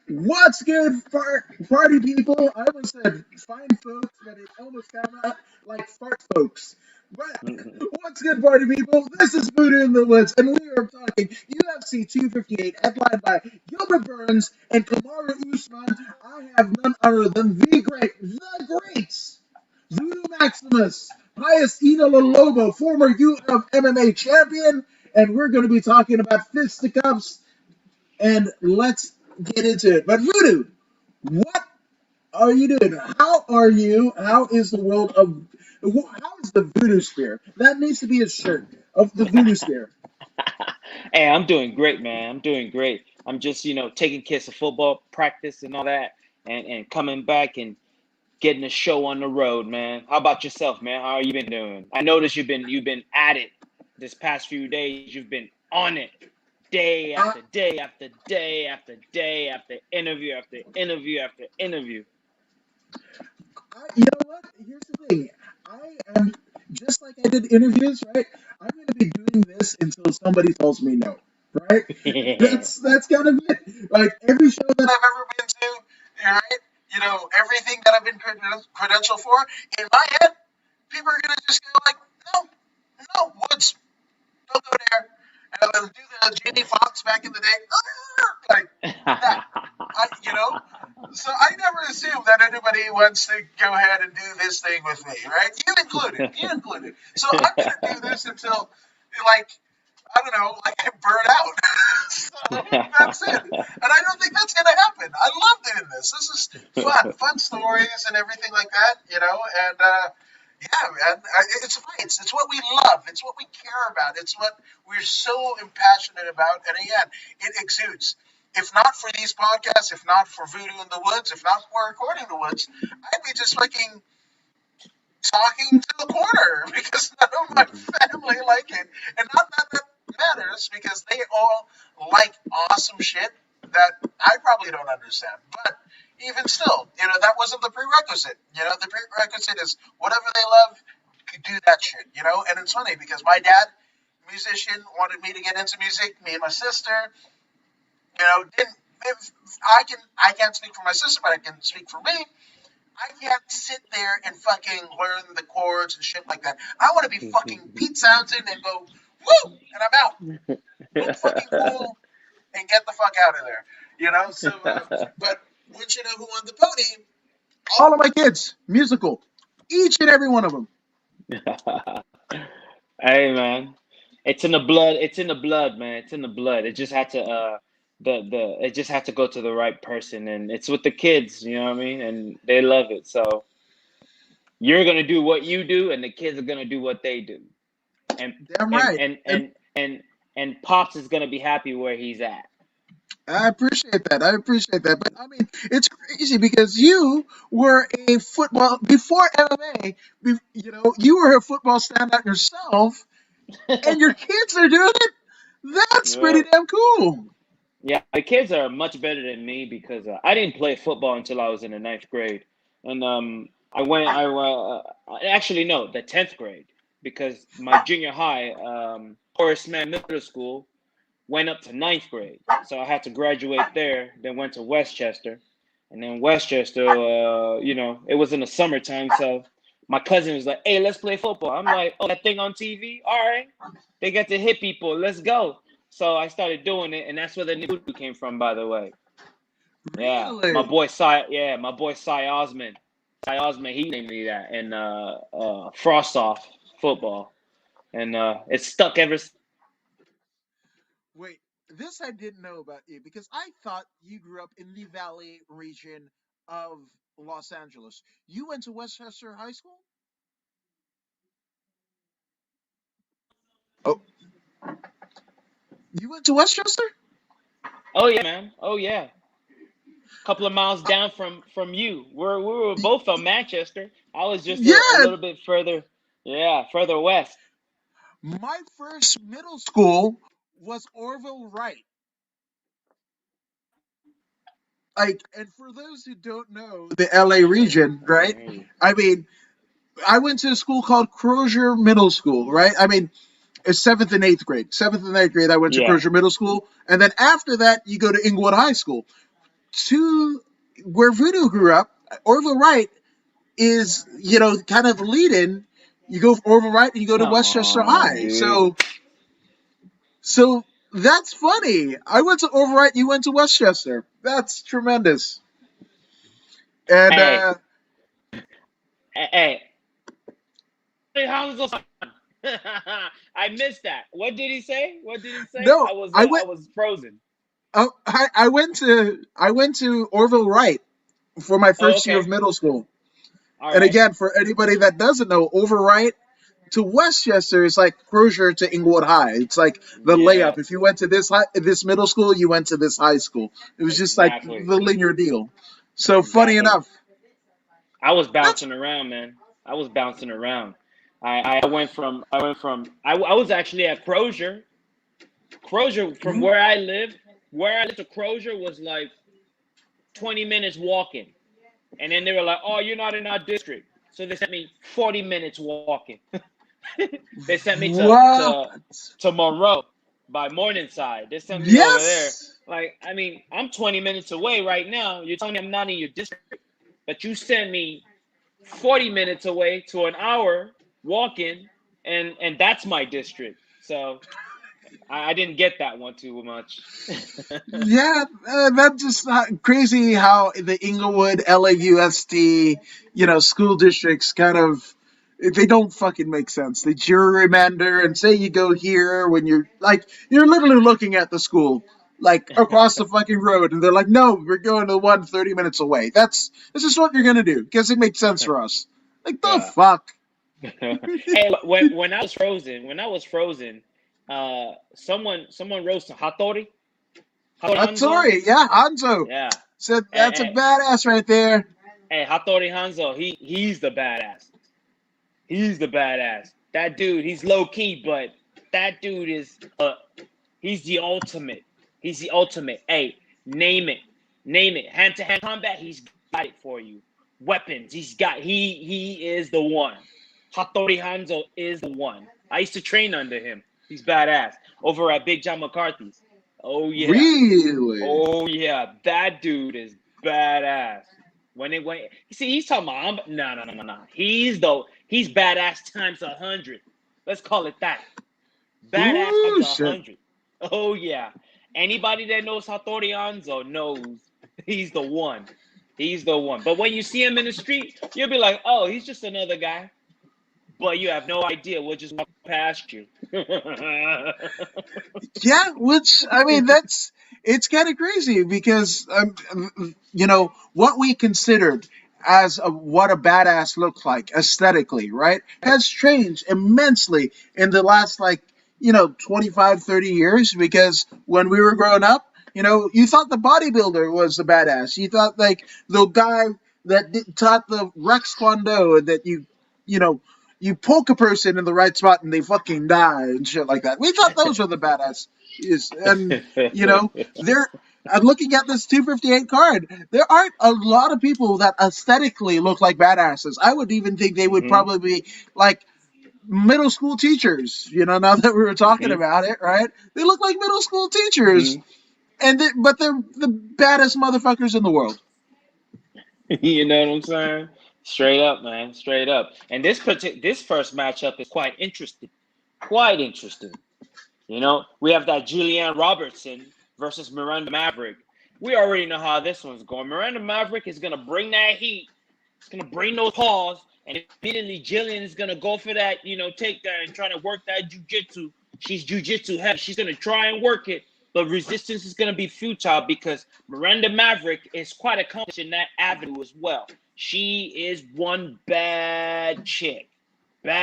What's good, party people? I almost said fine folks, but it almost came out like fart folks. But what's good, party people? This is Voodoo in the Woods, and we are talking UFC 258, headlined by Gilbert Burns and Kamaru Usman. I have none other than the greats, Voodoo Maximus, Pius Eno Lobo, former UF MMA champion, and we're going to be talking about fisticuffs and let's get into it. But Voodoo, what are you doing? How are you? How is the world of? How is the Voodoo Spear? That needs to be a shirt of the Voodoo Spear. Hey, I'm doing great, man. I'm doing great. I'm just, taking kids to football practice and all that, and coming back and getting a show on the road, man. How about yourself, man? How are you been doing? I noticed you've been at it this past few days. You've been on it day I, after day after day after day after interview after interview after interview. you know what? Here's the thing. I am just like I did interviews, right? I'm going to be doing this until somebody tells me no, right? That's kind of it. Like every show that I've ever been to, right? You know, everything that I've been credentialed for, in my head, people are gonna just go like, no, no, Woods, don't go there. And then do the Jamie Foxx back in the day, like that. You know? So I never assume that anybody wants to go ahead and do this thing with me, right? You included. You included. So I'm gonna do this until like I don't know, like I burn out. So that's it. And I don't think that's gonna happen. I love doing this. This is fun stories and everything like that, you know. And yeah, man, it's fights. It's what we love. It's what we care about. It's what we're so impassionate about. And again, it exudes. If not for these podcasts, if not for Voodoo in the Woods, if not for Recording the Woods, I'd be just fucking talking to the corner because none of my family like it. And not that that matters because they all like awesome shit that I probably don't understand. But even still, you know, that wasn't the prerequisite. You know, the prerequisite is whatever they love, do that shit, you know? And it's funny because my dad, musician, wanted me to get into music, me and my sister, you know, didn't if I can't speak for my sister, but I can speak for me. I can't sit there and fucking learn the chords and shit like that. I want to be fucking Pete Townsend and go, woo, and I'm out. Look fucking cool and get the fuck out of there. You know, so, but once you know who won the pony, all of my kids, musical. Each and every one of them. Hey, man, it's in the blood. It's in the blood, man. It's in the blood. It just had to it just had to go to the right person, and it's with the kids. You know what I mean? And they love it. So you're gonna do what you do, and the kids are gonna do what they do. And Damn and right. and And and and and Pops is gonna be happy where he's at. I appreciate that. I appreciate that. But I mean, it's crazy because you were a football before MMA. You know, you were a football standout yourself, and your kids are doing it. That's pretty Well, damn cool. yeah, the kids are much better than me because I didn't play football until I was in the ninth grade, and I went. Actually no, the 10th grade because my junior high, Horace Mann Middle School, went up to ninth grade, so I had to graduate there. Then went to Westchester, and then Westchester, it was in the summertime, so my cousin was like, "Hey, let's play football." I'm like, "Oh, that thing on TV? All right, they get to hit people. Let's go." So I started doing it, and that's where the new voodoo came from, by the way. Yeah, Really? my boy Cy Osman, he named me that, and Frost off football, and it's stuck ever since. Wait, this I didn't know about you because I thought you grew up in the Valley region of Los Angeles. You went to Westchester High School? Oh, you went to Westchester? Oh yeah, man. Oh yeah. Couple of miles down from you. We were Y- both from Manchester. I was just a Yeah, little bit further, yeah, further west. my first middle school was Orville Wright. Like, and for those who don't know the LA region, right? Hey. I mean, I went to a school called Crozier Middle School, right? I mean, it's seventh and eighth grade. Seventh and eighth grade, I went to Yeah. Crozier Middle School, and then after that, you go to Inglewood High School. To where Voodoo grew up, Orville Wright is, kind of lead in. You go Orville Wright and you go to Come Westchester on, High. dude. So that's funny. I went to Orville Wright, you went to Westchester. That's tremendous. And Hey, hey, hey, Hanzo. I missed that. What did he say? What did he say? no, I was frozen. I went to Orville Wright for my Oh, first year of okay. middle school. All And right. again, for anybody that doesn't know, Orville Wright to Westchester is like Crozier to Inglewood High. It's like the Yeah, layup. If you went to this middle school, you went to this high school. It was just like exactly. the linear deal. So funny Exactly. enough, I was that's bouncing around, man. I was bouncing around. I was actually at Crozier. Crozier from where I lived to Crozier was like 20 minutes walking. And then they were like, "Oh, you're not in our district." So they sent me 40 minutes walking. They sent me what? to Monroe by Morningside. They sent me over there. Yes. Like, I mean, I'm 20 minutes away right now. You're telling me I'm not in your district, but you sent me 40 minutes away to an hour walking, and that's my district. So I didn't get that one too much. Yeah, that's just crazy how the Inglewood, LAUSD, school districts kind of they don't fucking make sense. They gerrymander and say you go here when you're literally looking at the school like across the fucking road, and they're like, no, we're going to the one 30 minutes away. That's just what you're gonna do because it makes sense for us. Like the Yeah. fuck. Hey, when I was frozen, someone rose to Hattori Hanzo. Hattori, yeah, Hanzo Yeah. said that's a Hey, badass right there. Hattori Hanzo, he's the badass. He's the badass. That dude, he's low key, but that dude is he's the ultimate. He's the ultimate. Hey, name it. Name it. Hand to hand combat, he's got it for you. Weapons, he is the one. Hattori Hanzo is the one. I used to train under him. He's badass. Over at Big John McCarthy's. Oh yeah. Really? Oh yeah. That dude is badass. When you see he's talking about no. He's badass times 100. Let's call it that. Badass times Ooh, a shit. hundred. Oh yeah. Anybody that knows Hattori Hanzo knows he's the one. He's the one. But when you see him in the street, you'll be like, oh, he's just another guy. But you have no idea. We'll just walk past you. Yeah, which I mean, it's kind of crazy because what we considered as what a badass looks like aesthetically, right, has changed immensely in the last 25, 30 years. Because when we were growing up, you thought the bodybuilder was the badass. You thought like the guy that taught the Rex Kwon Do that you know you poke a person in the right spot and they fucking die and shit like that. We thought those were the badass. Yes. And they're I'm looking at this 258 card. There aren't a lot of people that aesthetically look like badasses. I would even think they would hmm probably be like middle school teachers. Now that we were talking hmm about it, right? They look like middle school teachers, hmm but they're the baddest motherfuckers in the world. You know what I'm saying? Straight up, man. Straight up. And this first matchup is quite interesting. Quite interesting. We have that Julianne Robertson versus Miranda Maverick. We already know how this one's going. Miranda Maverick is gonna bring that heat. It's gonna bring those paws, and immediately Jillian is gonna go for that, take that and try to work that jujitsu. She's jujitsu heavy. She's gonna try and work it, but resistance is gonna be futile because Miranda Maverick is quite accomplished in that avenue as well. She is one bad chick.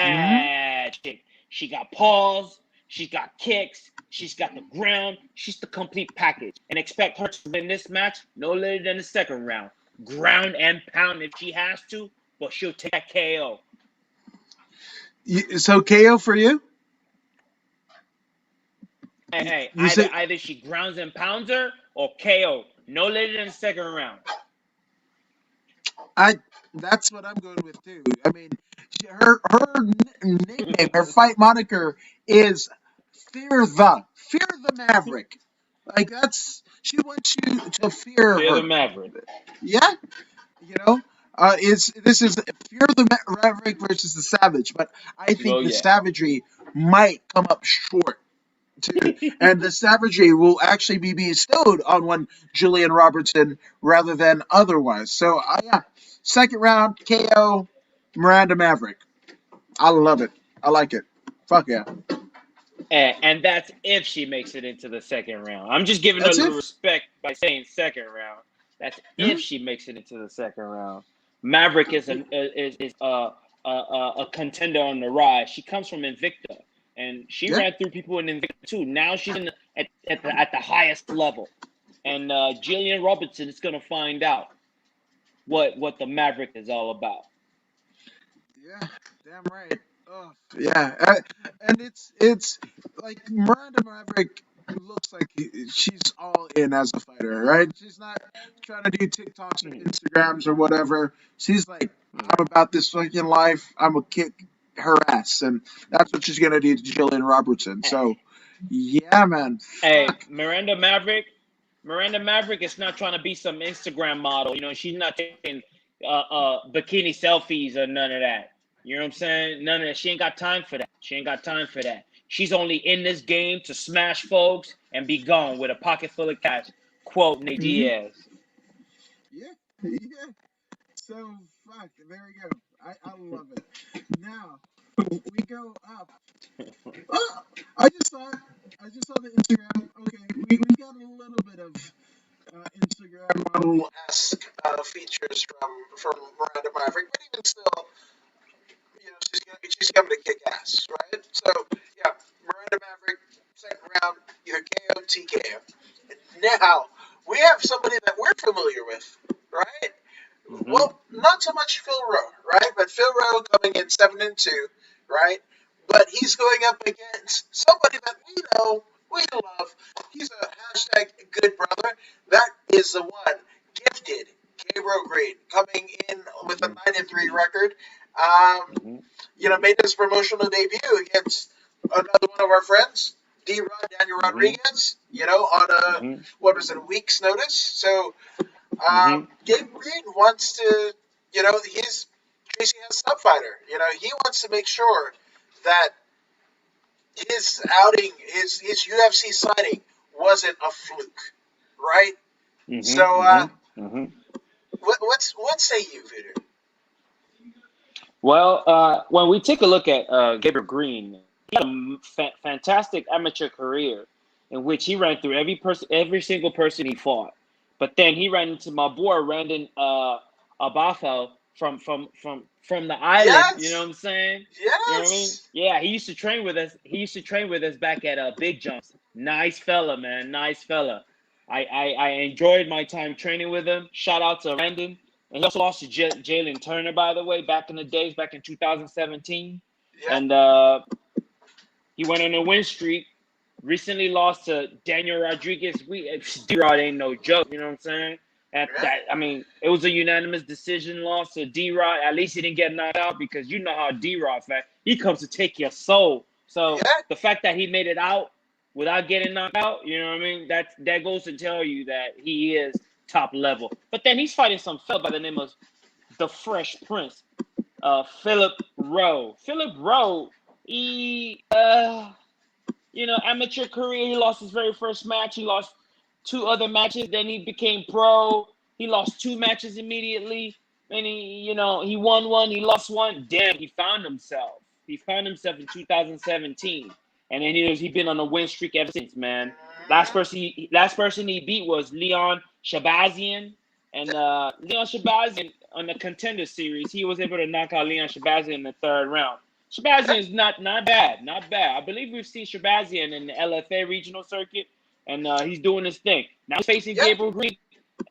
Mm-hmm. Bad chick. She got paws. She's got kicks. She's got the ground. She's the complete package. And expect her to win this match no later than the second round. Ground and pound if she has to, but she'll take that KO. So KO for you? Hey, You said either she grounds and pounds her or KO. No later than the second round. I. That's what I'm going with too. I mean, her nickname, her fight moniker is Fear the Maverick. Like she wants you to fear Fear the her. Maverick. Yeah, you know. Is this is Fear the Maverick versus the Savage, but I think Oh the yeah. savagery might come up short too, and the savagery will actually be bestowed on one Julian Robertson rather than otherwise. So, yeah, second round KO Miranda Maverick. I love it. I like it. Fuck yeah. And that's if she makes it into the second round. I'm just giving her a That's it. little respect by saying second round. That's if Mhm. she makes it into the second round. Maverick is a contender on the rise. She comes from Invicta, and she Yeah. ran through people in Invicta too. Now she's at the highest level, and Jillian Robertson is going to find out what the Maverick is all about. Yeah. Damn right. Oh, yeah. And it's like Miranda Maverick looks like she's all in as a fighter, right? She's not trying to do TikToks or Mhm, Instagrams or whatever. She's like, mhm. I'm about this fucking life. I'm gonna kick her ass, and that's what she's gonna do to Jillian Robertson. So, yeah, man. Hey, Fuck. Miranda Maverick is not trying to be some Instagram model. She's not taking bikini selfies or none of that. You know what I'm saying? None of that. She ain't got time for that. She ain't got time for that. She's only in this game to smash folks and be gone with a pocket full of cash. Quote Nate Hmm. Diaz. Yeah, yeah. So fuck. There we go. I love it. Now we go up. Oh, I just saw. I just saw the Instagram. Okay, we got a little bit of Instagram model esque features from Miranda Maverick, but even still, she's coming to kick ass, right? So yeah, Miranda Maverick, second round, either KO, TKO. Now we have somebody that we're familiar with, right? Mm-hmm. Well, not so much Phil Rowe, right? But Phil Rowe coming in 7-2, right? But he's going up against somebody that we know, we love. He's a hashtag good brother. That is the one, gifted Gabriel Green, coming in with a Mm-hmm. 9-3 record. Um, Mm-hmm. made his promotional debut against another one of our friends, D. Rod Daniel Mm-hmm. Rodriguez. On a Mm-hmm. what was it, a week's notice. So Mm-hmm. Gabe Green wants to, he's Tracy has sub fighter. He wants to make sure that his outing, his UFC signing, wasn't a fluke, right? Mm-hmm. So, Mm-hmm. Mm-hmm. what say you, Voodoo? Well, when we take a look at Gabriel Green, he had a fantastic amateur career in which he ran through every single person he fought. But then he ran into my boy Randon Abafo from the island. You know what Yes, I'm saying? You know what I mean? yes, Yeah, he used to train with us. He used to train with us back at Big Jumps. Nice fella, man. Nice fella. I enjoyed my time training with him. Shout out to Randon. And he also lost to Jalen Turner, by the way, back in the days, back in 2017. yeah, And he went on a win streak. Recently lost to Daniel Rodriguez. D-Rod ain't no joke, you know what I'm saying? yeah, I mean, it was a unanimous decision loss to D-Rod. At least he didn't get knocked out because you know how D-Rod, fact, he comes to take your soul. So yeah. the fact that he made it out without getting knocked out, you know what I mean? That goes to tell you that he is top level. But then he's fighting some fella by the name of the Fresh Prince, Philip Rowe. Philip Rowe, he amateur career. He lost his very first match. He lost two other matches. Then he became pro. He lost two matches immediately. Then he won one. He lost one. Damn, he found himself. He found himself in 2017, and then he's been on a win streak ever since. Man, last Mhm. person he beat was Leon Shabazian, and Leon Shabazian on the Contender Series, he was able to knock out Leon Shabazian in the third round. Yeah, Shabazian is not bad, not bad. I believe we've seen Shabazian in the LFA regional circuit, and he's doing his thing. Now he's facing yeah, Gabriel Green.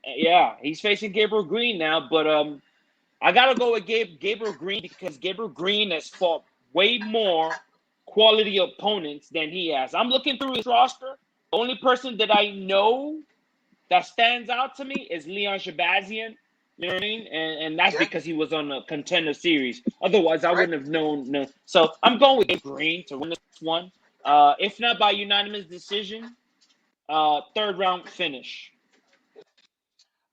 Yeah, he's facing Gabriel Green now, but I gotta go with Gabriel Green because Gabriel Green has fought way more quality opponents than he has. I'm looking through his roster. The only person that I know that stands out to me is Leon Shabazian. You know what I mean? And that's Yeah, because he was on a contender series. Otherwise, I right. wouldn't have known. No. So I'm going with Gabe Green to win this one. If not by unanimous decision, third round finish.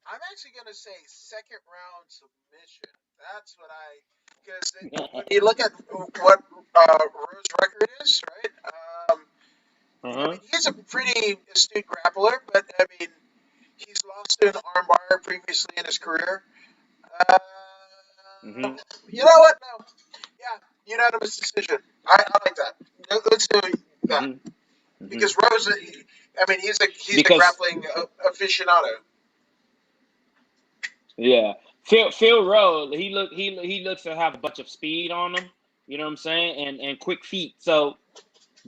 I'm actually gonna say second round submission. That's what I because when you look at what Rose's record is, right? I Uh-huh. mean, he's a pretty astute grappler, but I mean, he's lost to an armbar previously in his career. Uh, Mm-hmm. you know what? No, yeah, unanimous decision. I like that. Let's do that Mm-hmm. Mm-hmm. because Rose. I mean, he's a Because grappling aficionado. yeah, Phil Rowe, he looks to have a bunch of speed on him. You know what I'm saying? And quick feet. So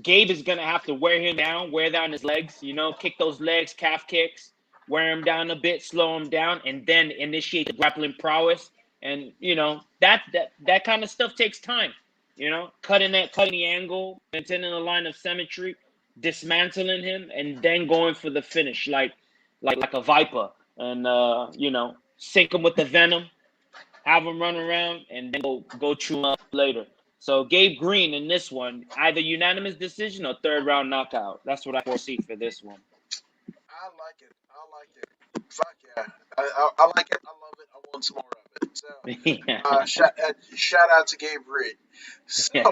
Gabe is gonna have to wear down his legs. You know, kick those legs, calf kicks, wear him down a bit, slow him down, and then initiate the grappling prowess. And you know that kind of stuff takes time. You know, cutting the angle, maintaining the line of symmetry, dismantling him, and then going for the finish like a viper. And you know, sink him with the venom, have him run around, and then go chew him up later. So Gabe Green in this one, either unanimous decision or third round knockout. That's what I foresee for this one. I like it. I like it. Fuck yeah. I like it. I love it. I want some more of it. So, Yeah. shout out to Gabe Reed. So,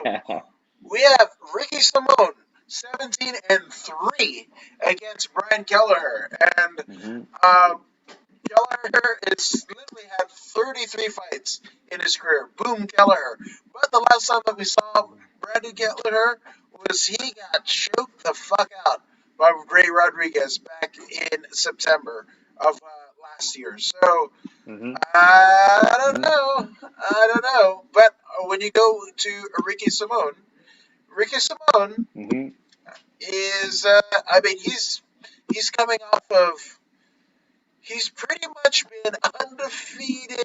we have Ricky Simone, 17-3 against Brian Kelleher. And Mm-hmm. um, Kelleher has literally had 33 fights in his career. Boom, Kelleher. But the last time that we saw Brandon Kelleher was he got choked the fuck out by Ray Rodriguez back in September of last year. So Mm-hmm. I don't Mm-hmm. know. I don't know. But when you go to Ricky Simone Mm-hmm. is, I mean, he's coming off of he's pretty much been undefeated.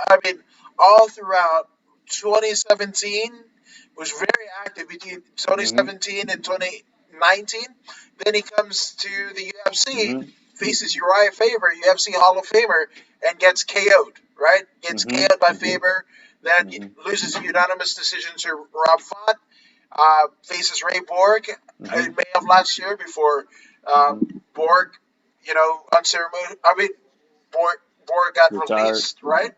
I mean, all throughout 2017 was very active between Mm-hmm. 2017 and 2019. Then he comes to the UFC, Mm-hmm. faces Uriah Faber, UFC Hall of Famer, and gets KO'd. Right, gets Mm-hmm. KO'd by Mm-hmm. Faber. Then Mm-hmm. loses a unanimous decision to Rob Font. Faces Ray Borg Mm-hmm. in May of last year before uh, Mm-hmm. Borg, unceremonious. I mean, Borg, Borg got Retired. released, right?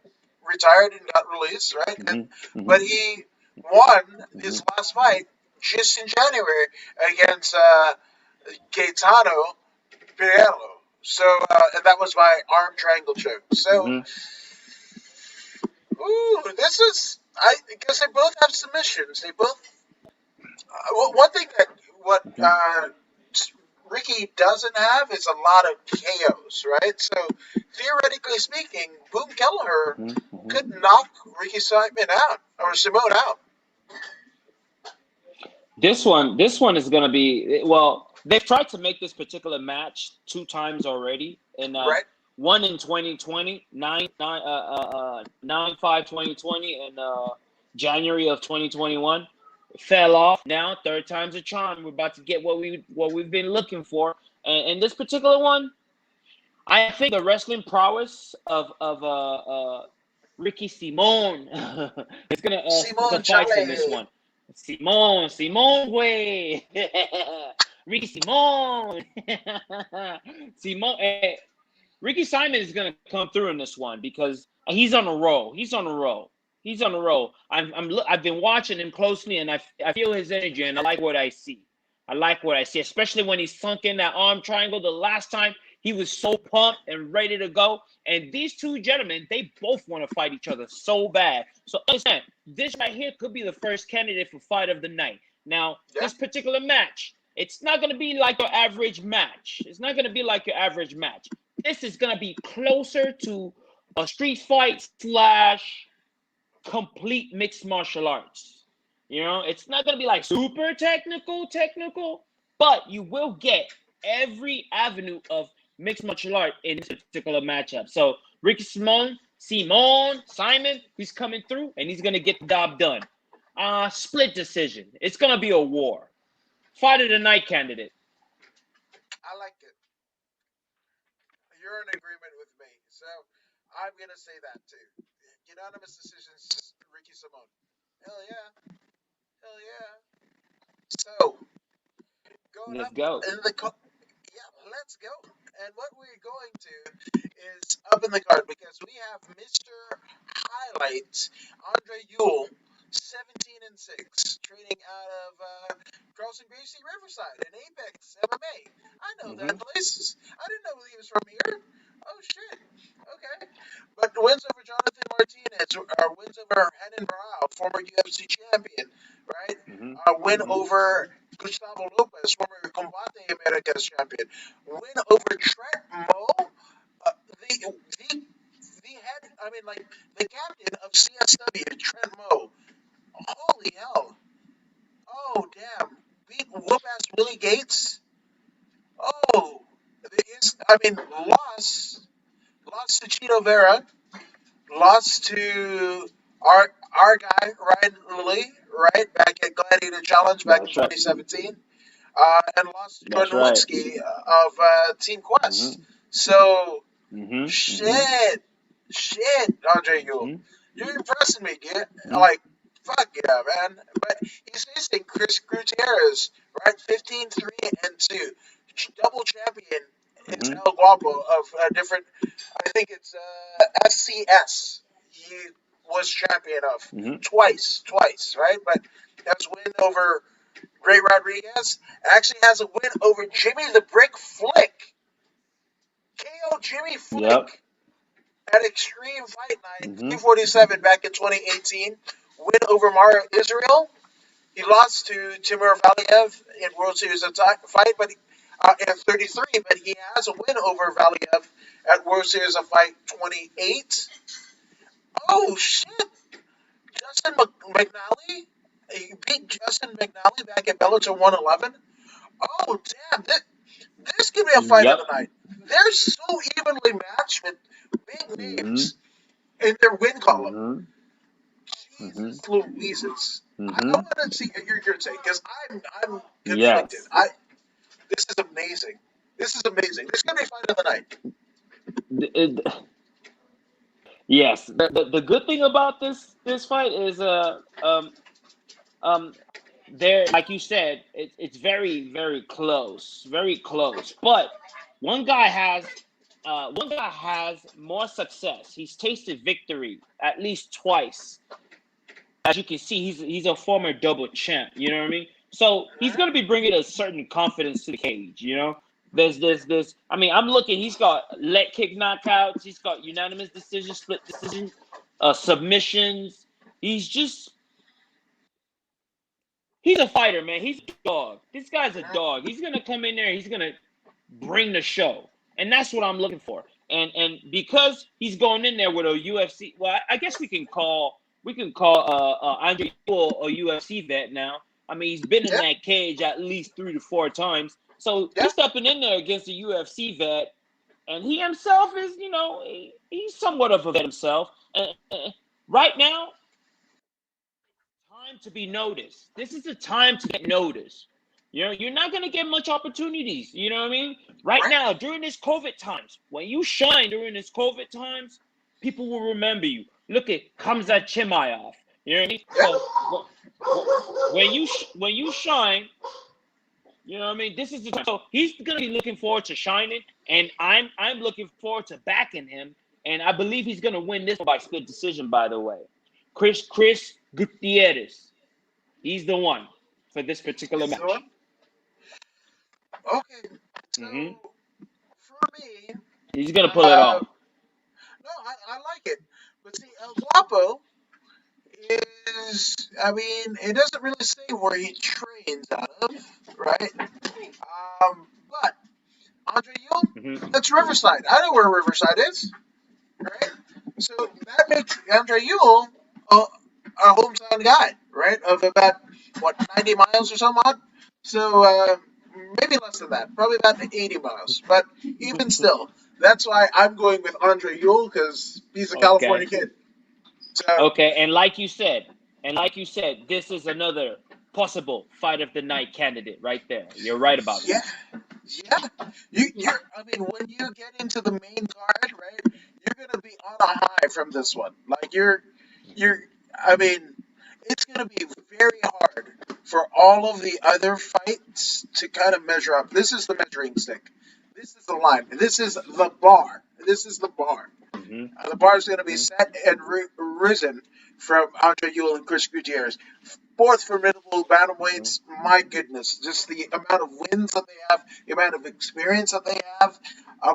Retired and got released, right? Mm-hmm. Mm-hmm. But he won Mm-hmm. his last fight just in January against Gaetano Pirello. So, and that was my arm triangle choke. So, Mm-hmm. ooh, this is, because they both have submissions. They both, one thing that, what, Ricky doesn't have is a lot of KOs, right? So theoretically speaking, Boom Kelleher Mm-hmm. Mm-hmm. could knock Ricky Simon out or Simone out, This one is gonna be well. They've tried to make this particular match two times already, and right? one in 2020, 9/5/2020, and January of 2021. Fell off. Now third time's a charm. We're about to get what we've been looking for, and this particular one, I think the wrestling prowess of Ricky Simone is gonna Simone suffice in this Chale. one. Simone way, Ricky Simone, Simone. Ricky Simon is gonna come through in this one because he's on a roll. He's on a roll. He's on a roll. I've been watching him closely, and I feel his energy, and I like what I see. I like what I see, especially when he sunk in that arm triangle the last time. He was so pumped and ready to go. And these two gentlemen, they both want to fight each other so bad. So understand, this right here could be the first candidate for fight of the night. Now, Yeah, this particular match, it's not going to be like your average match. It's not going to be like your average match. This is going to be closer to a street fight slash complete mixed martial arts. You know, it's not going to be like super technical, but you will get every avenue of mixed martial art in this particular matchup. So Ricky Simon, he's coming through and he's going to get the job done. Split decision. It's going to be a war. Fight of the night candidate. I like it. You're in agreement with me. So I'm gonna say that too. Unanimous decisions, Ricky Simone. Hell yeah, hell yeah. So going Let's up go. in the yeah, let's go. And what we're going to is up in the card because we have Mr. Highlight Andre Ewell, 17-6, training out of Carlson Gracie Riverside in Apex MMA. I know that Hmm. place. I didn't know he was from here. Oh shit. Okay. But wins over Jonathan Martinez, wins over Henan Barao, former UFC champion, right? Hmm. Win Hmm. over Gustavo Lopez, former Combate Americas champion. Win over Trent Mo, the head, I mean, like, the captain of CSW, Trent Mo. Holy hell. Oh, damn. Beat whoop ass Willie Gates. Oh, I mean, lost to Chito Vera, lost to our guy Ryan Lee, right back at Gladiator Challenge back in That's right. 2017, and lost to That's Jordan right. Winsky of Team Quest. Hmm. So Hmm. Hmm. shit, Andre Ewell, Hmm. you're impressing me, dude. Hmm. Like, fuck yeah, man. But he's facing Chris Gutierrez, right? 15-3-2, double champion. It's Hmm. El Guapo of a different. I think it's SCS. He was champion of Hmm. twice, right? But has win over Ray Rodriguez. Actually has a win over Jimmy the Brick Flick. KO Jimmy Yep. Flick at Extreme Fight Night Hmm. 347 back in 2018. Win over Mario Israel. He lost to Timur Valiev in World Series of Fight, but at 33. But he has a win over Valiev at World Series of Fight 28. Oh shit! Justin McNally. He beat Justin McNally back at Bellator 111. Oh damn! This could be a fight of Yep. the night. They're so evenly matched with big Hmm. names in their win column. Hmm. Hmm. Jesus Louises. I Hmm. want to see your take because I'm conflicted. Yes. This is amazing. This is amazing. This could be fight of the night. It- yes. The good thing about this fight is um there, like you said, it's very close, very close. But one guy has more success. He's tasted victory at least twice. As you can see, he's a former double champ. You know what I mean? So he's Mhm. going to be bringing a certain confidence to the cage. You know, there's. I mean, I'm looking. He's got leg kick knockouts. He's got unanimous decision, split decision, submissions. He's just he's a fighter, man. He's a dog. This guy's a Mhm. dog. He's gonna come in there. He's gonna bring the show, and that's what I'm looking for. And because he's going in there with a UFC, well, I guess we can call Andre Ewell a UFC vet now. I mean, he's been in Yeah, that cage at least 3 to 4 times, so yeah. he's stepping in there against a UFC vet, and he himself is, he's somewhat of a vet himself. And right now, time to be noticed. This is the time to get noticed. You're not gonna get much opportunities. You know what I mean? Right Right. now, during this COVID times, when you shine during this COVID times, people will remember you. Look at Kamzat Chimaev. You know what I mean? Yeah. So when you shine, you know what I mean. This is the time. So he's gonna be looking forward to shining, and I'm looking forward to backing him. And I believe he's gonna win this by split decision. By the way, Chris Gutierrez. He's the one for this particular This is the one. match. Okay. So Hmm. for me, He's gonna pull it uh, off. no, I like it. But see, El Guapo is, I mean, it doesn't really say where he trains out of, right? But Andre Ewell, Hmm. that's Riverside. I know where Riverside is, right? So that makes Andre Ewell a hometown guy, right? Of about, what, 90 miles or something odd? So maybe less than that, probably about 80 miles. But even still, that's why I'm going with Andre Ewell because he's a California Okay. kid. So Okay. And like you said, this is another possible fight of the night candidate right there. You're right about yeah, that. yeah. I mean, when you get into the main card, right? you're gonna be on a high from this one. Like you're. I mean, it's gonna be very hard for all of the other fights to kind of measure up. This is the measuring stick. This is the line. This is the bar. This is the bar. Mm-hmm. The bar is going to be Mm-hmm. set and risen from Andre Ewell and Chris Gutierrez. Both formidable bantamweights. My goodness, just the amount of wins that they have, the amount of experience that they have,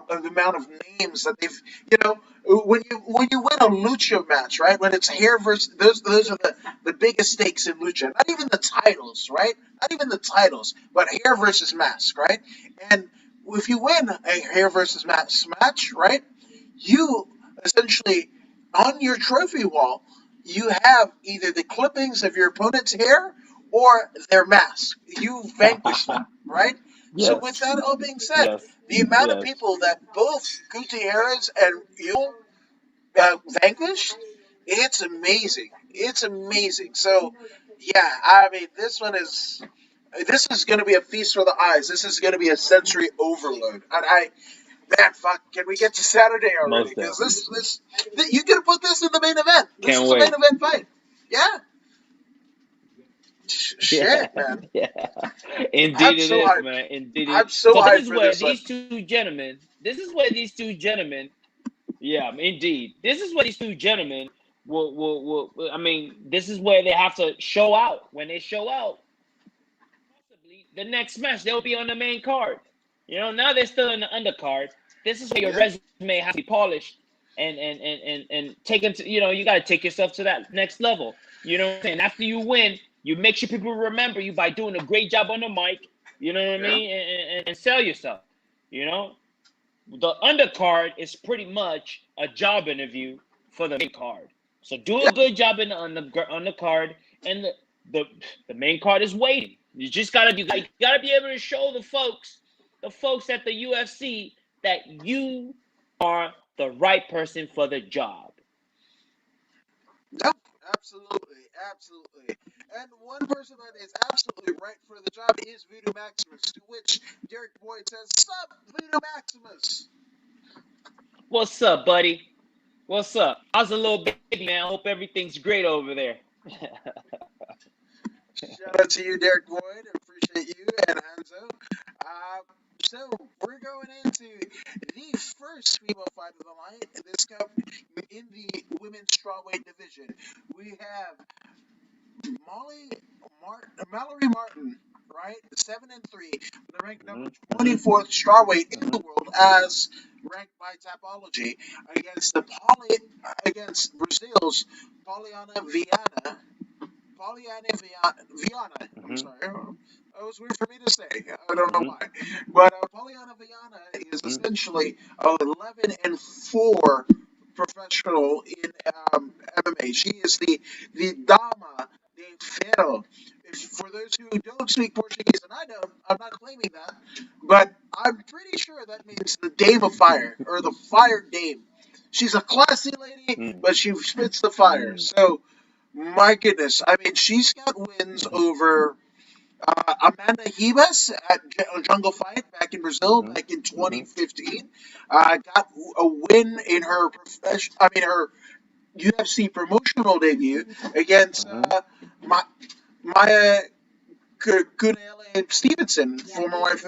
the amount of names that they've. You know, when you win a lucha match, right? When it's hair versus those are the biggest stakes in lucha. Not even the titles, right? Not even the titles, but hair versus mask, right? And if you win a hair versus mask match, right? You essentially on your trophy wall you have either the clippings of your opponent's hair or their mask. You vanquish them, right? So with Yes. that all being said, Yes. the amount of Yes. people that both Gutierrez and Yule vanquished, it's amazing. It's amazing. So yeah, I mean this is going to be a feast for the eyes. This is going to be a sensory overload. And man, fuck, can we get to Saturday already? Most Because definitely. you could put this in the main event. This Can't is the main wait. event fight. Yeah, Yeah. shit, man. Yeah. I'm Indeed it so is, hyped. man. Indeed it I'm is. so So this hyped is for where this these one. two gentlemen, yeah, indeed. This is where these two gentlemen will I mean, this is where they have to show out. When they show out, possibly the next match they'll be on the main card. Now they're still in the undercard. This is where your Yeah, resume has to be polished and taken to, you got to take yourself to that next level. You know what I'm saying? After you win, you make sure people remember you by doing a great job on the mic. You know what I yeah, mean? And sell yourself. You know, the undercard is pretty much a job interview for the main card. So do yeah, a good job on the card, and the the main card is waiting. You gotta be able to show the folks at the UFC that you are the right person for the job. no, absolutely, absolutely. And one person that is absolutely right for the job is Voodoo Maximus, to which Derek Boyd says, "Sup, Voodoo Maximus." What's up, buddy? What's up? How's the little baby, man? I hope everything's great over there. Shout out to you, Derek Boyd. Appreciate you and Hanzo. Uh, so we're going into the first female fight of the night. This cup in the women's strawweight division. We have Mallory Martin, right? 7-3, ranked number Hmm. Hmm. 24th strawweight in the Hmm. world as ranked by Tapology against Brazil's Poliana Viana. Viana. I'm Hmm. sorry. That was weird for me to say. I don't know Hmm. why. But Poliana Viana is Hmm. essentially 11-4 professional in MMA. She is the Dama de Ferro. For those who don't speak Portuguese, and I don't, I'm not claiming that, but I'm pretty sure that means the Dame of Fire or the Fire Dame. She's a classy lady, Hmm. but she spits the fire. Hmm. So my goodness. I mean, she's got wins Hmm. over Amanda Ribas at Jungle Fight back in Brazil Hmm. back in Hmm. 2015. Got a win in her UFC promotional debut against Hmm. Ma- Maya Kunele Stevenson, former wife.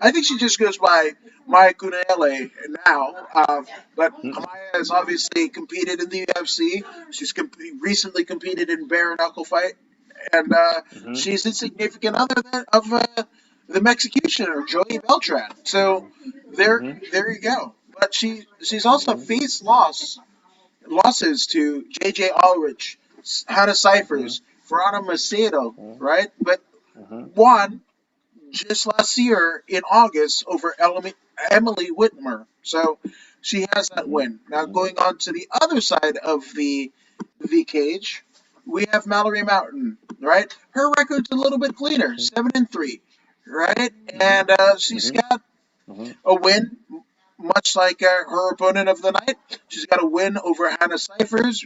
I think she just goes by Maya Kunele now. But Maya has obviously competed in the UFC. She's recently competed in bare knuckle fight, and Hmm. she's a significant other of the Mexicutioner Joey Beltran. So Hmm. there you go. But she's also Hmm. faced losses to J.J. Ulrich, Hannah Hmm. Cyphers, Verona Macedo, Hmm. right? But Hmm. won just last year in August over Emily Whitmer. So she has that Hmm. win. Now going on to the other side of the cage, we have Mallory Mountain, right? Her record's a little bit cleaner, 7-3, right? Hmm. And she's Hmm. got Hmm. a win, much like her opponent of the night. She's got a win over Hannah Cyphers,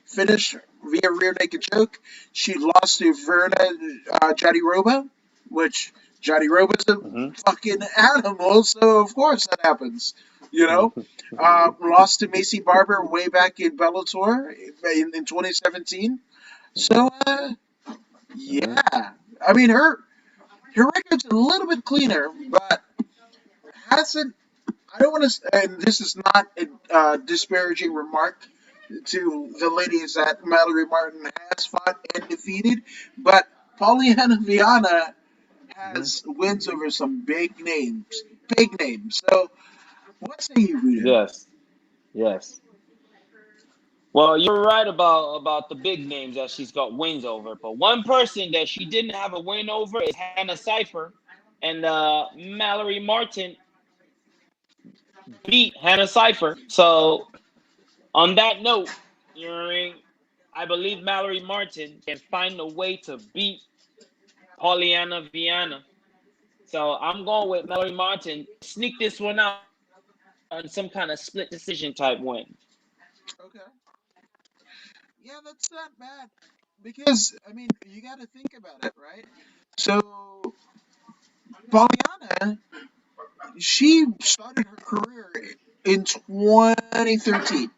finish via rear naked choke. She lost to Verna Jadiroba, which Johnny Roba's a Hmm. fucking animal, so of course that happens. You know, lost to Macy Barber way back in Bellator in 2017. So Hmm. yeah, I mean her record's a little bit cleaner, but hasn't. I don't want to, and this is not a disparaging remark to the ladies that Mallory Martin has fought and defeated, but Polyana Viana Hmm. has wins over some big names. So what say you, Voodoo? Yes. Yes. Well, you're right about the big names that she's got wins over, but one person that she didn't have a win over is Hannah Cipher, and Mallory Martin beat Hannah Cipher. So on that note, you know what I mean. I believe Mallory Martin can find a way to beat Pollyanna Viana. So I'm going with Mallory Martin. Sneak this one out on some kind of split decision type win. Okay. Yeah, that's not bad. Because, I mean, you got to think about it, right? So, Pollyanna, she started her career in 2013.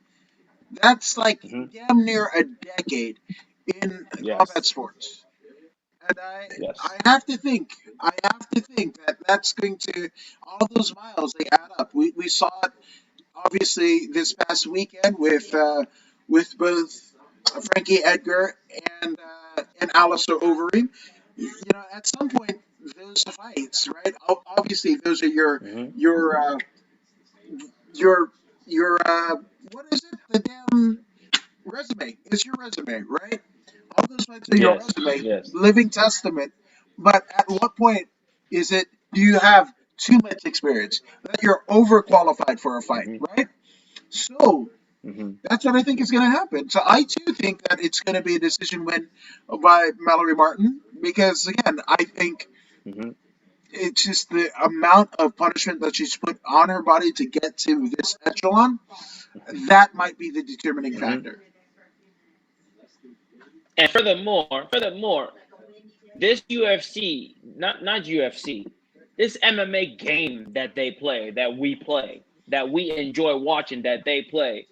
That's like Hmm. damn near a decade in combat Yes. sports. And I Yes. have to think, I have to think that that's going to, all those miles, they add up. We saw it obviously this past weekend with both Frankie Edgar and Alistair Overeem. You know, at some point, those fights, right? Obviously, those are Hmm. your your your what is it? The damn resume. It's your resume, right? All those fights are your Yes. resume, Yes. living testament. But at what point is it? Do you have too much experience that you're overqualified for a fight, Hmm. right? So Hmm. that's what I think is going to happen. So I too think that it's going to be a decision win by Mallory Martin because again, I think Hmm. it's just the amount of punishment that she's put on her body to get to this echelon that might be the determining Hmm. factor. And furthermore, this UFC, not UFC, this MMA game that they play, that we enjoy watching, that they play,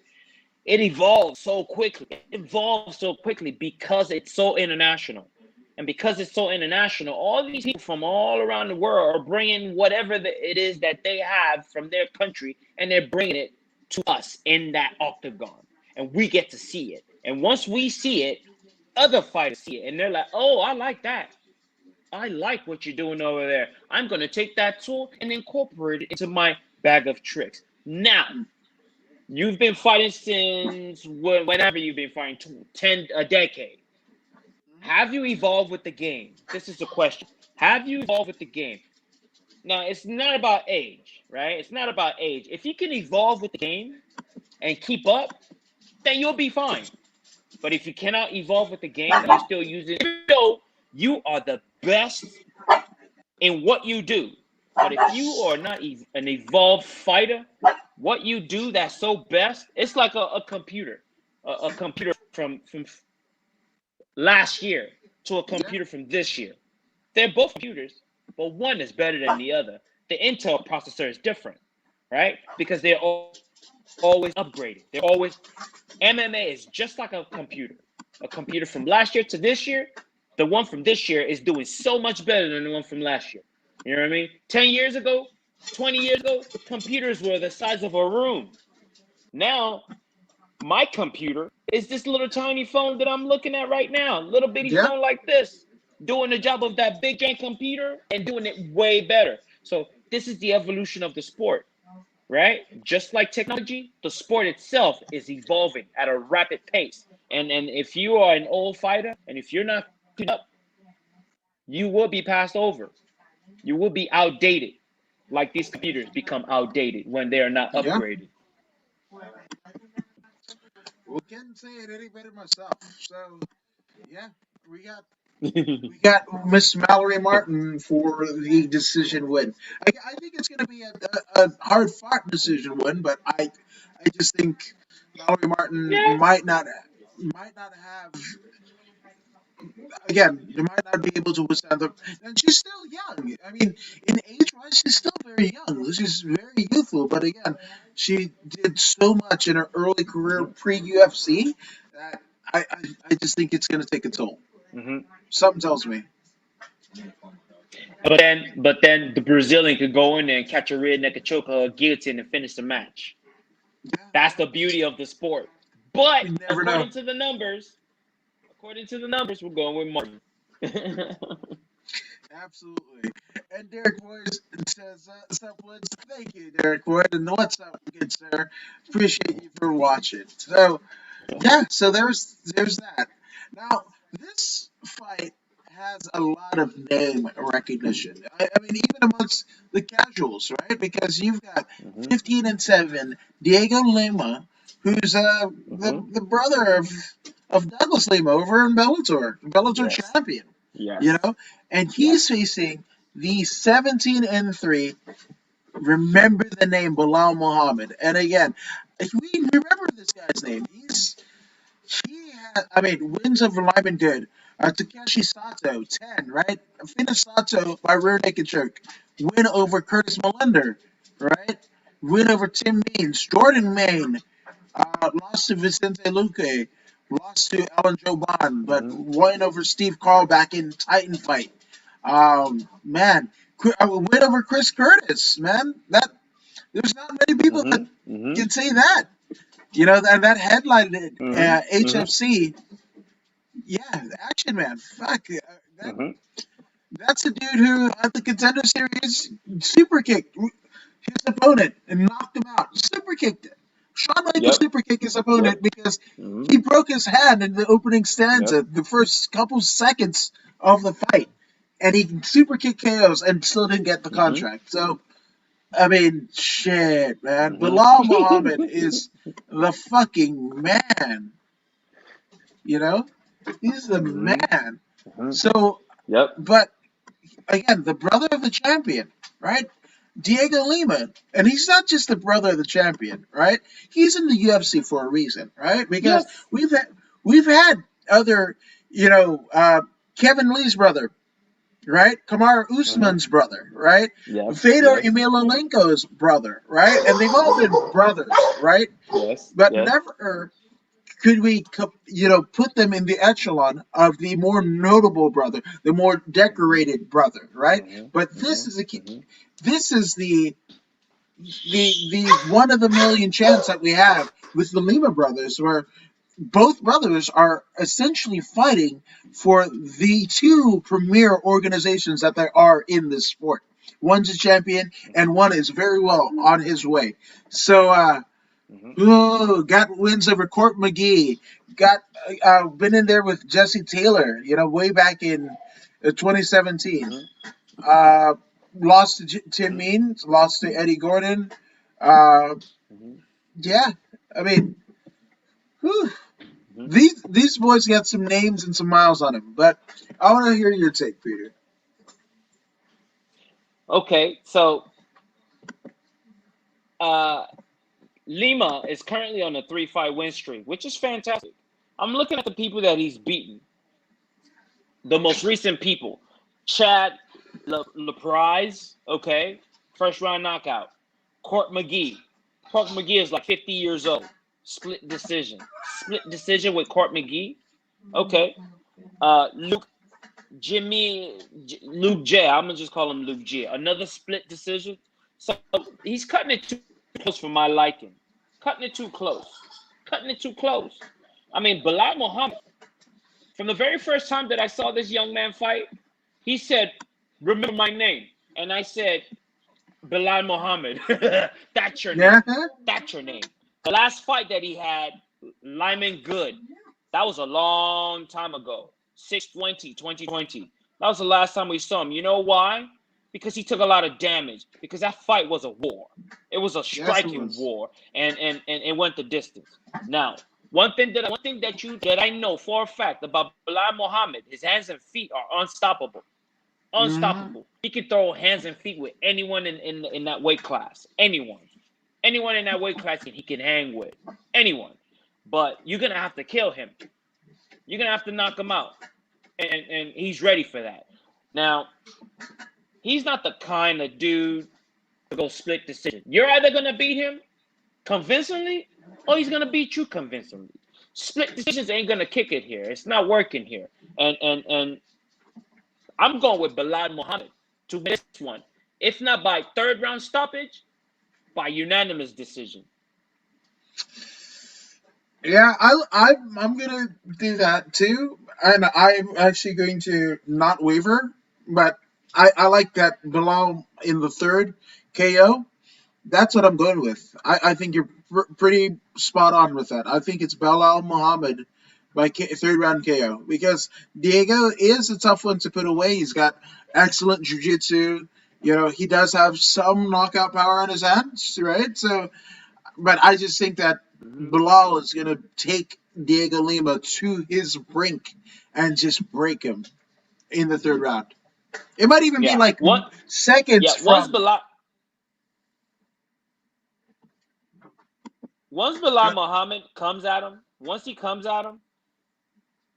it evolves so quickly. It evolves so quickly because it's so international. And because it's so international, all these people from all around the world are bringing whatever it is that they have from their country, and they're bringing it to us in that octagon. And we get to see it. And once we see it, other fighters see it. And they're like, oh, I like that. I like what you're doing over there. I'm going to take that tool and incorporate it into my bag of tricks. Now, you've been fighting since whenever you've been fighting, 10 a decade. Have you evolved with the game? This is the question. Have you evolved with the game? Now, it's not about age, right? It's not about age. If you can evolve with the game and keep up, then you'll be fine. But if you cannot evolve with the game and you're still using, even though you are the best in what you do, but if you are not an evolved fighter, what you do that's so best, it's like a computer, a computer from last year to a Yeah, computer from this year. They're both computers, but one is better than the other. The Intel processor is different, right? Because they're always upgraded. They're always MMA is just like a computer. A computer from last year to this year, the one from this year is doing so much better than the one from last year. You know what I mean? 10 years ago, 20 years ago, computers were the size of a room. Now, my computer is this little tiny phone that I'm looking at right now, little bitty yeah, phone like this, doing the job of that big giant computer and doing it way better. So, this is the evolution of the sport, right? Just like technology, the sport itself is evolving at a rapid pace. And if you are an old fighter and if you're not keeping up, you will be passed over. You will be outdated, like these computers become outdated when they are not yeah. upgraded. Well, can't say it any better myself. So yeah, we got we got Miss Mallory Martin for the decision win. I think it's going to be a hard fought decision win, but I just think Mallory Martin Yeah. might not have again, you might not be able to withstand them. And she's still young. I mean, in age wise, she's still very young. She's very youthful. But again, she did so much in her early career Hmm. pre UFC that I just think it's going to take a toll. Hmm. Something tells me. But then the Brazilian could go in there and catch a rear naked choke or a guillotine and finish the match. Yeah, That's the beauty of the sport. But you never know. according to the numbers, we're going with Martin. Absolutely. And Derek Boyd says, "Sup, Woods? Thank you, Derek Boyd. And what's up, good sir? Appreciate you for watching." So, yeah, so there's that. Now, this fight has a lot of name recognition. I mean, even amongst the casuals, right? Because you've got Hmm. 15-7 Diego Lima, who's Hmm. the brother of Douglas Lima over in Bellator Yes. champion. You Yes. know, and he's Yes. facing the 17-3. Remember the name Bilal Muhammad, and again, if we remember this guy's name, he had, I mean, wins over Lyman good. Takeshi Sato, 10, right? Finish Sato by rear naked choke. Win over Curtis Millender, right? Win over Tim Means. Jordan Main, lost to Vicente Luque. Lost to Alan Joban, but Hmm. won over Steve Carl back in Titan fight. Man, win over Chris Curtis, man. There's not many people that Hmm. Hmm. can say that. You know, that headlined Hmm. Hmm. HFC. Yeah, Action Man. Fuck. That Hmm. that's a dude who at the Contender Series super kicked his opponent and knocked him out. Super kicked it. Shawn Michaels Yep. super kicked his Yep. opponent because Hmm. he broke his hand in the opening stanza, Yep. the first couple seconds of the fight, and he super kicked KOs and still didn't get the Hmm. contract. So I mean, shit, man. Hmm. Bilal Muhammad is the fucking man. You know, he's the Hmm. man. Hmm. So, Yep. but again, the brother of the champion, right? Diego Lima, and he's not just the brother of the champion, right? He's in the UFC for a reason, right? Because Yes. we've had other, you know, Kevin Lee's brother, right? Kamara Hmm. Usman's brother, right? Yes. Fedor Yes. Emelianenko's brother, right? And they've all been Hmm. brothers, right? Yes. But Yes. never could we, put them in the echelon of the more notable brother, the more Hmm. decorated brother, right? Hmm. But Hmm. Hmm. this is the one of the million chance that we have with the Lima brothers, where both brothers are essentially fighting for the two premier organizations that there are in this sport. One's a champion, and one is very well on his way. So, Hmm. oh, got wins over Court McGee. Got been in there with Jesse Taylor. You know, way back in 2017. Hmm. Uh, lost to Tim Hmm. Means. Lost to Eddie Gordon. Uh, Hmm. yeah, I mean, whew, Hmm. these boys got some names and some miles on them. But I want to hear your take, Peter. Okay, so uh, Lima is currently on a 3-fight win streak, which is fantastic. I'm looking at the people that he's beaten. The most recent people: Chad LePrise, okay, first round knockout. Court McGee. Court McGee is like 50 years old. Split decision. Split decision with Court McGee. Okay. Luke J. I'm gonna just call him Luke J. Another split decision. So he's cutting it too close for my liking. Cutting it too close. Cutting it too close. I mean, Bilal Muhammad, from the very first time that I saw this young man fight, he said, "Remember my name," and I said, "Bilal Muhammad." That's your Yeah. name. That's your name. The last fight that he had, Lyman Good, that was a long time ago. 6/20, 2020. That was the last time we saw him. You know why? Because he took a lot of damage. Because that fight was a war. It was a Yes, it striking was. war, and it went the distance. Now, one thing that I know for a fact about Bilal Muhammad, his hands and feet are unstoppable. Mm-hmm. Unstoppable. He can throw hands and feet with anyone in that weight class. Anyone in that weight class he can hang with. Anyone. But you're gonna have to kill him. You're gonna have to knock him out. and he's ready for that. Now, he's not the kind of dude to go split decision. You're either gonna beat him convincingly, or he's gonna beat you convincingly. Split decisions ain't gonna kick it here. It's not working here. And I'm going with Bilal Muhammad to win this one. If not by third round stoppage, by unanimous decision. Yeah, I'm gonna do that too, and I'm actually going to not waver, but I like that Bilal in the third KO. That's what I'm going with. I think you're pretty spot on with that. I think it's Bilal Muhammad by third round KO because Diego is a tough one to put away. He's got excellent jiu-jitsu. You know, he does have some knockout power on his hands, right? So, but I just think that Mm-hmm. Bilal is going to take Diego Lima to his brink and just break him in the third round. It might even be Yeah. like What? seconds Yeah. Once from. Bilal, Muhammad comes at him, once he comes at him,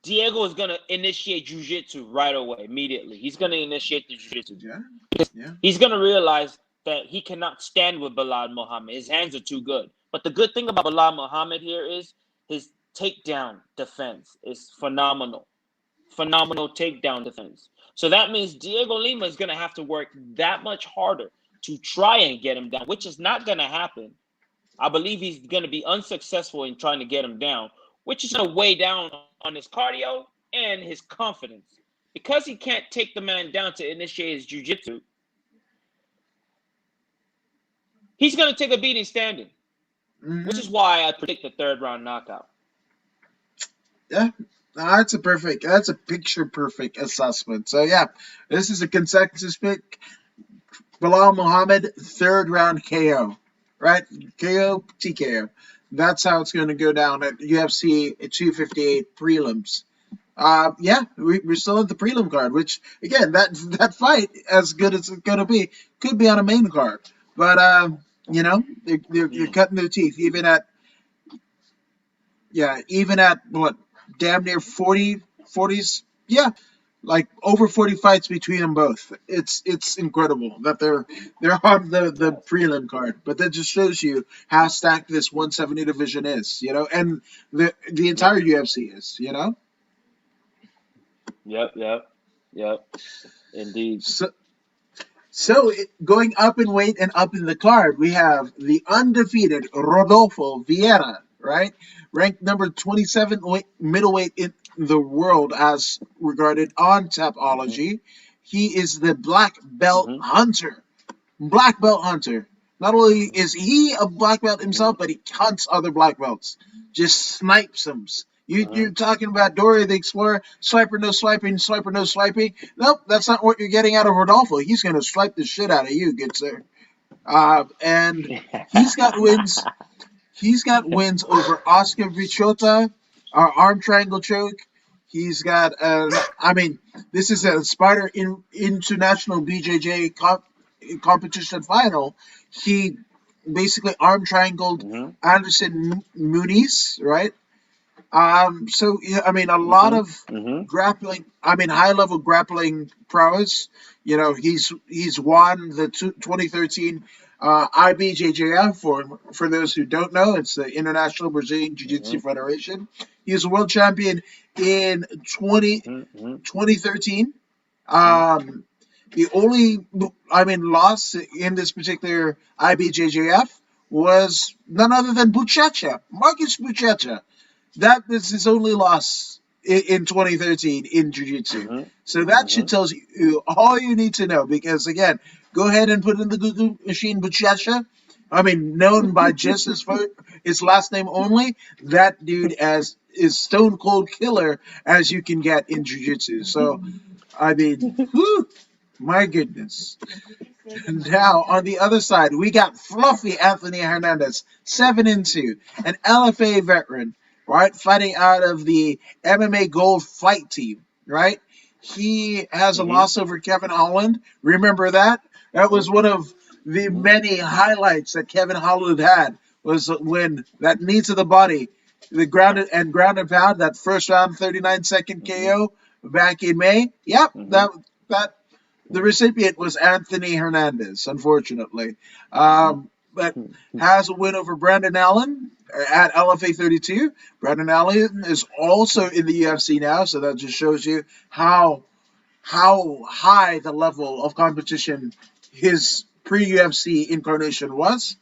Diego is gonna initiate jiu-jitsu right away, immediately. He's gonna initiate the jiu-jitsu. Yeah, yeah. He's gonna realize that he cannot stand with Bilal Muhammad. His hands are too good. But the good thing about Bilal Muhammad here is his takedown defense is phenomenal. Phenomenal takedown defense. So that means Diego Lima is gonna have to work that much harder to try and get him down, which is not gonna happen. I believe he's going to be unsuccessful in trying to get him down, which is going to weigh down on his cardio and his confidence. Because he can't take the man down to initiate his jiu-jitsu, he's going to take a beating standing, which is why I predict the third round knockout. Yeah, that's a picture perfect assessment. So yeah, this is a consensus pick. Bilal Muhammad, third round KO, right? KO, TKO. That's how it's going to go down at UFC 258 prelims. Yeah, we're still at the prelim card, which again, that fight, as good as it's going to be, could be on a main card. But you know, they're cutting their teeth even at what, damn near 40s. Yeah, like over 40 fights between them both. It's incredible that they're on the prelim card, but that just shows you how stacked this 170 division is, and the entire UFC is, Yep. Indeed. So going up in weight and up in the card, we have the undefeated Rodolfo Vieira, right? Ranked number 27 middleweight in the world as regarded on Tapology. He is the black belt hunter. Black belt hunter. Not only is he a black belt himself, but he hunts other black belts. Just snipes them. You're talking about Dora the Explorer, swiper, no swiping, swiper, no swiping. Nope, that's not what you're getting out of Rodolfo. He's going to swipe the shit out of you, good sir. And he's got wins. He's got wins over Oscar Vichota, our arm triangle choke. He's got, this is a Spider International BJJ competition final. He basically arm triangled Anderson Muniz, right? So a lot of grappling. High level grappling prowess. He's won the 2013 IBJJF. For those who don't know, it's the International Brazilian Jiu-Jitsu Federation. He was a world champion in 2013. The only loss in this particular IBJJF was none other than Buchecha, Marcus Buchecha. That is his only loss in 2013 in Jiu-Jitsu. So that should tell you all you need to know, because, again, go ahead and put in the Google machine Buchecha. Known by just his last name only. That dude is stone cold killer as you can get in Jiu-Jitsu. So, my goodness. Now, on the other side, we got fluffy Anthony Hernandez, 7-2, an LFA veteran, right, fighting out of the MMA Gold Fight Team, right? He has a loss over Kevin Holland. Remember that? That was one of the many highlights that Kevin Holland had, was when that knee to the body, the ground and pound, that first round 39-second KO back in May. Yep, Hmm. that the recipient was Anthony Hernandez, unfortunately. But has a win over Brandon Allen at LFA 32. Brandon Allen is also in the UFC now, so that just shows you how high the level of competition his pre UFC incarnation was.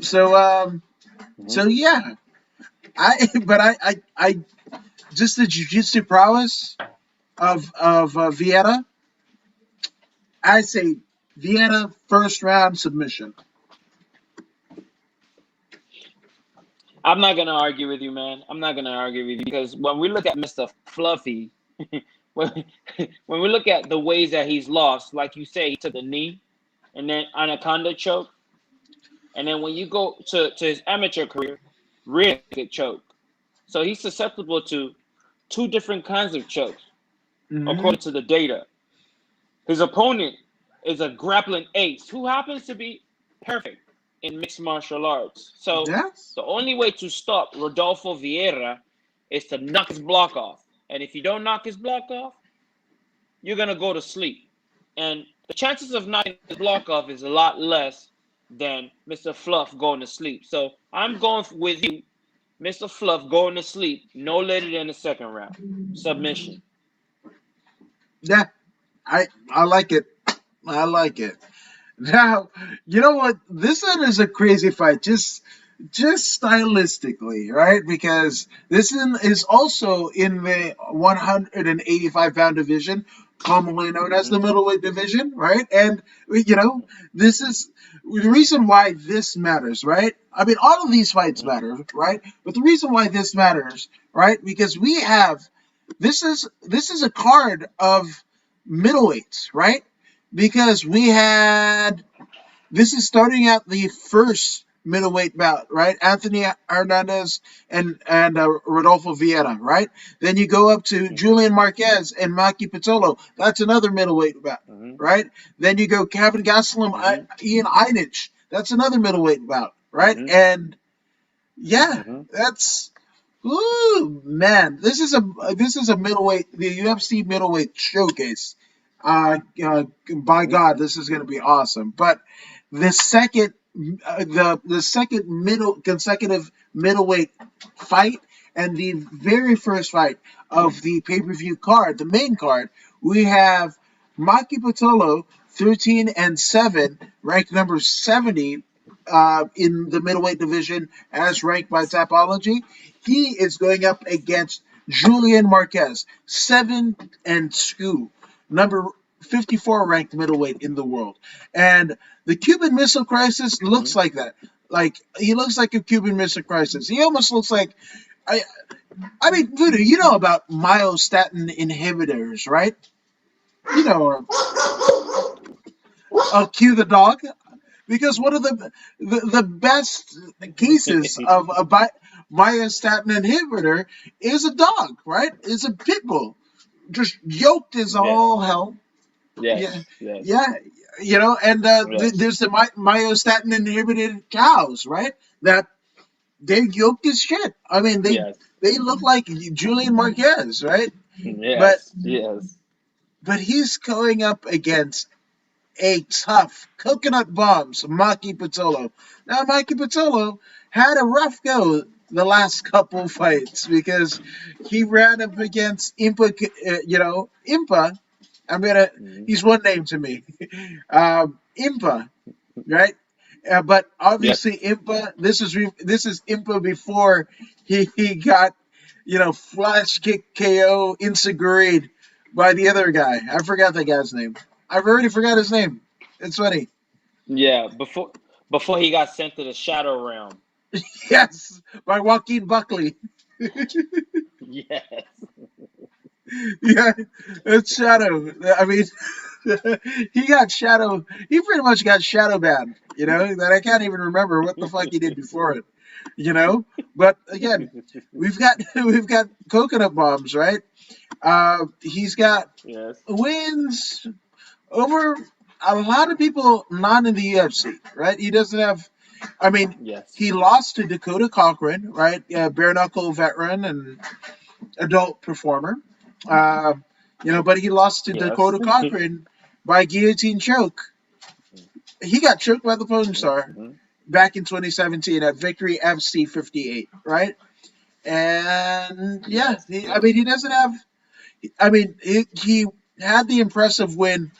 So Hmm. so yeah, I just the jiu-jitsu prowess of Vieira. I say Vieira first round submission. I'm not gonna argue with you, man. I'm not gonna argue with you because when we look at Mr. Fluffy, when when we look at the ways that he's lost, like you say, he took the knee and then anaconda choke, and then when you go to his amateur career, rear naked choke. So he's susceptible to two different kinds of chokes Mm-hmm. according to the data. His opponent is a grappling ace who happens to be perfect in mixed martial arts. So Yes. the only way to stop Rodolfo Vieira is to knock his block off. And if you don't knock his block off, you're gonna go to sleep. And the chances of knocking his block off is a lot less than Mr. Fluff going to sleep. So I'm going with you, Mr. Fluff going to sleep no later than the second round. Submission. Yeah, I like it. I like it. Now, you know what? This one is a crazy fight, just stylistically, right? Because this one is also in the 185-pound division, commonly known as the Hmm. middleweight division, right? And this is the reason why this matters, right? I mean, all of these fights Hmm. matter, right? But the reason why this matters, right? Because we have this is a card of middleweights, right? Because we had this is starting out the first middleweight bout, right? Anthony Hernandez and Rodolfo Vieira, right? Then you go up to Hmm. Julian Marquez and Maki Pitolo. That's another middleweight bout, Hmm. right? Then you go Kevin Gastelum, Hmm. Ian Einich. That's another middleweight bout, right? Hmm. And yeah, Hmm. that's ooh man, this is a middleweight, the UFC middleweight showcase. By Hmm. God, this is going to be awesome. But the second, the second middle consecutive middleweight fight and the very first fight of the pay per view card, the main card, we have Maki Patolo, 13-7, ranked number 70 in the middleweight division as ranked by Tapology. He is going up against Julian Marquez, 7-2, number 54 ranked middleweight in the world. And the Cuban Missile Crisis looks Hmm. like that. Like he looks like a Cuban Missile Crisis. He almost looks like I. I mean, Voodoo, you know about myostatin inhibitors, right? You know, cue the dog. Because one of the best cases of a myostatin inhibitor is a dog, right? Is a pit bull, just yoked as Yes. all hell. Yeah, Yes. Yes. yeah, and Yes. there's the myostatin inhibited cows, right? That they're yoked as shit. I mean, Yes. they look like Julian Marquez, right? But Yes. Yes. but he's going up against a tough coconut bombs, Maki Patolo. Now, Maki Patolo had a rough go the last couple fights because he ran up against Impa, Impa. I'm gonna. Hmm. He's one name to me, Impa, right? But Yes. obviously, Impa. This is Impa before he got flash kick KO inseguried by the other guy. I forgot that guy's name. I've already forgot his name. It's funny. Yeah. Before he got sent to the shadow realm. Yes, by Joaquin Buckley. Yes. Yeah, it's Shadow. I mean, he got Shadow. He pretty much got Shadow banned. That I can't even remember what the fuck he did before it. You know, but again, we've got we've got coconut bombs, right? He's got Yes. wins over a lot of people not in the UFC, right? He doesn't have. I mean, Yes. he lost to Dakota Cochran, right? Bare knuckle veteran and adult performer. Uh, But he lost to Yes. Dakota Cochran by guillotine choke. He got choked by the Pone Mhm, Star mhm, back in 2017 at Victory FC 58, right? And yeah, yes. I Yep. mean, he doesn't have. I mean, he had the impressive win,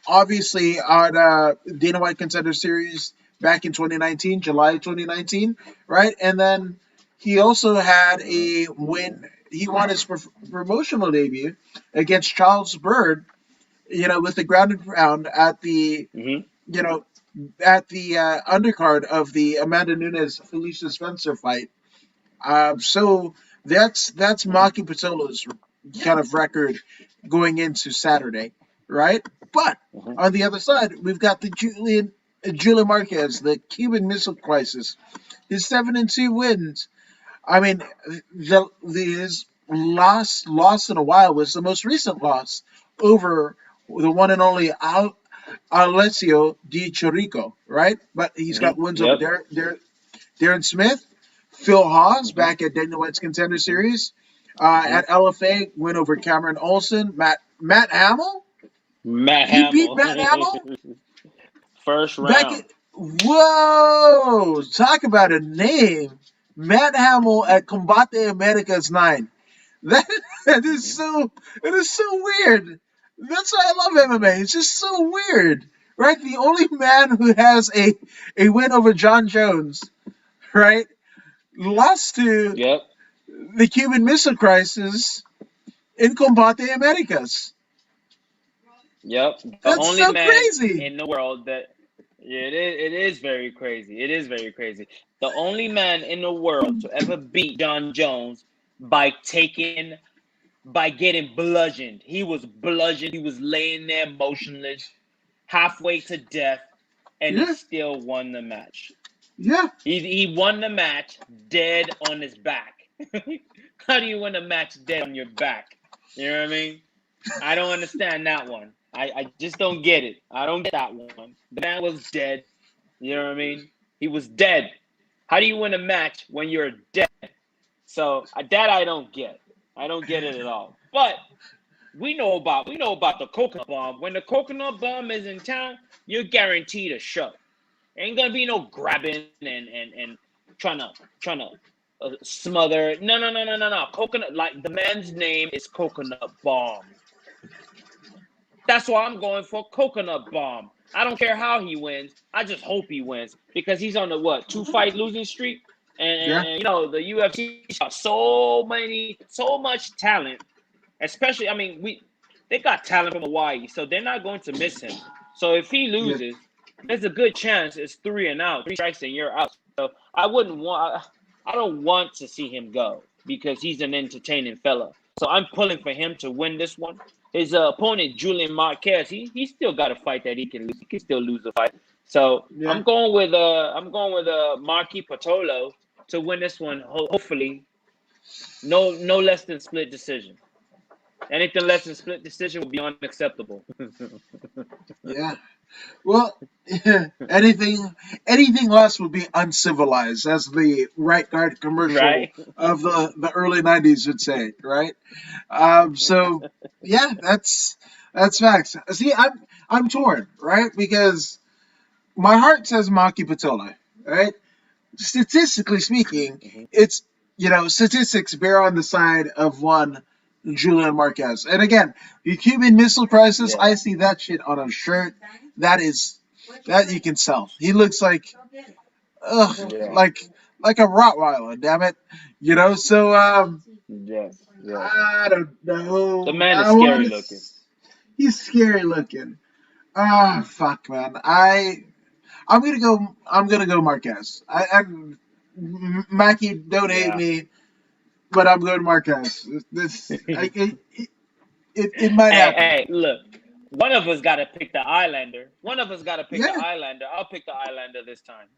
obviously, on Dana White Contender Series back in 2019, July 2019, right? And then he also had Mhm, a win. He won his promotional debut against Charles Bird, with the ground and pound mhm, you know, at the undercard of the Amanda Nunes Felicia Spencer fight. So that's mhm, Maki Patolo's kind of record going into Saturday, right? But mhm. on the other side, we've got the Julian Marquez, the Cuban Missile Crisis. His 7-2 wins. I mean, his last loss in a while was the most recent loss over the one and only Alessio Di Chirico, right? But he's got Mhm. wins over Yep. Darren Smith, Phil Haas Mhm, back at Dana White's Contender mhm, Series. mhm. At LFA, win over Cameron Olson. Matt Hamill? Matt He beat Hamill. Matt Hamill? First Back at. round. Whoa! Talk about a name. Matt Hamill at Combate Americas 9. That, that is Mhm. so it is so weird. That's why I love MMA. It's just so weird. Right? The only man who has a win over John Jones, right? Lost to Yep. the Cuban Missile Crisis in Combate Americas. Yep. The That's only so man crazy. in the world that yeah, it is very crazy. It is very crazy. The only man in the world to ever beat John Jones by taking by getting bludgeoned. He was bludgeoned. He was laying there motionless, halfway to death, and he Yeah, still won the match. yeah. He won the match dead on his back. How do you win a match dead on your back? You know what I mean? I don't understand that one. I just don't get it. I don't get that one. The man was dead. You know what I mean? He was dead. How do you win a match when you're dead? So that I don't get. I don't get it at all. But we know about the coconut bomb. When the coconut bomb is in town, you're guaranteed a show. Ain't gonna be no grabbing and trying to trying to smother. No, no, no, no, no, no. Coconut, like the man's name is Coconut Bomb. That's why I'm going for Coconut Bomb. I don't care how he wins. I just hope he wins because he's on the what 2 fight losing streak, Yeah, and the UFC's got so much talent. Especially, I mean, they got talent from Hawaii, so they're not going to miss him. So if he yeah. loses, there's a good chance it's 3-and-out, 3 strikes and you're out. So I don't want to see him go because he's an entertaining fella. So I'm pulling for him to win this one. His opponent Julian Marquez, he still got a fight that he can lose. He can still lose a fight. So Yeah. I'm going with Marky Patolo to win this one. Hopefully, no less than split decision. Anything less than split decision would be unacceptable. Yeah. Well, anything less would be uncivilized, as the right guard commercial Right? of the early '90s would say, right? So yeah, that's facts. See, I'm torn, right? Because my heart says Maki Patola, right? Statistically speaking, Mhm. it's statistics bear on the side of one Julian Marquez. And again, the Cuban Missile Crisis, Yeah. I see that shit on a shirt. That is that you can sell. He looks ugh, Yeah. like a Rottweiler, damn it. So Yes. Yes. I don't The know. man is I want scary to. looking. He's scary looking. Ah, fuck, man. I'm gonna go Marquez. Mackie, don't hate Yeah. me, but I'm going Marquez. It might happen. Hey, look. One of us got to pick the Islander. One of us got to pick the Yeah, Islander. I'll pick the Islander this time.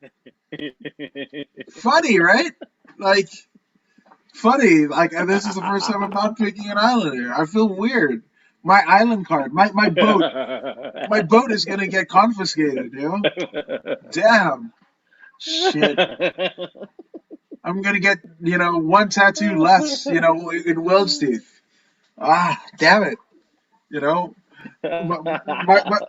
funny, right? Like funny. Like this is the first time I'm not picking an Islander. I feel weird. My island card, my boat is gonna get confiscated. Damn, shit. I'm gonna get one tattoo less. In Will's teeth. Ah, damn it. You know, my, my, my,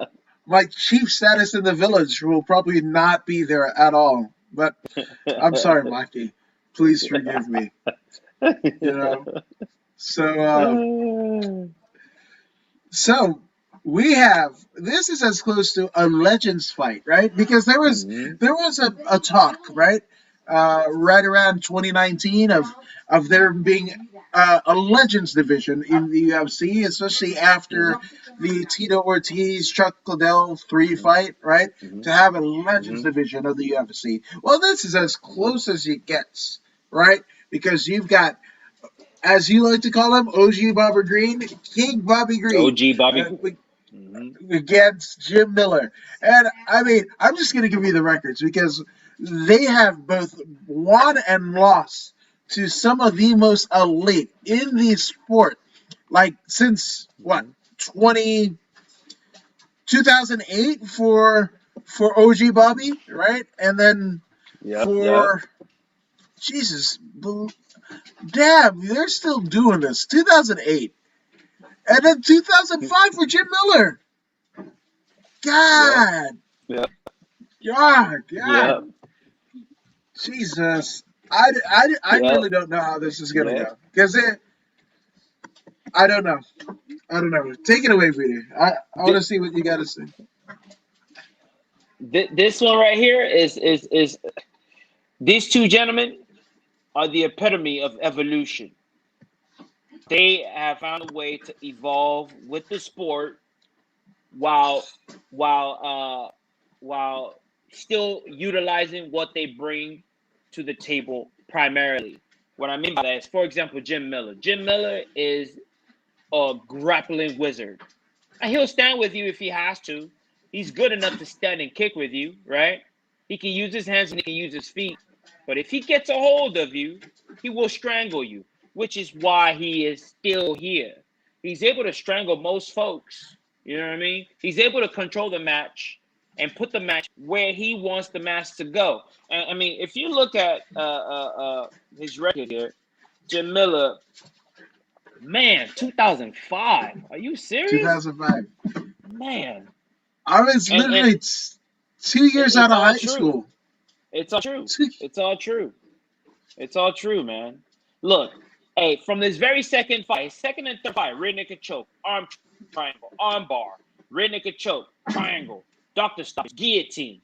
my chief status in the village will probably not be there at all. But I'm sorry, Maki. Please forgive me. You know. So, so we have this is as close to a legends fight, right? Because Mhm. there was a talk, right, right around 2019 of there being a legends division in the UFC, especially after Mhm. the Tito Ortiz Chuck Liddell 3 Mhm. fight, right? To Mhm. have a legends Mhm. division of the UFC. Well, this is as Mhm. close as it gets, right? Because you've got, as you like to call him, OG Bobby Green, King Bobby Green, OG Bobby. uh, Mhm. against Jim Miller. And I mean, I'm just going to give you the records because they have both won and lost to some of the most elite in the sport, like since what, Mhm. 20, 2008 for OG Bobby, right? And then Yep. Yep. for Jesus, damn, they're still doing this. 2008. And then 2005 for Jim Miller. Yep. God, Yep. God, Yep. Jesus. I Yep. really don't know how this is gonna Yep. go because I don't know. I don't know. Take it away, Peter. I want to Th- see what you got to say. this one right here is these two gentlemen are the epitome of evolution. They have found a way to evolve with the sport while while while still utilizing what they bring to the table primarily. What I mean by that is, for example, Jim Miller. Jim Miller is a grappling wizard. And he'll stand with you if he has to. He's good enough to stand and kick with you, right? He can use his hands and he can use his feet. But if he gets a hold of you, he will strangle you, which is why he is still here. He's able to strangle most folks. You know what I mean? He's able to control the match and put the match where he wants the match to go. And I mean, if you look at his record here, Jim Miller, man, 2005. Are you serious? 2005. Man, I was and literally 2 years out it's of all high true. school. It's all true. Two, It's all true. It's all true, man. Look, hey, from this very second fight, second and third fight, rear naked choke, arm triangle, arm bar, rear naked choke, triangle, doctor stops, guillotine,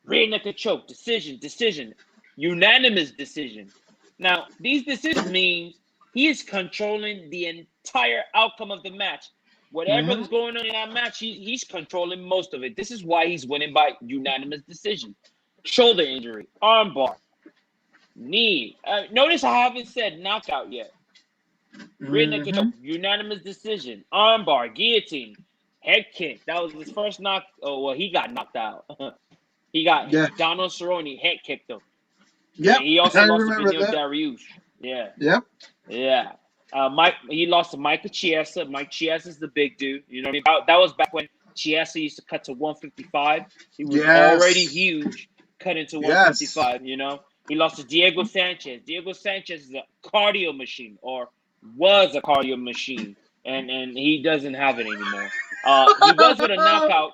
rear naked choke, decision, unanimous decision. Now, these decisions means he is controlling the entire outcome of the match. mm-hmm. Whatever's going on in that match, he's controlling most of it. This is why he's winning by unanimous decision. Shoulder injury, arm bar, knee. Notice I haven't said knockout yet. Rear naked Mm-hmm. choke, unanimous decision, arm bar, guillotine, head kick. That was his first knock. Oh, well, he got knocked out. He got Yeah. Donald Cerrone head kicked him. Yeah, Yep. he also I lost to remember Benil that. Dariush. Yeah, Yep. yeah. He lost to Michael Chiesa. Mike Chiesa's the big dude. You know what I mean? That was back when Chiesa used to cut to 155. He was already Yes. huge, cut into Yes. 155. You know, he lost to Diego Sanchez. Diego Sanchez is a cardio machine, or was a cardio machine, and he doesn't have it anymore. He was with a knockout.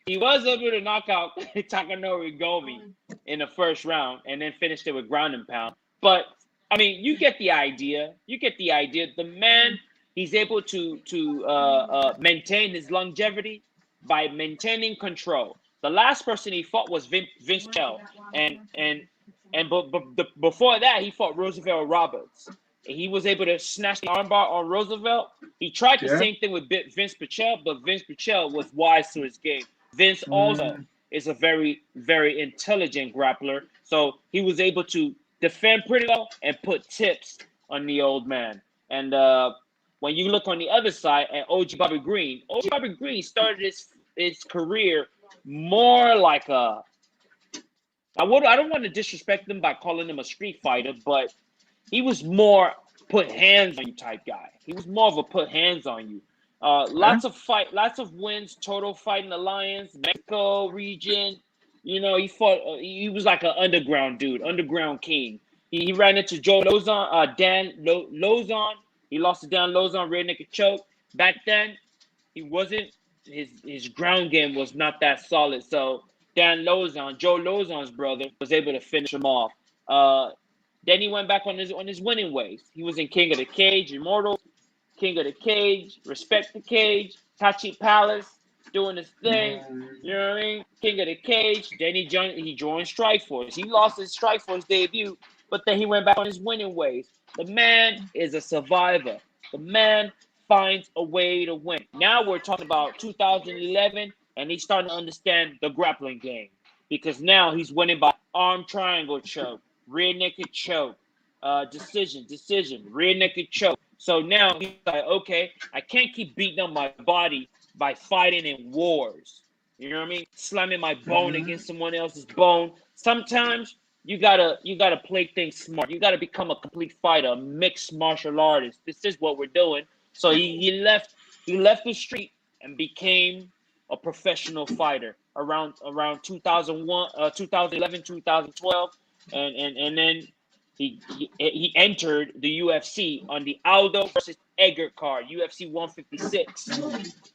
He was able to knock out Takanori Gomi in the first round and then finished it with ground and pound. But I mean, you get the idea. You get the idea. The man, he's able to maintain his longevity by maintaining control. The last person he fought was Vince Chell, and before that he fought Roosevelt Roberts. He was able to snatch the armbar on Roosevelt. He tried the Yeah. same thing with Vince Pichel, but Vince Pichel was wise to his game. Vince also Mm, is a very, very intelligent grappler. So he was able to defend pretty well and put tips on the old man. And when you look on the other side at OG Bobby Green started his career more like a. I don't want to disrespect him by calling him a street fighter, but he was more put hands on you type guy. He was more of a put hands on you. yeah. Lots of wins, total fighting alliance, Mexico region. You know, he fought. He was like an underground dude, underground king. He ran into Joe Lozon, Dan Lozon. He lost to Dan Lozon, rear naked choke. Back then, he wasn't his ground game was not that solid. So Joe Lozon's brother, was able to finish him off. Then he went back on his winning ways. He was in King of the Cage, Immortal, King of the Cage, Respect the Cage, Tachi Palace, doing his thing. You know what I mean? King of the Cage. Then he joined Strikeforce. He lost his Strikeforce debut, but then he went back on his winning ways. The man is a survivor. The man finds a way to win. Now we're talking about 2011, and he's starting to understand the grappling game because now he's winning by arm triangle choke, rear naked choke, decision, rear naked choke. So now he's like, okay, I can't keep beating up my body by fighting in wars. You know what I mean? Slamming my bone against someone else's bone. Sometimes you gotta play things smart. You gotta become a complete fighter, a mixed martial artist. This is what we're doing. So he left the street and became a professional fighter around 2001, 2011, 2012, and then he entered the UFC on the Aldo versus Edgar card, UFC 156.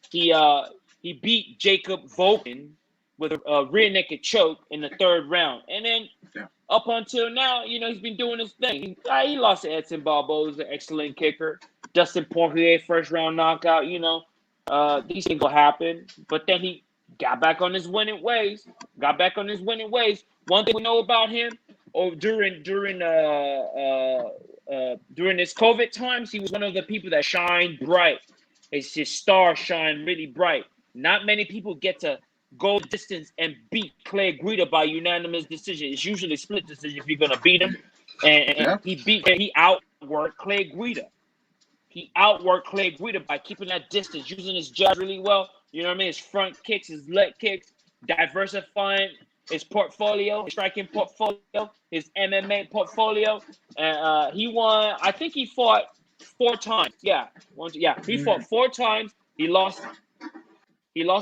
He beat Jacob Volkan with a rear naked choke in the third round, and then up until now, he's been doing his thing. He lost to Edson Barboza, excellent kicker. Dustin Poirier, first round knockout. These things will happen, but then he got back on his winning ways. One thing we know about him, during his COVID times, he was one of the people that shined bright. His star shined really bright. Not many people get to go the distance and beat Clay Guida by unanimous decision. It's usually split decision if you're gonna beat him. And he outworked Clay Guida. He outworked Clay Guida by keeping that distance, using his jabs really well. You know what I mean? His front kicks, his leg kicks, diversifying his portfolio, his striking portfolio, his MMA portfolio. And he won. I think he fought 4 times. He fought 4 times. He lost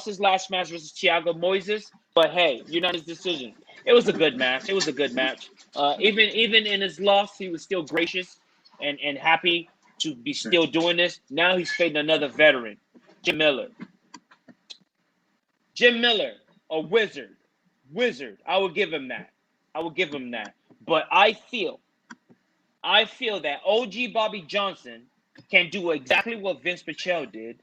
his last match versus Thiago Moises. But hey, unanimous decision. It was a good match. Even in his loss, he was still gracious and happy to be still doing this. Now he's fighting another veteran, Jim Miller. A wizard. I will give him that. But I feel that OG Bobby Johnson can do exactly what Vince Pichel did,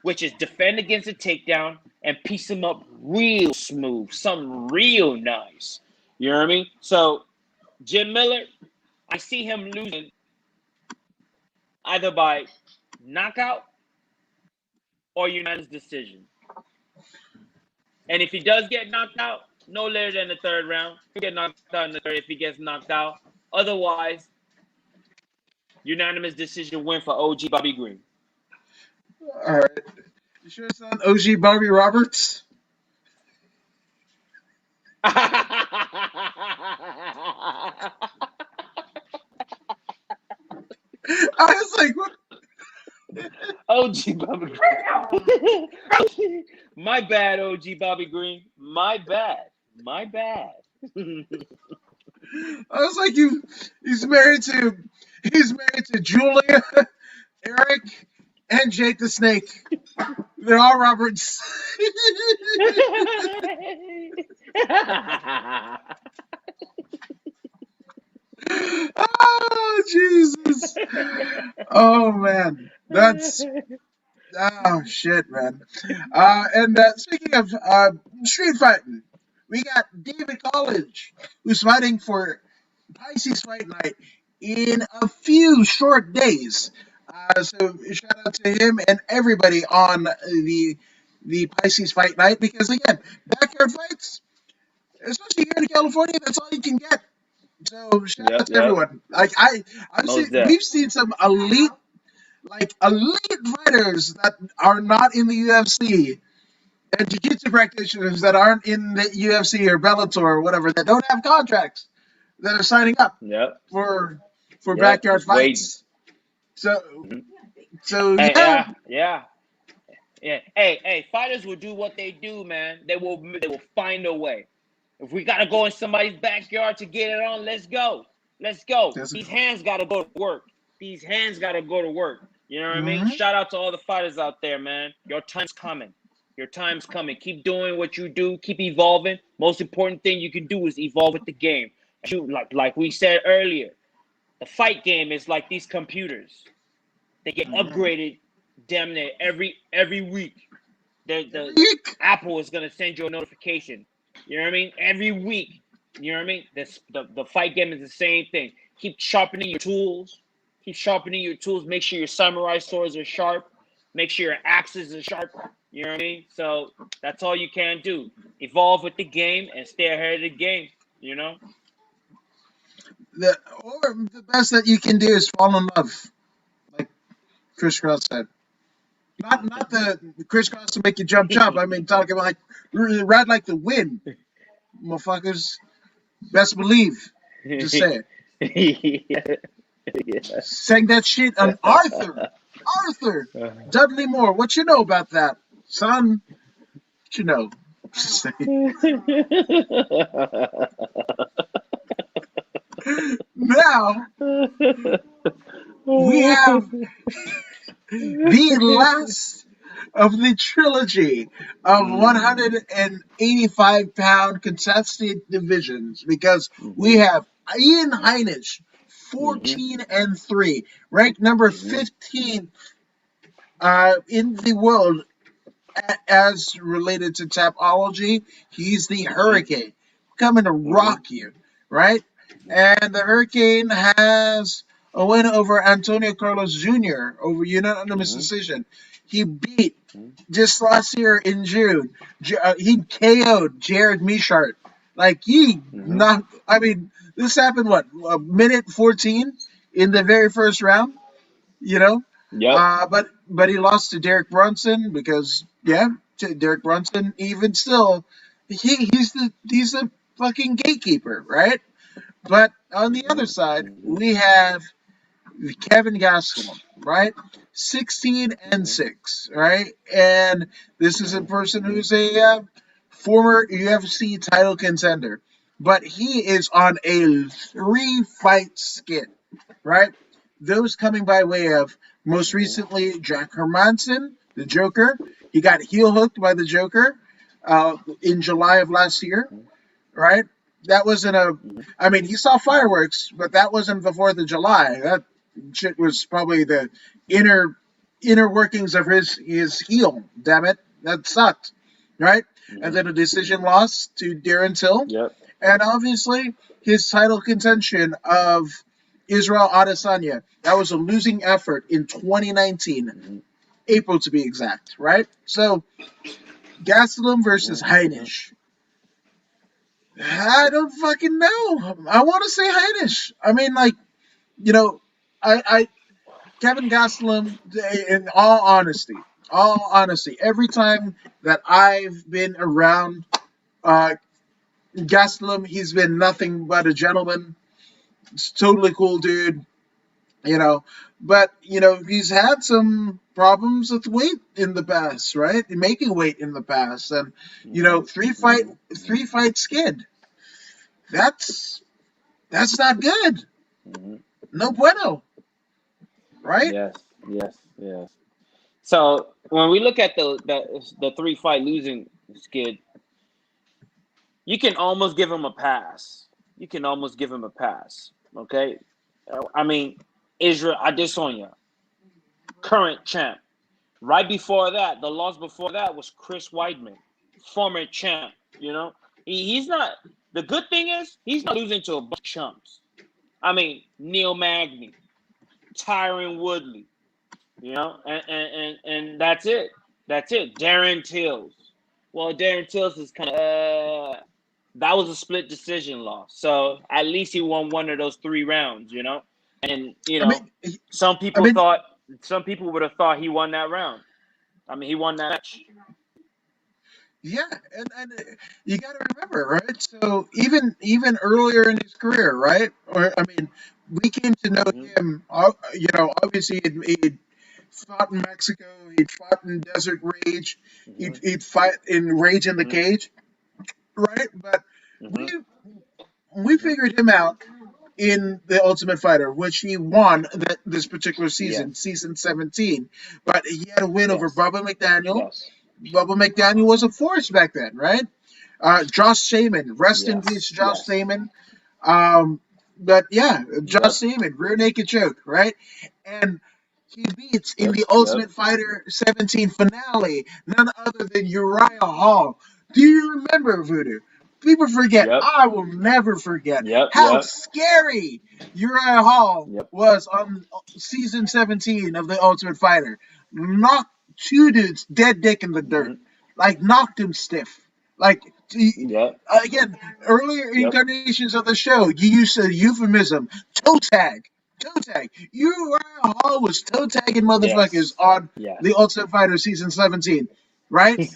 which is defend against a takedown and piece him up real smooth, something real nice. You know what I mean? So Jim Miller, I see him losing either by knockout or unanimous decision. And if he does get knocked out, no later than the third round. He'll get knocked out in the third if he gets knocked out. Otherwise, unanimous decision win for OG Bobby Green. All right. You sure it's not OG Bobby Roberts? I was like, what? OG Bobby Green. My bad, OG Bobby Green. My bad. I was like, he's married to Julia, Eric, and Jake the Snake. They're all Roberts. Oh, Jesus. Oh, man. Oh, shit, man. And speaking of street fighting, we got David College, who's fighting for Pisces Fight Night in a few short days. So shout out to him and everybody on the Pisces Fight Night, because again, backyard fights, especially here in California, that's all you can get. So shout out to everyone. We've seen some elite fighters that are not in the UFC, and jiu-jitsu practitioners that aren't in the UFC or Bellator or whatever, that don't have contracts, that are signing up for backyard fights. So yeah. Hey, fighters will do what they do, man. They will find a way. If we gotta go in somebody's backyard to get it on, let's go. These hands gotta go to work. You know what I mean? Mm-hmm. Shout out to all the fighters out there, man. Your time's coming. Your time's coming. Keep doing what you do. Keep evolving. Most important thing you can do is evolve with the game. Like we said earlier, the fight game is like these computers. They get Mm-hmm. upgraded damn near every week. The Every week. Apple is gonna send you a notification. You know what I mean? Every week. You know what I mean? The fight game is the same thing. Keep sharpening your tools. Keep sharpening your tools. Make sure your samurai swords are sharp. Make sure your axes are sharp. You know what I mean? So that's all you can do. Evolve with the game and stay ahead of the game. You know? Or the best that you can do is fall in love, like Chris Cross said. Not the Chris Cross to make you jump jump. I mean, talking about like ride like the wind, motherfuckers. Best believe. Just say it. Yeah. Sang that shit on Arthur. Arthur. Dudley Moore. What you know about that, son? What you know? Just saying. Now we have the last of the trilogy of Mm. 185-pound contested divisions because we Mhm. have Ian Heinisch, Mhm. 14-3, ranked number Mhm. 15 in the world as related to Tapology. He's the Mhm. Hurricane coming to Mhm. rock you, right? And the Hurricane has a win over Antonio Carlos Jr. over unanimous Mhm. decision. He beat Mhm. just last year in June. He KO'd Jared Mishart. Like he Mhm. not. I mean, this happened what a minute 14 in the very first round. You know, Yep. but he lost to Derek Brunson because Derek Brunson even still he's the fucking gatekeeper, right? But on the other Mhm. side, Mhm. we have Kevin Gastelum, right? 16 and Mhm. 6, right? And this is a Mhm. person Mhm. who's a former UFC title contender, but he is on a 3-fight skid, right? Those coming by way of most Mhm. recently Jack Hermanson, the Joker. He got heel hooked by the Joker in July of last year, right? That wasn't a. Mhm. I mean, he saw fireworks, but that wasn't the 4th of July. That shit was probably the inner inner workings of his heel. Damn it, that sucked, right? And Mhm. then a decision Mhm. loss to Darren Till, Yep. and obviously his title contention of Israel Adesanya. That was a losing effort in 2019, Mhm. April to be exact, right? So Gastelum versus Mhm. Mhm. Heinisch. I don't fucking know. I want to say Heinisch. I mean, like, you know, I Kevin Gastelum. In all honesty, every time that I've been around uh, Gastelum, he's been nothing but a gentleman. It's totally cool, dude. You know, but he's had some problems with weight in the past, right? Making weight in the past, and Mhm. three fight Mhm. three Mhm. fight skid. That's that's not good. Mhm. No bueno, right? Yes. Yes. Yes. So when we look at the 3-fight losing skid, you can almost give him a pass. You can almost give him a pass. Okay. I mean, Israel Adesanya, current champ. Right before that, the loss before that was Chris Weidman, former champ. He's not. The good thing is he's not losing to a bunch of chumps. I mean, Neil Magny, Tyron Woodley, and that's it. That's it. Darren Tills. Well, Darren Tills is kind of that was a split decision loss. So at least he won one of those 3 rounds. And I mean, some I people mean, thought some people would have thought he won that round. I mean, he won that match. yeah, and you got to remember, right? So even earlier in his career, right? Or I mean, we came to know Hmm. him. Obviously he'd fought in Mexico, he'd fought in Desert Rage, Hmm. he'd fight in Rage in the Hmm. Cage, right? But we Hmm. we Hmm. figured him out in the Ultimate Fighter, which he won this particular season, Yes. season 17. But he had a win over Yes. Bubba McDaniel. Yes. Bubba McDaniel was a force back then, right? Josh Saman, rest in peace, Yes. Josh Yes. Saman. But yeah, Josh Yep. Saman, rear naked choke, right? And he beats in Yep. the Yep. Ultimate Fighter 17 finale none other than Uriah Hall. Do you remember, Voodoo? People forget. Yep. I will never forget Yep. how Yep. scary Uriah Hall Yep. was on season 17 of the Ultimate Fighter. Knocked two dudes dead dick in the dirt, Mhm. like knocked him stiff. Like Yep. again, earlier Yep. incarnations of the show, you used a euphemism, toe tag. Toe tag. Uriah Hall was toe tagging motherfuckers Yes. on the Yes. Ultimate Fighter season 17, right?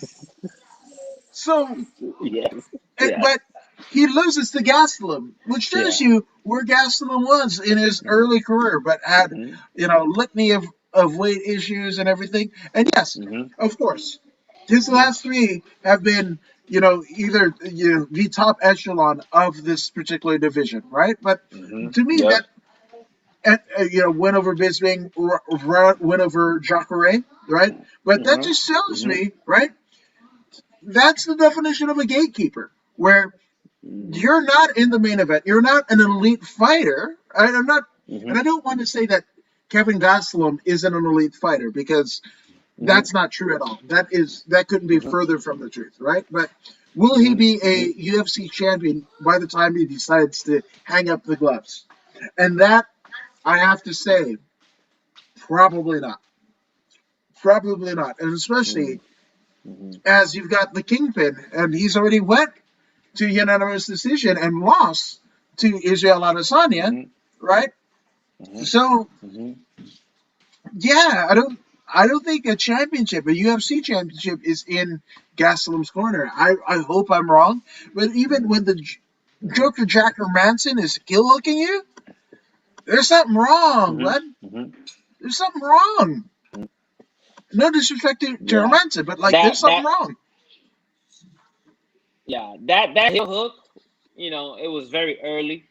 So, Yes. Yes. but he loses to Gastelum, which shows Yeah. you where Gastelum was in his Mhm. early career, but had, Mhm. litany of weight issues and everything. And yes, Mhm. of course, his Mhm. last three have been, either the top echelon of this particular division, right? But Mhm. to me, Yep. that win over Bisping, win over Jacare, right? But that Mhm. just shows Mhm. me, right? That's the definition of a gatekeeper, where Mhm. you're not in the main event. You're not an elite fighter. I'm not, and Mhm. I don't want to say that Kevin Gastelum isn't an elite fighter because Mhm. that's not true at all. That couldn't be Mhm. further from the truth, right? But will he Mhm. be a Mhm. UFC champion by the time he decides to hang up the gloves? And that I have to say, probably not. Probably not, and Mhm. especially Mhm. as you've got the Kingpin, and he's already went to unanimous decision and lost to Israel Adesanya, Mhm. right? Mhm. So Mhm. yeah, I don't think a championship, a UFC championship, is in Gastelum's corner. I hope I'm wrong, but even when the Mhm. Joker Jacker Manson is kill hooking you, there's something wrong, Mhm. bud. Mhm. There's something wrong. Mhm. No disrespect to Yeah. Manson, but like there's That something that wrong. yeah, that heel hook, it was very early.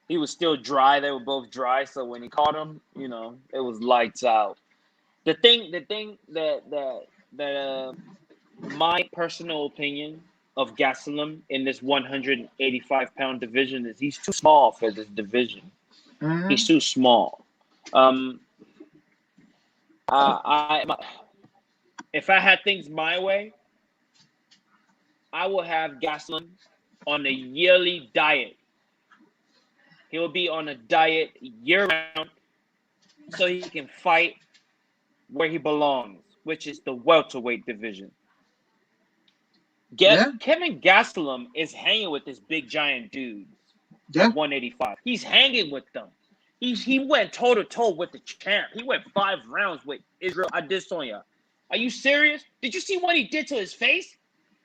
He was still dry. They were both dry, so when he caught him, it was lights out. The thing that my personal opinion of Gastelum in this 185-pound division is he's too small for this division. He's Hmm. too small. Um, if I had things my way, I will have Gastelum on a yearly diet. He'll be on a diet year round so he can fight where he belongs, which is the welterweight division. Yeah, Kevin Gastelum is hanging with this big giant dudes yeah. at 185. He's hanging with them. He went toe to toe with the champ. He went 5 rounds with Israel Adesanya. Are you serious? Did you see what he did to his face?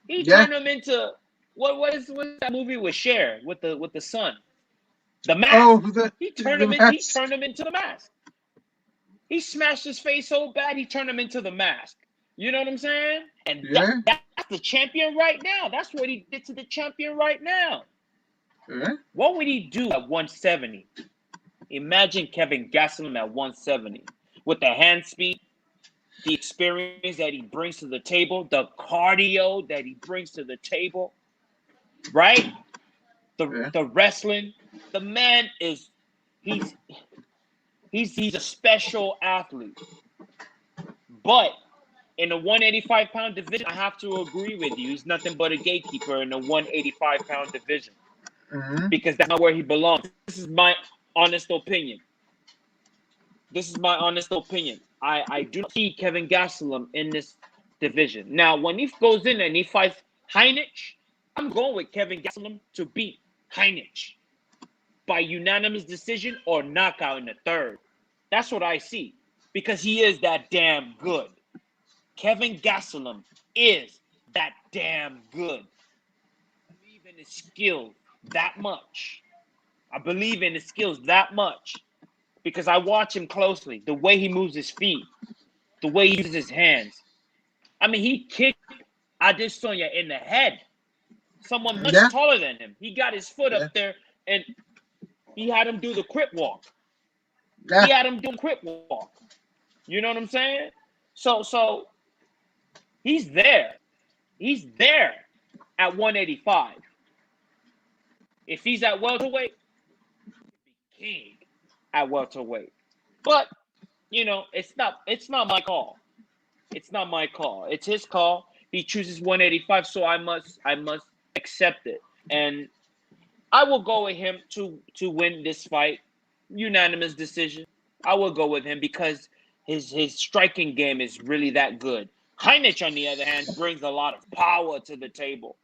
He Yeah. turned him into what is that movie with Cher with the son? The Oh, Mask. the He turned him the in, he mask. turned him into the Mask. He smashed his face so bad he turned him into the Mask. You know what I'm saying? And Yeah, that's the champion right now. That's what he did to the champion right now. yeah, What would he do at 170? Imagine Kevin Gastelum at 170 with the hand speed, the experience that he brings to the table, the cardio that he brings to the table, right? The yeah, the wrestling. The man is he's he's a special athlete. But in the 185-pound division, I have to agree with you. He's nothing but a gatekeeper in the 185-pound division hmm, because that's not where he belongs. This is my honest opinion. This is my honest opinion. I do not see Kevin Gastelum in this division. Now, when he goes in and he fights Heinich, I'm going with Kevin Gastelum to beat Heinich by unanimous decision or knockout in the third. That's what I see because he is that damn good. Kevin Gastelum is that damn good. I believe in his skills that much. I believe in his skills that much because I watch him closely. The way he moves his feet, the way he uses his hands. I mean, he kicked Adesanya in the head. Someone much yeah, taller than him. He got his foot yeah, up there and He had him do the crip walk. Yeah. He had him doing crip walk. You know what I'm saying? So he's there. He's there at 185. If he's at welterweight, king at welterweight. But it's not my call. It's not my call. It's his call. He chooses 185, so I must accept it. And I will go with him to win this fight. Unanimous decision. I will go with him because his striking game is really that good. Heinrich, on the other hand, brings a lot of power to the table.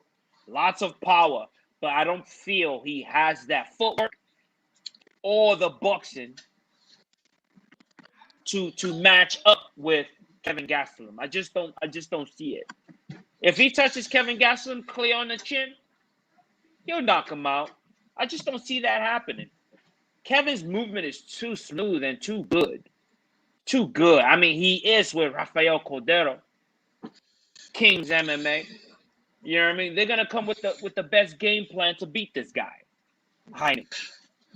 Lots of power. But I don't feel he has that footwork or the boxing to match up with Kevin Gastelum. I just don't see it. If he touches Kevin Gastelum clear on the chin, he'll knock him out. I just don't see that happening. Kevin's movement is too smooth and too good. Too good. I mean, he is with Rafael Cordero, King's MMA. You know what I mean? They're gonna come with the best game plan to beat this guy, Heinrich.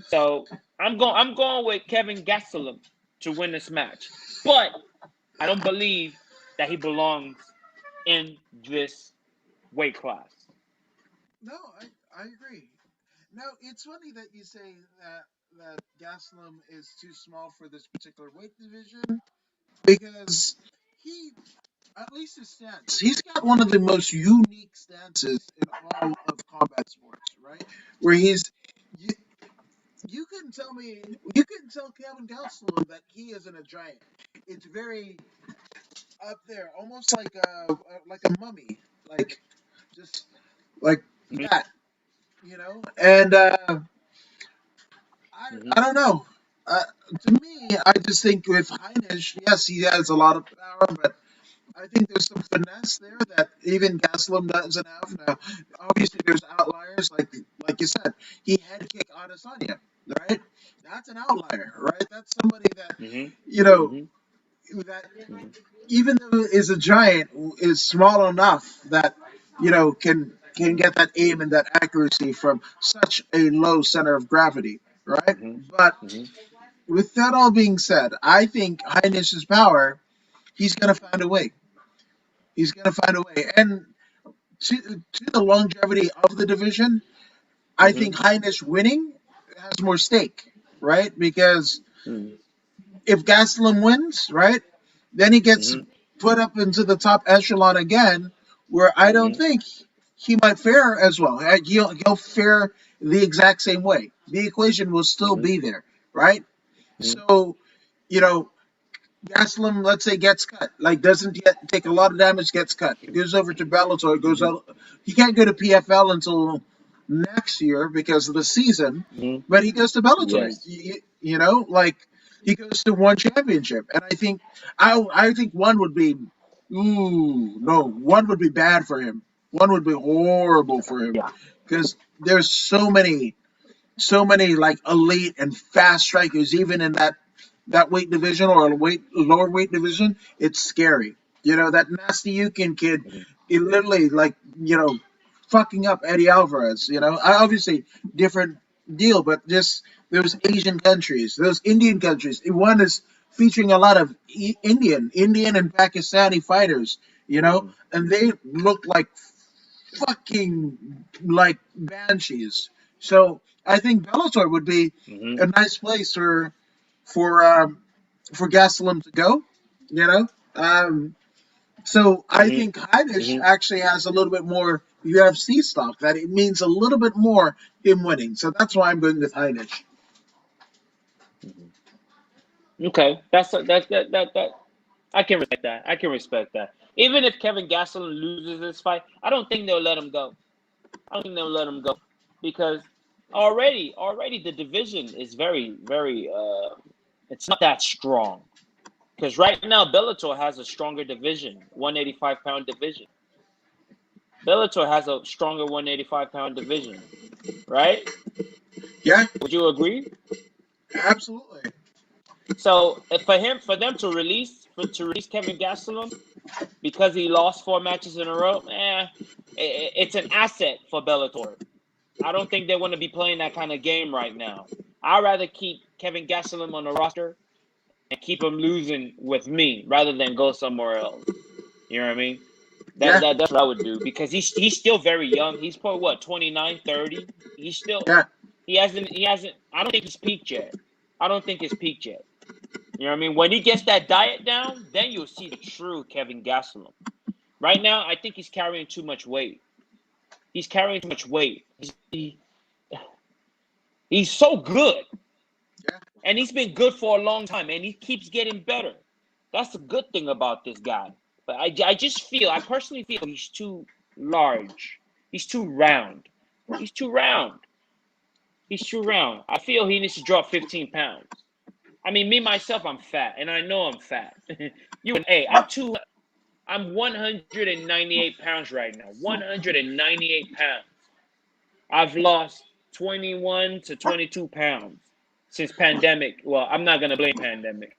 So I'm going with Kevin Gastelum to win this match. But I don't believe that he belongs in this weight class. No, I agree. No, it's funny that you say that Gaslam is too small for this particular weight division because he, at least his stance, he's got one of the most unique stances in all of combat sports, right? Where you, you couldn't tell me, you couldn't tell Kevin Gaslam that he isn't a giant. It's very up there, almost like a mummy, like just like Mm-hmm. that, And Mm-hmm. I don't know. Uh, to me, I just think with Heinisch, yes, he has a lot of power, but I think there's some finesse there that even Gaslam doesn't have. Now, obviously, there's outliers, like you said. He head kick Adesanya, right? That's an outlier, right? That's somebody that you know Mm-hmm. that even though is a giant, is small enough that can get that aim and that accuracy from such a low center of gravity, right? Mm-hmm. But Mm-hmm. with that all being said, I think Heinisch's power, he's going to find a way. He's going to find a way. And to the longevity of the division, I Mm-hmm. think Heinisch winning has more stake, right? Because Mm-hmm. if Gastelum wins, right, then he gets Mm-hmm. put up into the top echelon again, where I don't Mm-hmm. think he might fare as well. He'll fare the exact same way. The equation will still Mm-hmm. be there, right? So, you know, Gaslam, let's say, gets cut. Like, doesn't take a lot of damage, gets cut. Goes over to Bellator, goes Mm-hmm. out. He can't go to PFL until next year because of the season, Mm-hmm. but he goes to Bellator. Yes. Like he goes to one championship, and I think one would be, ooh, no, one would be bad for him. One would be horrible for him Yeah. because there's so many like elite and fast strikers, even in that weight division or a lower weight division. It's scary. That nasty Yukin kid, Mm-hmm. it literally like fucking up Eddie Alvarez. Obviously different deal, but just those Asian countries, those Indian countries. One is featuring a lot of Indian and Pakistani fighters. Mm-hmm. And they look like fucking like banshees. So I think Bellator would be Mm-hmm. a nice place for um, for Gastelum to go. You know, so I think Heinisch Mm-hmm. actually has a little bit more UFC stock. That it means a little bit more him winning. So that's why I'm going with Heinisch. Mm-hmm. Okay, that I can respect that. I can respect that. Even if Kevin Gastelum loses this fight, I don't think they'll let him go. I don't think they'll let him go because already the division is very very it's not that strong. Because right now Bellator has a stronger division, 185-pound division. Bellator has a stronger 185-pound division, right? Yeah, Would you agree? absolutely. So for them to release Kevin Gastelum because he lost 4 matches in a row, it's an asset for Bellator. I don't think they want to be playing that kind of game right now. I'd rather keep Kevin Gastelum on the roster and keep him losing with me rather than go somewhere else. You know what I mean? Yeah, That's what I would do because he's still very young. He's probably what 29, 30. He's still yeah, he hasn't. I don't think he's peaked yet. I don't think he's peaked yet. You know what I mean? When he gets that diet down, then you'll see the true Kevin Gastelum. Right now, I think he's carrying too much weight. He's carrying too much weight. He's so good, yeah, and he's been good for a long time, and he keeps getting better. That's the good thing about this guy. But I personally feel he's too large. He's too round. He's too round. He's too round. I feel he needs to drop 15 pounds. I mean, me myself, I'm fat, and I know I'm fat. Hey, I'm 198 pounds right now. 198 pounds. I've lost 21 to 22 pounds since pandemic. Well, I'm not gonna blame pandemic.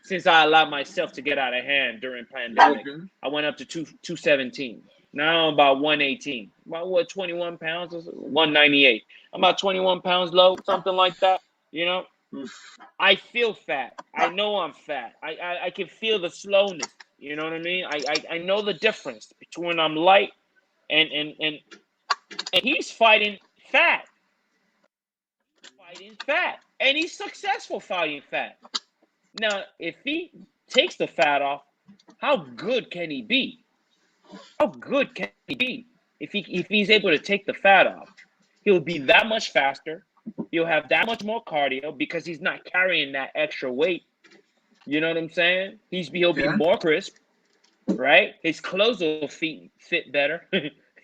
Since I allowed myself to get out of hand during pandemic, okay. I went up to 217. Now I'm about 118. About what 21 pounds? 198. I'm about 21 pounds low, something like that. You know, I feel fat. I know I'm fat. I can feel the slowness. You know what I mean? I know the difference between I'm light and he's fighting fat. Fighting fat. And he's successful fighting fat. Now, if he takes the fat off, how good can he be? How good can he be if he's able to take the fat off? He'll be that much faster. He'll have that much more cardio because he's not carrying that extra weight. You know what I'm saying? He'll be Yeah, more crisp, right? His clothes will fit better.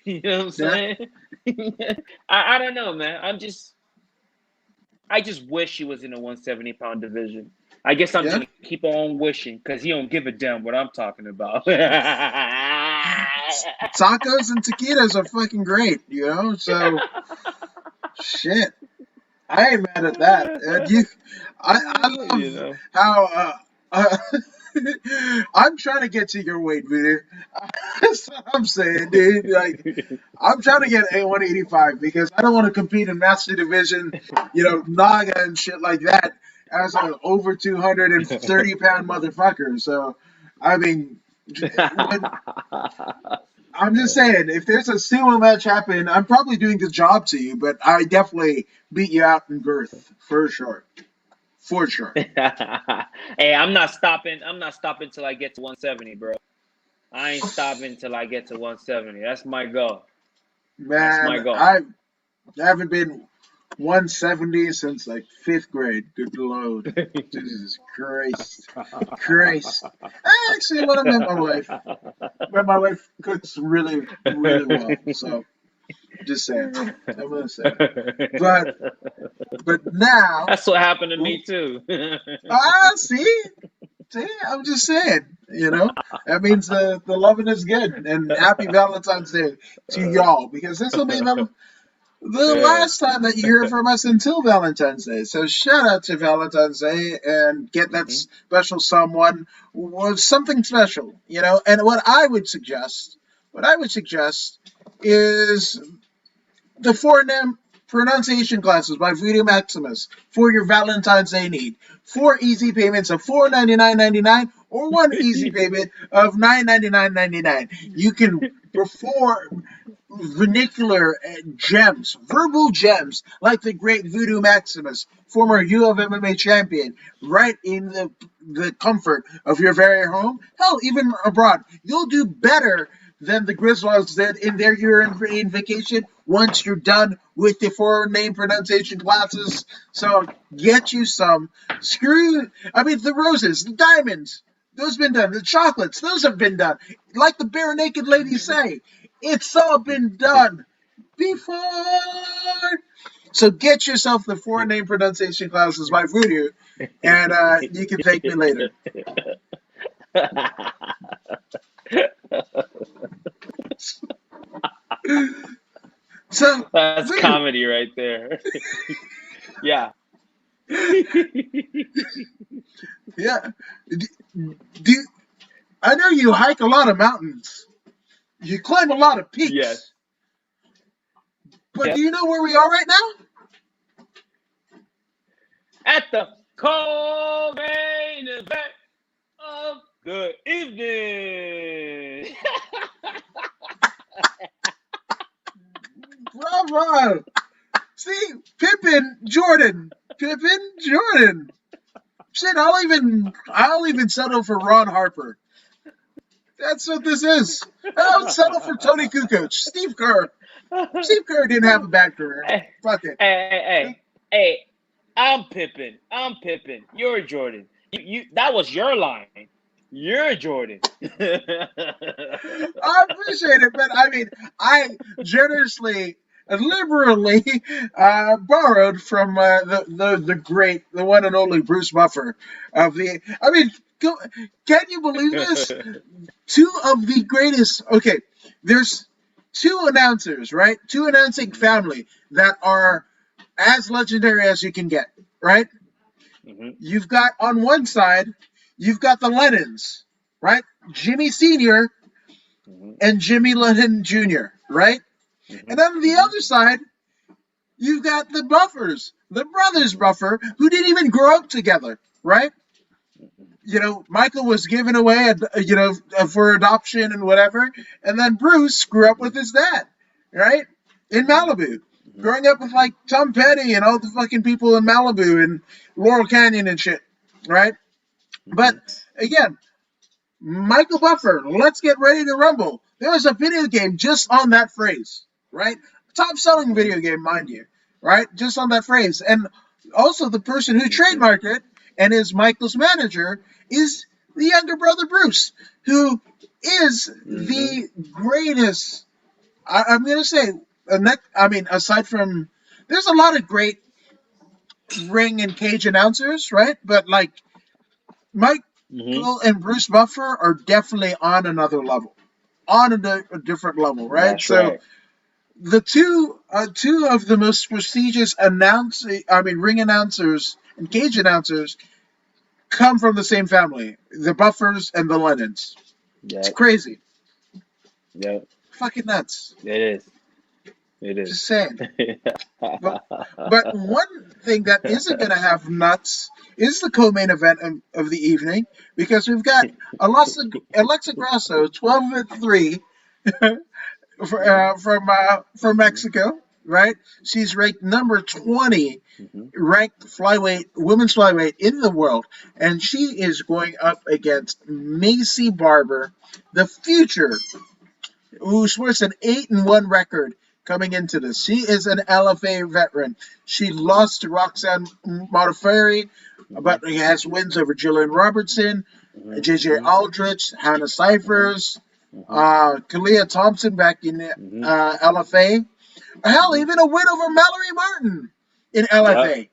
You know what I'm yeah, saying? I don't know, man. I just wish he was in the 170-pound division. I guess I'm yeah. just gonna keep on wishing because he don't give a damn what I'm talking about. Tacos and taquitos are fucking great, So shit, I ain't mad at that. I You love know. how I'm trying to get to your weight, Peter. That's what I'm saying, dude. Like, I'm trying to get a 185 because I don't want to compete in master division, Naga and shit like that as an over 230-pound motherfucker. So, I mean, when I'm just saying, if there's a sumo match happening, I'm probably doing the job to you, but I definitely beat you out in girth for sure, for sure. Hey, I'm not stopping. I'm not stopping till I get to 170, bro. I ain't stopping till I get to 170. That's my goal. That's my Man, goal. I haven't been 170 since like fifth grade. Good Lord. Jesus Christ. Christ. Actually, when I met my wife, cooks really, really well. So, just saying. I'm going to say. But now, That's what happened to me too. see? See, I'm just saying, that means the loving is good. And happy Valentine's Day to y'all, because this will be the Yeah. last time that you hear from us until Valentine's Day. So shout out to Valentine's Day and get that Mhm. special someone with something special, And what I would suggest is the four name pronunciation classes by Voodoo Maximus for your Valentine's Day need. 4 easy payments of $499.99 or one easy payment of $999.99. You can perform vernacular gems, verbal gems, like the great Voodoo Maximus, former U of MMA champion, right in the comfort of your very home. Hell, even abroad. You'll do better than the Griswolds did in their European vacation once you're done with the foreign name pronunciation classes. So get you some. The roses, the diamonds, those have been done. The chocolates, those have been done. Like the bare naked ladies say, it's all been done before. So get yourself the foreign name pronunciation classes by Voodoo, and you can thank me later. So, That's Voodoo, comedy right there. Yeah. yeah. Do I know you hike a lot of mountains. You climb a lot of Yes. peaks. But do Yes. you know where we are right now? at the co-main event of the evening. Bravo! See, Pippin Jordan. Shit, I'll even settle for Ron Harper. That's what this is. I'll settle for Tony Kukoc. Steve Kerr didn't have a bad career. Hey, Fuck it. hey, I'm Pippin. I'm Pippin. You're Jordan. You that was your line. You're Jordan. I appreciate it, but I mean, I generously, liberally borrowed from the great, the one and only Bruce Buffer of the. I mean, can you believe this? Two of the greatest. Okay, there's two announcers, right? Two announcing family that are as legendary as you can get, right? Mhm, You've got on one side, you've got the Lennons, right? Jimmy Sr. mhm, and Jimmy Lennon Jr., right? And mhm, then on the mhm, other side, you've got the Buffers, the brothers Buffer, who didn't even grow up together, right? You know, Michael was given away, for adoption and whatever, and then Bruce grew up with mhm, his dad, right, in mhm, Malibu, mhm, growing up with like Tom Petty and all the fucking people in Malibu and Laurel Canyon and shit, right? But mhm, again, Michael Buffer, let's get ready to rumble. There was a video game just on that phrase, right? Top selling mhm, video game, mind you, right? Just on that phrase. And also, the person who mhm, trademarked it and is Michael's manager is the younger brother Bruce, who is mhm, the greatest. I'm going to say, aside from, there's a lot of great ring and cage announcers, right? But like mhm. Michael and Bruce Buffer are definitely on another level, on a different level, right? That's So right. the two of the most prestigious ring announcers and cage announcers come from the same family, the Buffers and the Lennons. It's Yep. crazy, Yep. fucking nuts. It is. It is. Just saying. But one thing that isn't going to have nuts is the co-main event of the evening because we've got Alexa Grasso, 12-3 from Mhm, Mexico, right? She's ranked number 20 mhm, ranked women's flyweight in the world, and she is going up against Macy Barber, the future, who swears an 8-1 record coming into this. She is an LFA veteran. She lost to Roxanne Modafferi, mhm, but he has wins over Jillian Robertson, mhm, JJ mhm, Aldrich, Hannah mhm, Cyphers, mhm, Kalia Thompson back in mhm, LFA. Hell, mhm. even a win over Mallory Martin in Yep. LFA.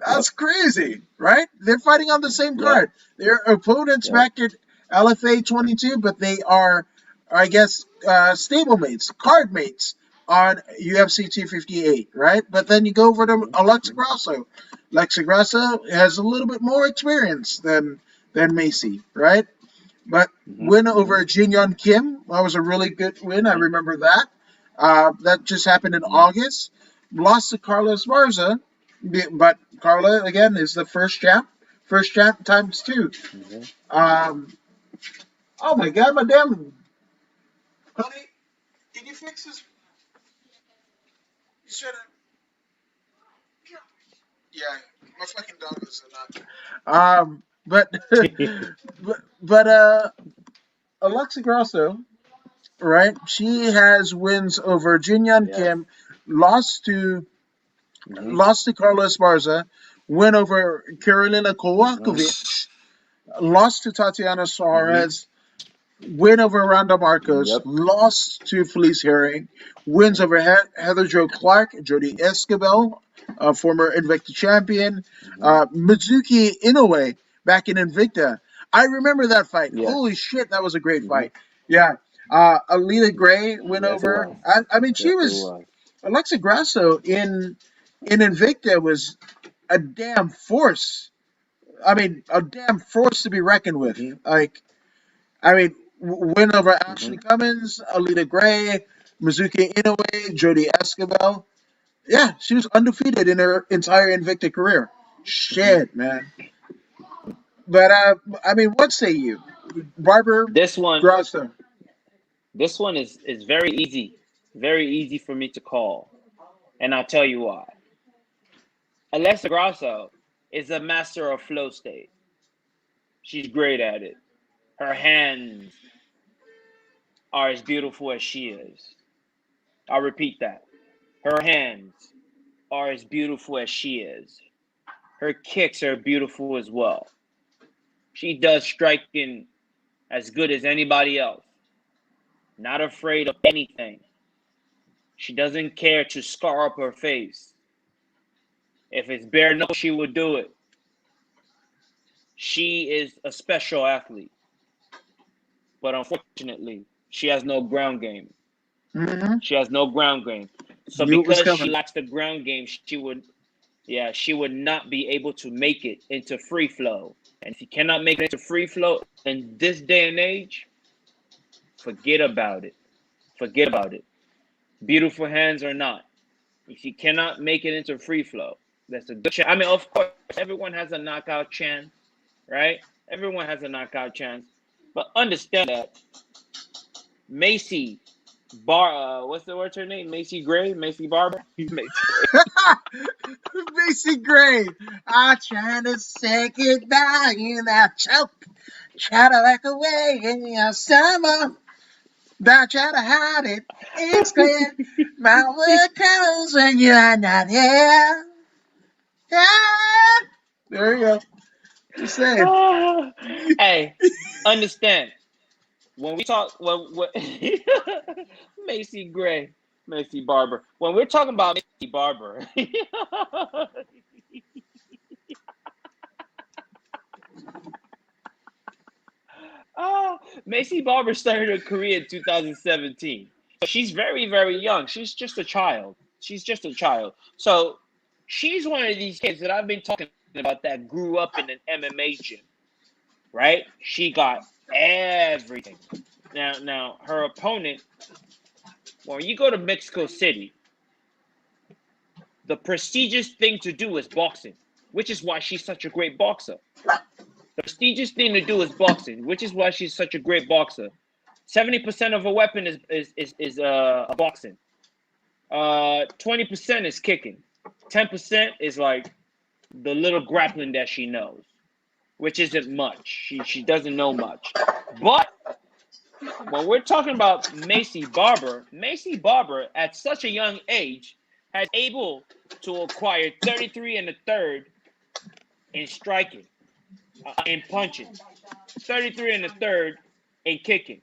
Yep. That's crazy, right? They're fighting on the same Yep. card. Their opponents Yep. back at LFA 22, but they are, I guess, stablemates, card mates on UFC 258, right? But then you go over to Mhm, Alexa mhm, Grasso. Alexa Grasso has a little bit more experience than Macy, right? But mhm, win mhm, over Jin Yun Kim, that was a really good win. I mhm, remember that. That just happened in mhm, August. Lost to Carlos Marza, but Carla again is the first champ times two. mhm. Um, oh my God, my damn honey, can you fix this? You should have. Yeah, my fucking dog is not. But Alexa Grasso, right? She has wins over Jin Yun Yes. Kim, lost to Mhm, lost to Carlos Barza, win over Karolina mhm, Kowalkiewicz, lost to Tatiana mhm. Suarez, win over Ronda Marcos, Yep. lost to Felice Herring, wins Mhm, over Heather Joe Clark, Jody Escobar, former Invicta champion, mhm. Mizuki Inoue back in Invicta. I remember that fight. Yes. Holy shit, that was a great Mhm. fight. Yeah. Alita Gray win Yes, it over. was. I mean, she Yes, it was was. Alexa Grasso in Invicta was a damn force. I mean, a damn force to be reckoned with. Mhm, Win over mhm. Ashley Cummins, Alita Gray, Mizuki Inoue, Jody Escobar. Yeah, she was undefeated in her entire Invicta career. Mhm. Shit, man. But I mean, what say you, Barber This one, Grosso? this one is very easy for me to call, and I'll tell you why. Alexa Grasso is a master of flow state. She's great at it. Her hands are as beautiful as she is. I'll repeat that. Her hands are as beautiful as she is. Her kicks are beautiful as well. She does striking as good as anybody else. Not afraid of anything. She doesn't care to scar up her face. If it's bare knuckle, she will do it. She is a special athlete, but unfortunately, she has no ground game. Mm-hmm. She has no ground game. So Knew it was because she coming. lacks the ground game, she would not be able to make it into free flow. And if you cannot make it into free flow in this day and age, forget about it. Forget about it. Beautiful hands or not, if you cannot make it into free flow, that's a good chance. I mean, of course, everyone has a knockout chance, right? Everyone has a knockout chance, but understand that Macy what's the word her name? Macy Gray, Macy Barber, Macy Gray. Macy Gray. I'm trying to say goodbye in that choke. Try to back away in your summer. Don't try to hide it. It's clear. My word comes when you are not here. Ah, there you go. Just saying. Hey, understand when we talk when Macy Gray, Macy Barber. When we're talking about Macy Barber, oh, Macy Barber started her career in 2017. So she's very, very young. She's just a child. She's just a child. So she's one of these kids that I've been talking about that grew up in an MMA gym, right? She got everything. Now her opponent, when you go to Mexico City, the prestigious thing to do is boxing, which is why she's such a great boxer. The prestigious thing to do is boxing, which is why she's such a great boxer. 70% of her weapon is boxing. 20% is kicking. 10% is like the little grappling that she knows, which isn't much. She doesn't know much. But when we're talking about Macy Barber at such a young age has able to acquire 33 and a third in striking, in punching, 33 and a third in kicking,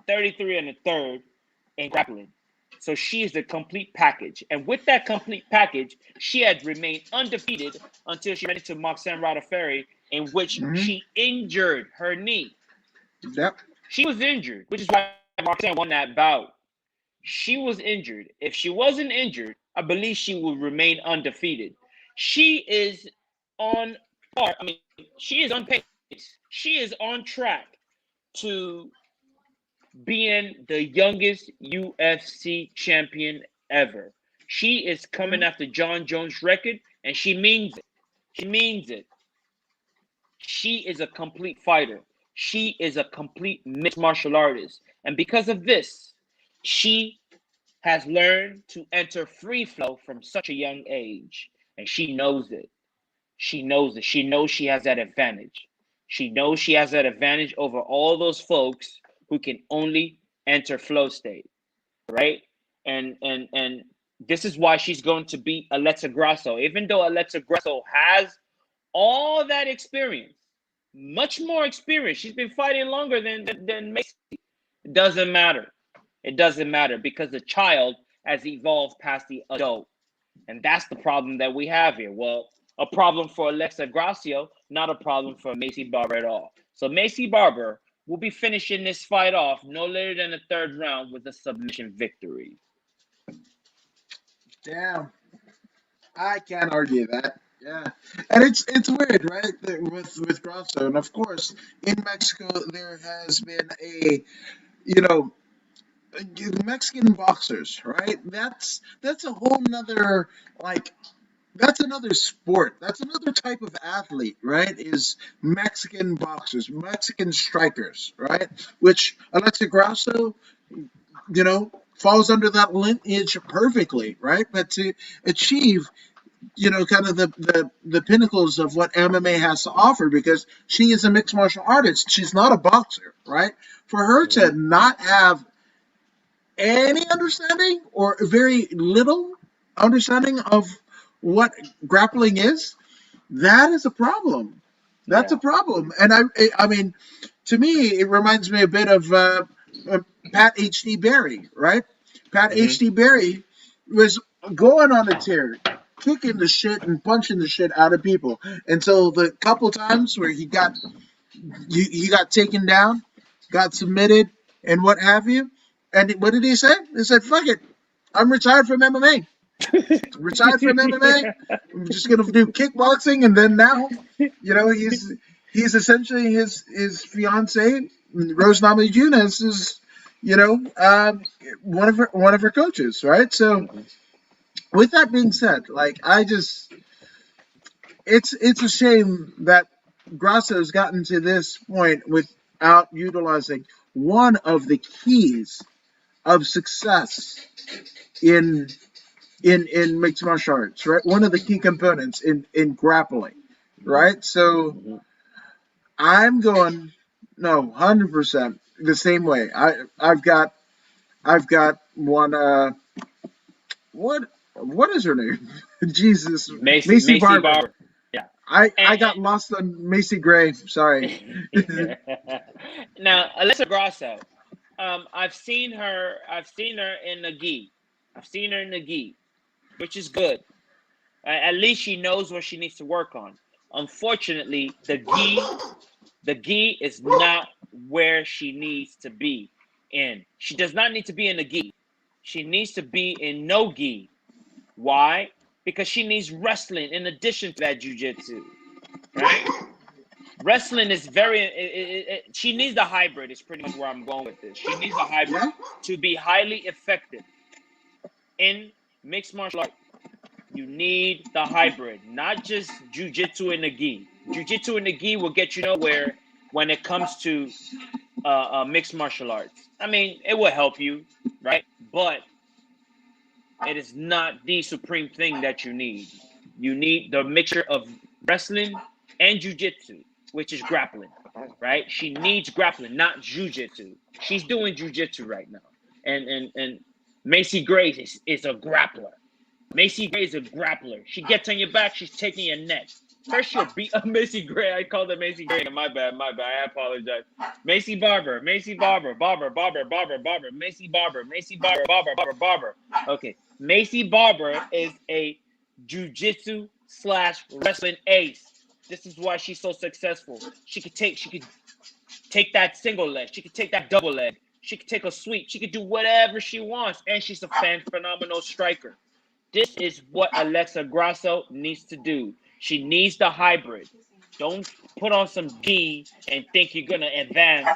33 and a third in grappling. So she is a complete package. And with that complete package, she had remained undefeated until she ran into Roxanne Rodaferi, in which Mm-hmm. she injured her knee. Yep. She was injured, which is why Roxanne won that bout. She was injured. If she wasn't injured, I believe she would remain undefeated. She is on par. I mean, she is on pace. She is on track to being the youngest UFC champion ever. She is coming Mm-hmm. after John Jones' record, and she means it. She means it. She is a complete fighter. She is a complete mixed martial artist. And because of this, she has learned to enter free flow from such a young age. And she knows it. She knows it. She knows she has that advantage. She knows she has that advantage over all those folks who can only enter flow state, right? And this is why she's going to beat Alexa Grasso. Even though Alexa Grasso has all that experience, much more experience. She's been fighting longer than Macy. It doesn't matter. It doesn't matter because the child has evolved past the adult. And that's the problem that we have here. Well, a problem for Alexa Gracio, not a problem for Macy Barber at all. So Macy Barber will be finishing this fight off no later than the third round with a submission victory. Damn. I can't argue that. Yeah, and it's weird, right? With Grosso, and of course in Mexico there has been a you know Mexican boxers, right? That's a whole nother like that's another sport. That's another type of athlete, right? Is Mexican boxers, Mexican strikers, right? Which Alexa Grasso, falls under that lineage perfectly, right? But to achieve, kind of the pinnacles of what MMA has to offer, because she is a mixed martial artist. She's not a boxer, right? For her to Mhm. not have any understanding or very little understanding of what grappling is, that is a problem. That's a Yeah. problem. And I mean, to me, it reminds me a bit of uh, Pat H.D. Barry, right? Pat Mhm. H.D. Barry was going on a tear, kicking the shit and punching the shit out of people until the couple times where he got taken down, got submitted, and what have you. And what did he say? He said, "Fuck it, I'm retired from MMA. Retired from MMA. I'm just gonna do kickboxing." And then now, he's essentially his fiance Rose Namajunas is, one of her coaches, right? So Mhm. with that being said, like it's a shame that Grasso has gotten to this point without utilizing one of the keys of success in in mixed martial arts, right? One of the key components in grappling, Mhm. right? So Mhm. I'm going no 100% the same way. I've got one. What is her name? Jesus, Macy Macy Barber. Barber. Yeah. I And, got lost on Macy Gray. Sorry. now Alexa Grasso, I've seen her. I've seen her in the gi. I've seen her in the gi, which is good. At least she knows what she needs to work on. Unfortunately, the gi is not where she needs to be in. She does not need to be in the gi. She needs to be in no gi. Why? Because she needs wrestling in addition to that jujitsu, right? Wrestling is she needs the hybrid. Is pretty much where I'm going with this. She needs a hybrid Yeah. to be highly effective in mixed martial arts. You need the hybrid, not just jujitsu and the gi. Jujitsu and the gi will get you nowhere when it comes to mixed martial arts. I mean, it will help you, right? But it is not the supreme thing that you need. You need the mixture of wrestling and jujitsu, which is grappling, right? She needs grappling, not jujitsu. She's doing jujitsu right now, and Macy Grace is a grappler. Macy Gray is a grappler. She gets on your back, she's taking your neck. First, she'll beat up Macy Gray. I called her Macy Gray. My bad, my bad. I apologize. Macy Barber, Macy Barber, Barber, Macy Barber, Macy Barber, Barber. Okay, Macy Barber is a jujitsu slash wrestling ace. This is why she's so successful. She could take that single leg. She could take that double leg. She could take a sweep. She could do whatever she wants, and she's a phenomenal striker. This is what Alexa Grasso needs to do. She needs the hybrid. Don't put on some gi and think you're gonna advance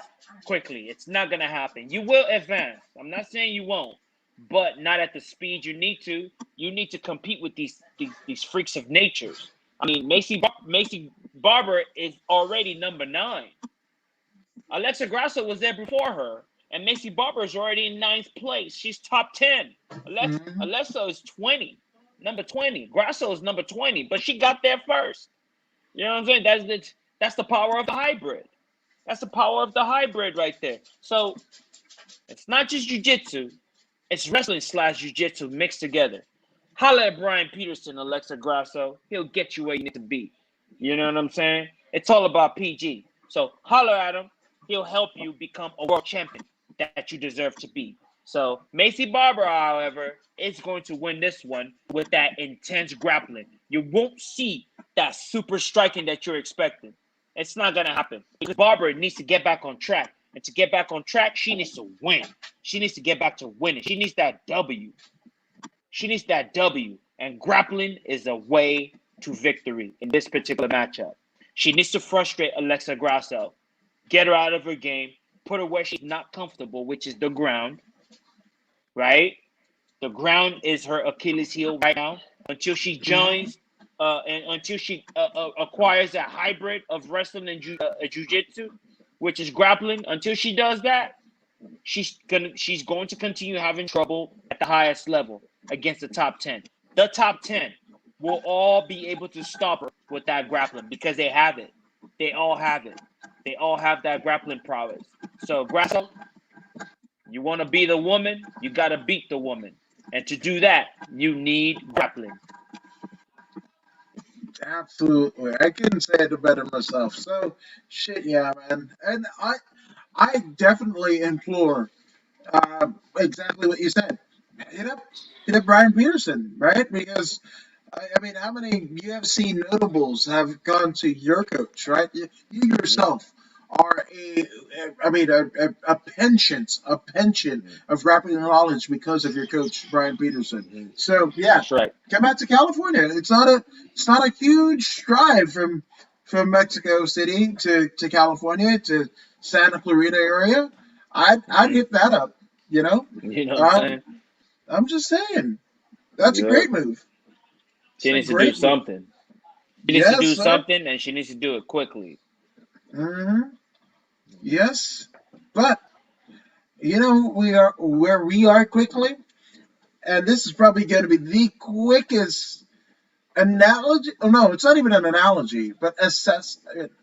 quickly. It's not gonna happen. You will advance. I'm not saying you won't, but not at the speed you need to. You need to compete with these freaks of natures. I mean, Macy Barber is already number 9. Alexa Grasso was there before her, and Macy Barber is already in ninth place. She's top 10. Mhm. Alexa is 20, number 20. Grasso is number 20, but she got there first. You know what I'm saying? That's the power of the hybrid. That's the power of the hybrid right there. So it's not just jujitsu, it's wrestling slash jujitsu mixed together. Holla at Brian Peterson, Alexa Grasso. He'll get you where you need to be. You know what I'm saying? It's all about PG. So holler at him. He'll help you become a world champion that you deserve to be. So Macy Barber, however, is going to win this one with that intense grappling. You won't see that super striking that you're expecting. It's not gonna happen because Barber needs to get back on track. And to get back on track, she needs to win. She needs to get back to winning. She needs that W. She needs that W. And grappling is a way to victory in this particular matchup. She needs to frustrate Alexa Grasso, get her out of her game, put her where she's not comfortable, which is the ground, right? The ground is her Achilles heel right now until she Mhm. joins and until she acquires a hybrid of wrestling and jujitsu, which is grappling. Until she does that, she's going to continue having trouble at the highest level against the top 10. The top 10 will all be able to stop her with that grappling because they have it. They all have it. They all have that grappling prowess. So, Grasso, you want to be the woman, you got to beat the woman. And to do that, you need grappling. Absolutely. I couldn't say it better myself. So, shit, yeah, man. And I definitely implore exactly what you said. Hit up, hit up Brian Peterson, right? Because I mean, how many UFC notables have gone to your coach, right? You Mm-hmm. yourself are I mean, a pension Mm-hmm. of grappling knowledge because of your coach, Brian Peterson. Mm-hmm. So yeah, That's right. come out to California. It's not a huge drive from Mexico City to California to Santa Clarita area. I'd Mm-hmm. hit that up, you know. You know what I'm Um, saying? I'm just saying that's a Yep. great move. It's She a needs to do great move. something. She needs to Yes, do sir. something, and she needs to do it quickly. hmm Yes, but you know we are where we are quickly, and this is probably going to be the quickest analogy. Oh no, it's not even an analogy, but assess.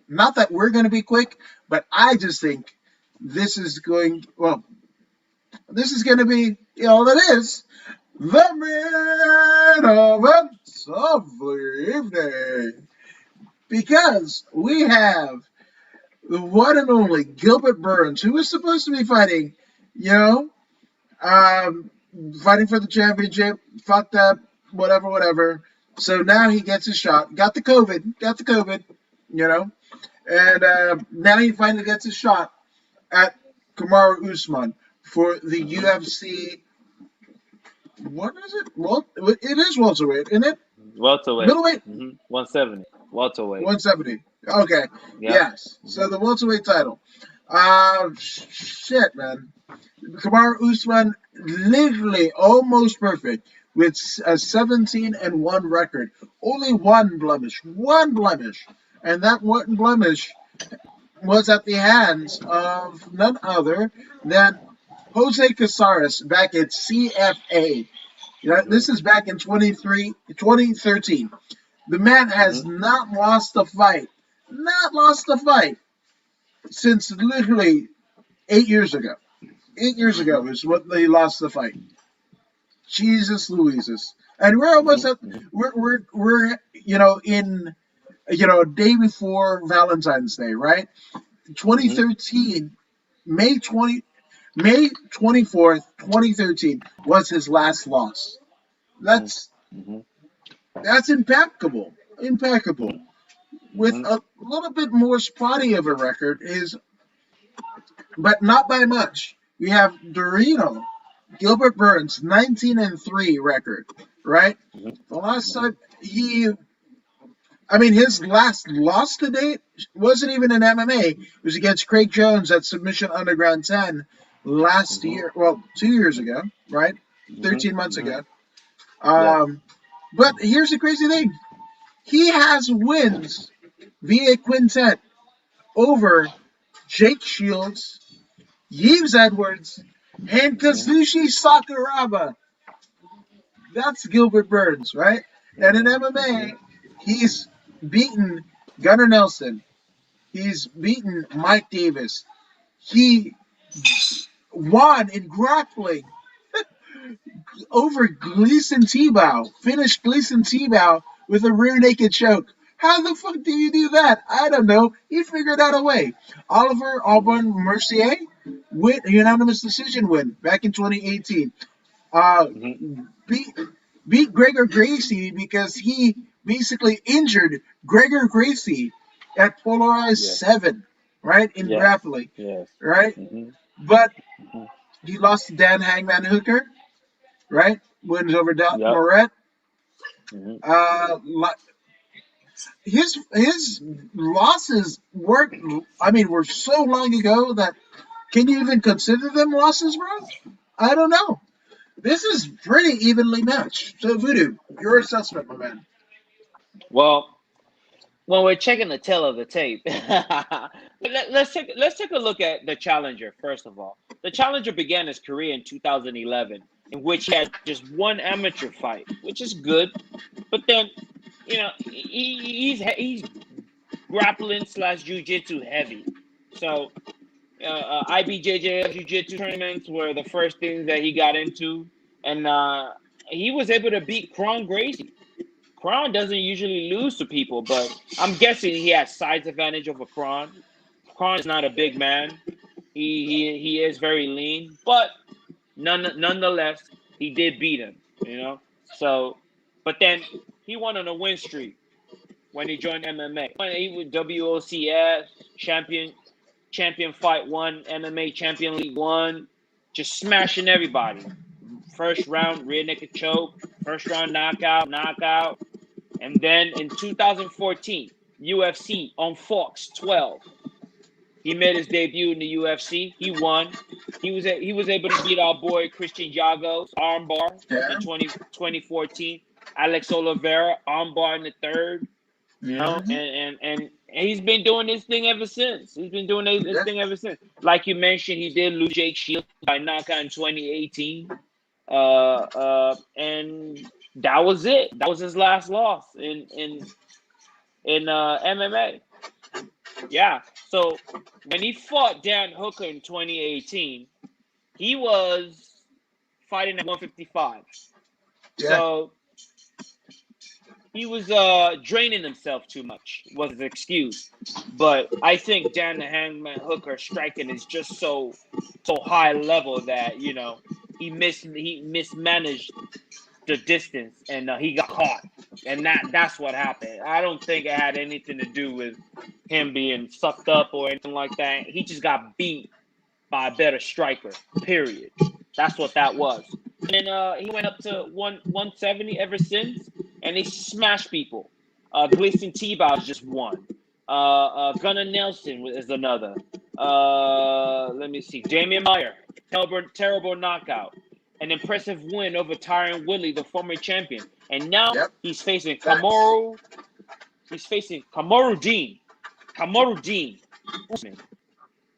Not that we're going to be quick, but I just think this is going. Well, this is going to be all it is. The main events of the evening, because we have the one and only Gilbert Burns, who was supposed to be fighting, you know, um, fighting for the championship, fucked up, whatever, whatever. So now he gets his shot. Got the COVID, you know, and now he finally gets his shot at Kamaru Usman for the UFC. What is it? Well, it is welterweight, isn't it? Welterweight. Middleweight, 170. Welterweight. 170. Okay, Yep. yes. Mm-hmm. So the welterweight title. Shit, man. Kamaru Usman literally almost perfect with a 17-1 record. Only one blemish, and that one blemish was at the hands of none other than Jose Casares back at CFA. You know, Mm-hmm. this is back in 2013. The man has Mm-hmm. not lost a fight since literally 8 years ago. 8 years Mm-hmm. ago is what they lost the fight. Jesus Louises. And we're almost at Mm-hmm. we're you know in a day before Valentine's Day, right? Mm-hmm. 2013, May 20 May 24th, 2013 was his last loss. That's Mm-hmm. that's impeccable. Impeccable. With Mm-hmm. a little bit more spotty of a record is but not by much. We have Dorino, Gilbert Burns, 19-3 record, right? The last Mm-hmm. time I mean, his last loss to date wasn't even in MMA. It was against Craig Jones at Submission Underground 10 last Mm-hmm. year. Well, 2 years ago, right? Mm-hmm. 13 months Mm-hmm. ago. Yes. Um, but here's the crazy thing: he has wins via quintet over Jake Shields, Yves Edwards, and Mm-hmm. Kazushi Sakuraba. That's Gilbert Burns, right? And in Mm-hmm. MMA, he's beaten Gunnar Nelson. He's beaten Mike Davis. He won in grappling over Gleason Tebow. Finished Gleason Tebow with a rear naked choke. How the fuck do you do that? I don't know. He figured out a way. Oliver Mm-hmm. Auburn Mercier with a unanimous decision win back in 2018. Uh, Mm-hmm. beat beat Gregor Gracie because he basically injured Gregor Gracie at Polarized Yes. 7, right, in Yes. grappling, Yes. right? Mm-hmm. But Mm-hmm. he lost to Dan Hangman Hooker, right? Wins over Del Yep. Moret. Mm-hmm. Uh, his losses weren't. I mean, were so long ago that can you even consider them losses, bro? I don't know. This is pretty evenly matched. So, Voodoo, your assessment, my man. Well, when we're checking the tail of the tape, let's take a look at the Challenger first of all. The Challenger began his career in 2011, in which he had just one amateur fight, which is good. But then, he's grappling slash jujitsu heavy. So IBJJF jiu-jitsu tournaments were the first things that he got into, and he was able to beat Kron Gracie. Kron doesn't usually lose to people, but I'm guessing he has size advantage over Kron. Kron is not a big man. He is very lean, but nonetheless, he did beat him. So, but then he went on a win streak when he joined MMA. He was WOCS champion fight one, MMA champion league one, just smashing everybody. First round rear naked choke, first round knockout. And then in 2014, UFC on Fox 12, he made his debut in the UFC. He won. He was able to beat our boy Christian Jago's armbar in 2014. Alex Oliveira armbar in the third. And he's been doing this thing ever since. He's been doing this thing ever since. Like you mentioned, he did lose Jake Shields by knockout in 2018. And that was it. That was his last loss in MMA. Yeah. So when he fought Dan Hooker in 2018, he was fighting at 155. Yeah. So he was draining himself too much, was his excuse. But I think Dan the Hangman Hooker striking is just so high level that he mismanaged the distance and he got caught, and that's what happened. I don't think it had anything to do with him being sucked up or anything like that. He just got beat by a better striker. Period. That's what that was. And then he went up to 170 ever since, and he smashed people. Gleason T-Bows just won. Gunnar Nelson is another. Let me see. Damian Maia, terrible knockout. An impressive win over Tyron Woodley, the former champion. And now he's facing Kamaru. He's facing Kamaru Dean.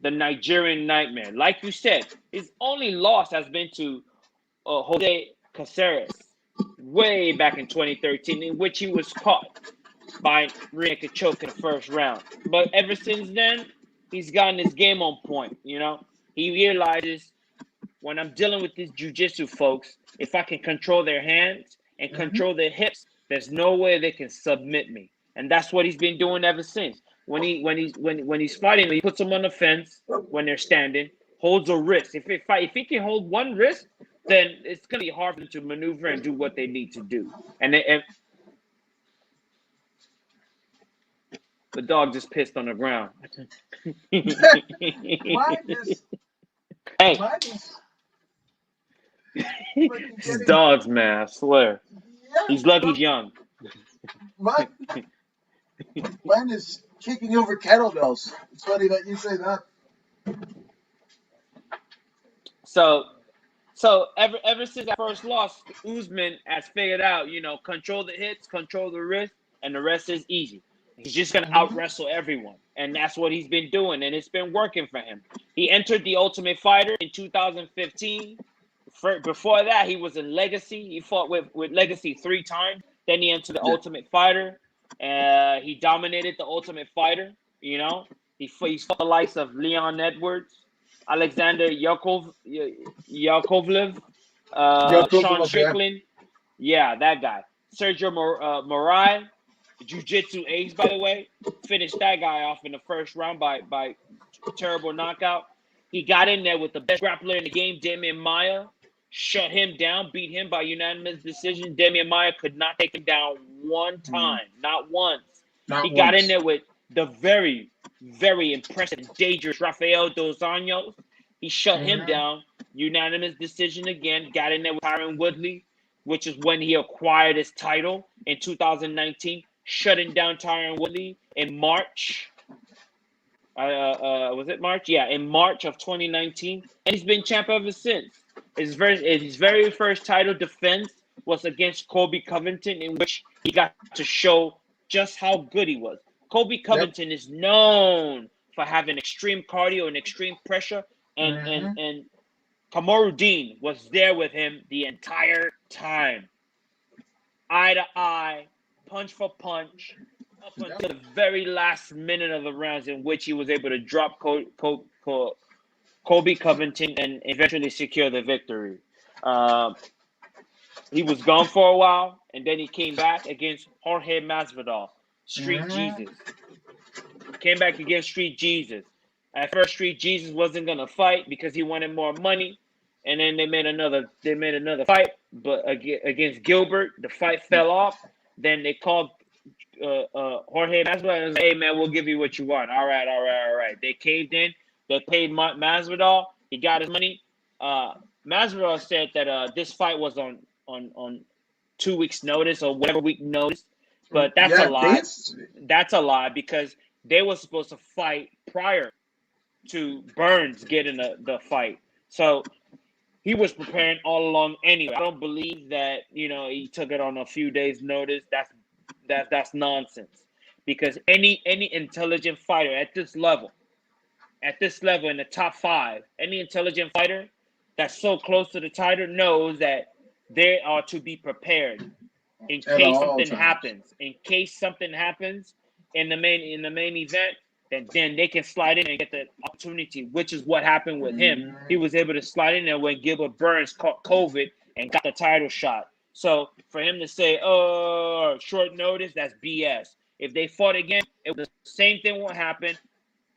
The Nigerian Nightmare. Like you said, his only loss has been to Jose Caceres way back in 2013, in which he was caught by rear naked choke in the first round. But ever since then, he's gotten his game on point. He realizes, when I'm dealing with these jiu-jitsu folks, if I can control their hands and control their hips, there's no way they can submit me. And that's what he's been doing ever since. When he's fighting, he puts them on the fence when they're standing, holds a wrist. If he can hold one wrist, then it's gonna be hard for them to maneuver and do what they need to do. And the dog just pissed on the ground. Hey. It's dogs, man, I swear. He's lucky he's young. Mine is kicking over kettlebells. It's funny that you say that. So ever since that first loss, Usman has figured out, control the hits, control the wrist, and the rest is easy. He's just going to out-wrestle everyone, and that's what he's been doing, and it's been working for him. He entered the Ultimate Fighter in 2015. Before that, he was in Legacy. He fought with Legacy 3 times. Then he entered the Ultimate Fighter. He dominated the Ultimate Fighter. He fought the likes of Leon Edwards, Alexander Yakovlev, Sean Strickland. Yeah, that guy. Sergio Morai, jiu-jitsu ace, by the way, finished that guy off in the first round by terrible knockout. He got in there with the best grappler in the game, Damian Maia, shut him down, beat him by unanimous decision. Damian Maia could not take him down one time, not once. He got in there with the very, very impressive, dangerous Rafael Dos Anjos. He shut him down, unanimous decision again. Got in there with Tyron Woodley, which is when he acquired his title in 2019, shutting down Tyron Woodley in March. Was it March? Yeah, in March of 2019, and he's been champ ever since. His very first title defense was against Colby Covington, in which he got to show just how good he was. Kobe Yep. Covington is known for having extreme cardio and extreme pressure, Mm-hmm. and Kamaru Dean was there with him the entire time, eye to eye, punch for punch, up Yep. until the very last minute of the rounds, in which he was able to drop Kobe Covington and eventually secure the victory. Uh, he was gone for a while, and then he came back against Jorge Masvidal, Street Mm-hmm. Jesus. Came back against Street Jesus. At first, Street Jesus wasn't gonna fight because he wanted more money, and then they made another fight, but against Gilbert, the fight fell off. Then they called Jorge Masvidal and was like, "Hey man, we'll give you what you want." All right, all right, all right. They caved in. They paid Masvidal. He got his money. Uh, Masvidal said that this fight was on 2 weeks notice or whatever week notice, but that's a Yeah, lie. basically. That's a lie because they were supposed to fight prior to Burns getting the fight. So he was preparing all along anyway. I don't believe that he took it on a few days' notice. That's nonsense. Because any intelligent fighter at this level in the top five, any intelligent fighter that's so close to the title knows that they are to be prepared in At case all something times. happens. In case something happens in the main event, then they can slide in and get the opportunity, which is what happened with him. He Mm-hmm. was able to slide in there when Gilbert Burns caught COVID and got the title shot. So for him to say, "Oh, short notice," that's BS. If they fought again, the same thing will happen.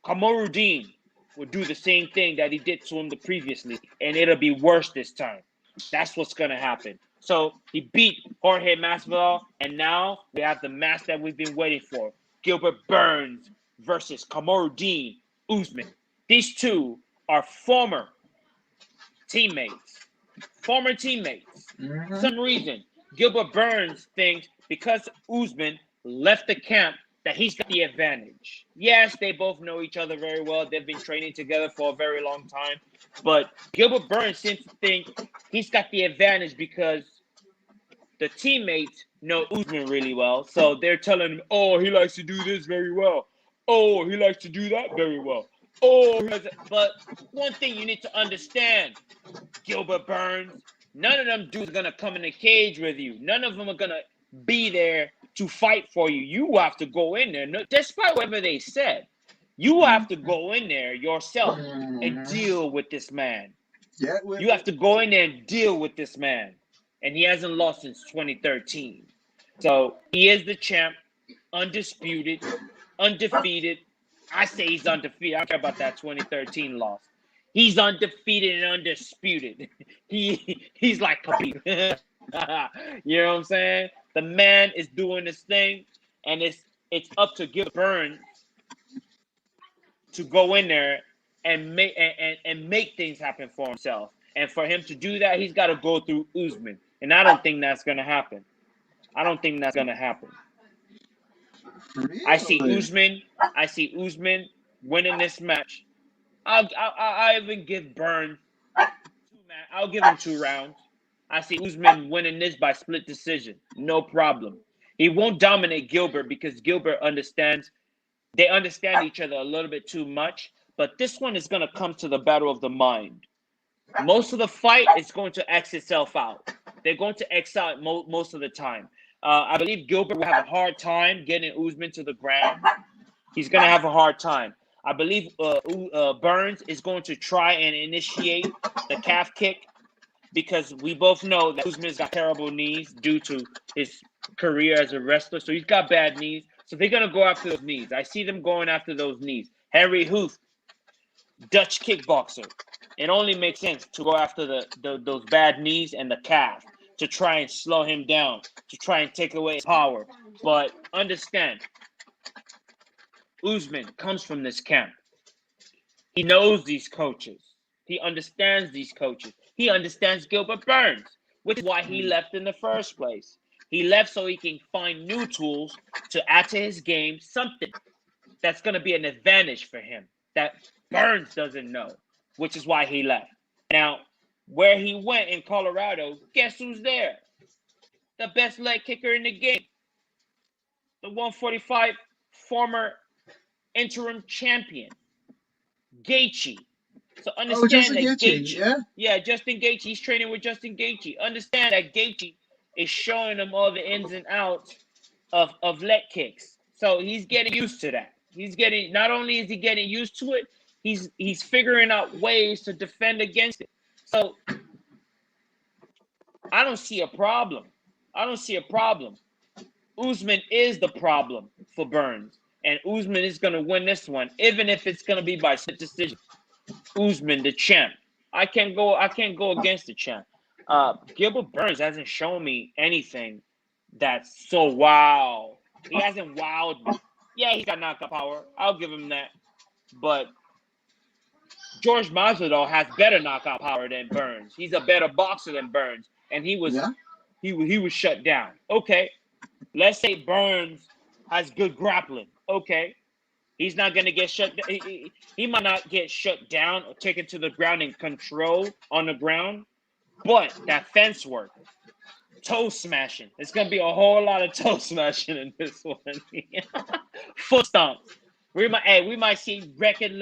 Kamaru Dean will do the same thing that he did to him previously, and it'll be worse this time. That's what's gonna happen. So he beat Jorge Masvidal, and now we have the match that we've been waiting for: Gilbert Burns versus Kamaru Dean Usman. These two are former teammates. Former teammates. For Mm-hmm. some reason, Gilbert Burns thinks because Usman left the camp that he's got the advantage. Yes, they both know each other very well. They've been training together for a very long time. But Gilbert Burns seems to think he's got the advantage because the teammates know Usman really well. So they're telling him, "Oh, he likes to do this very well. Oh, he likes to do that very well. Oh, but one thing you need to understand, Gilbert Burns, none of them dudes are gonna come in a cage with you. None of them are gonna be there to fight for you. You have to go in there, despite whatever they said. You have to go in there yourself and Mm-hmm. deal with this man. Get with You have it. to go in there and deal with this man. And he hasn't lost since 2013. So he is the champ, undisputed, undefeated. I say he's undefeated. I don't care about that 2013 loss. He's undefeated and undisputed. He's like Khabib. You know what I'm saying? The man is doing this thing, and it's up to Gil Burns to go in there and make things happen for himself. And for him to do that, he's got to go through Usman. And I don't think that's gonna happen. I don't think that's gonna happen. I see Really? Usman. I see Usman winning this match. I'll even give Burns I'll give him 2 rounds. I see Usman winning this by split decision. No problem. He won't dominate Gilbert because Gilbert understands they understand each other a little bit too much. But this one is going to come to the battle of the mind. Most of the fight is going to X itself out. They're going to X out most of the time. I believe Gilbert will have a hard time getting Usman to the ground. He's going to have a hard time. I believe Burns is going to try and initiate the calf kick because we both know that Usman's got terrible knees due to his career as a wrestler. So he's got bad knees. So they're going to go after those knees. I see them going after those knees. Henry Hoof, Dutch kickboxer. It only makes sense to go after those bad knees and the calf to try and slow him down, to try and take away his power. But understand, Usman comes from this camp. He knows these coaches. He understands these coaches. He understands Gilbert Burns, which is why he left in the first place. He left so he can find new tools to add to his game, something that's going to be an advantage for him that Burns doesn't know, which is why he left. Now, where he went in Colorado, guess who's there? The best leg kicker in the game, the 145, former interim champion, Gaethje. So Oh, understand Justin that Gaethje, Gaethje, yeah. yeah, Justin Gaethje, he's training with Justin Gaethje. Understand that Gaethje is showing him all the ins and outs of leg kicks. So he's getting used to that. He's getting, not only is he getting used to it, he's figuring out ways to defend against it. So I don't see a problem. I don't see a problem. Usman is the problem for Burns, and Usman is going to win this one, even if it's going to be by split decision. Usman, the champ. I can't go against the champ. Gilbert Burns hasn't shown me anything that's so wow. He hasn't wowed me. Yeah, he's got knockout power. I'll give him that. But George Masvidal has better knockout power than Burns. He's a better boxer than Burns, and he was Yeah. he was shut down. Okay, let's say Burns has good grappling. Okay, he's not going to get shut down. He might not get shut down or taken to the ground and control on the ground, but that fence work, toe smashing. It's going to be a whole lot of toe smashing in this one. Foot stomps. We might see record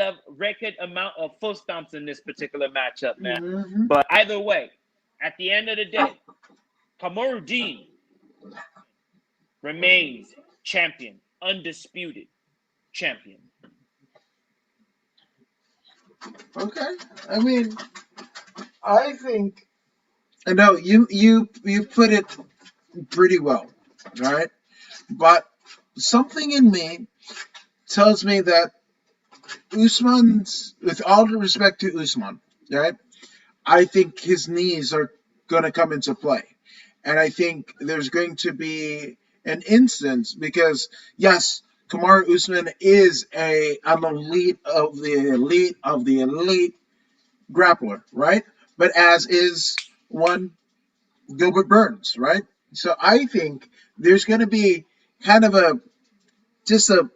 amount of foot stomps in this particular matchup, man. Mm-hmm. But either way, at the end of the day, Kamaru Dean remains champion, undisputed champion. Okay. I mean, I think I know you put it pretty well, right? But something in me tells me that Usman's, with all due respect to Usman, right? I think his knees are going to come into play. And I think there's going to be an instance because, yes, Kamaru Usman is an elite of the elite grappler, right? But as is one Gilbert Burns, right? So I think there's going to be kind of just a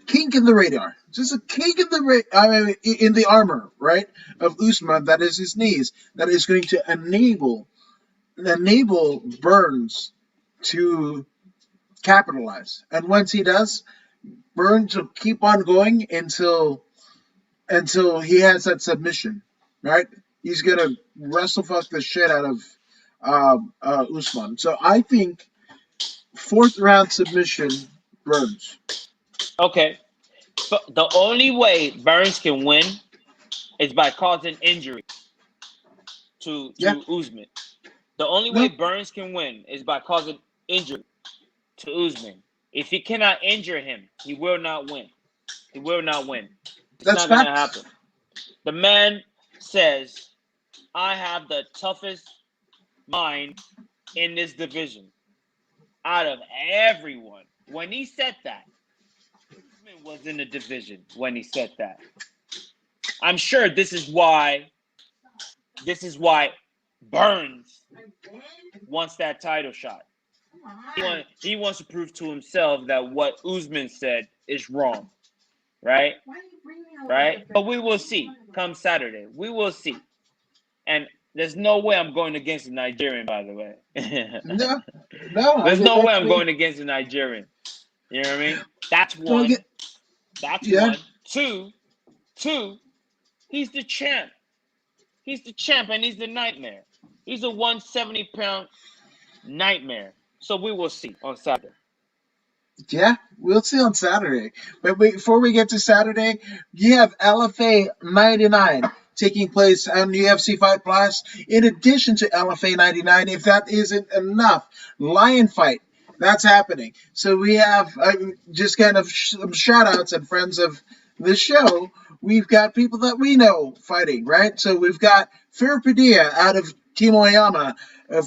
kink in the radar, just a kink in in the armor, right, of Usman, that is his knees, that is going to enable Burns to capitalize. And once he does, Burns will keep on going until he has that submission, right? He's gonna wrestle fuck the shit out of Usman. So I think fourth round submission, Burns. Okay, but the only way Burns can win is by causing injury to Yeah, Usman. The only way no, Burns can win is by causing injury to Usman. If he cannot injure him, he will not win. He will not win. It's that's not going to facts. happen. The man says, I have the toughest mind in this division out of everyone. When he said that, Usman was in the division when he said that. I'm sure this is why Burns wants that title shot. He wants to prove to himself that what Usman said is wrong, right? Right? But we will see come Saturday. We will see. And there's no way I'm going against the Nigerian, by the way. No, no. I There's mean, no way let's I'm be. going against the Nigerian. You know what I mean? That's Don't one. get. That's Yeah, one. Two, he's the champ. He's the champ and he's the nightmare. He's a 170-pound nightmare. So we will see on Saturday. yeah. We'll see on Saturday. But before we get to Saturday, you have LFA 99 taking place on UFC Fight Plus. In addition to LFA 99, if that isn't enough, Lion Fight. That's happening. So we have just kind of some shout outs and friends of the show. We've got people that we know fighting, right? So we've got Fer Padilla out of Team Oyama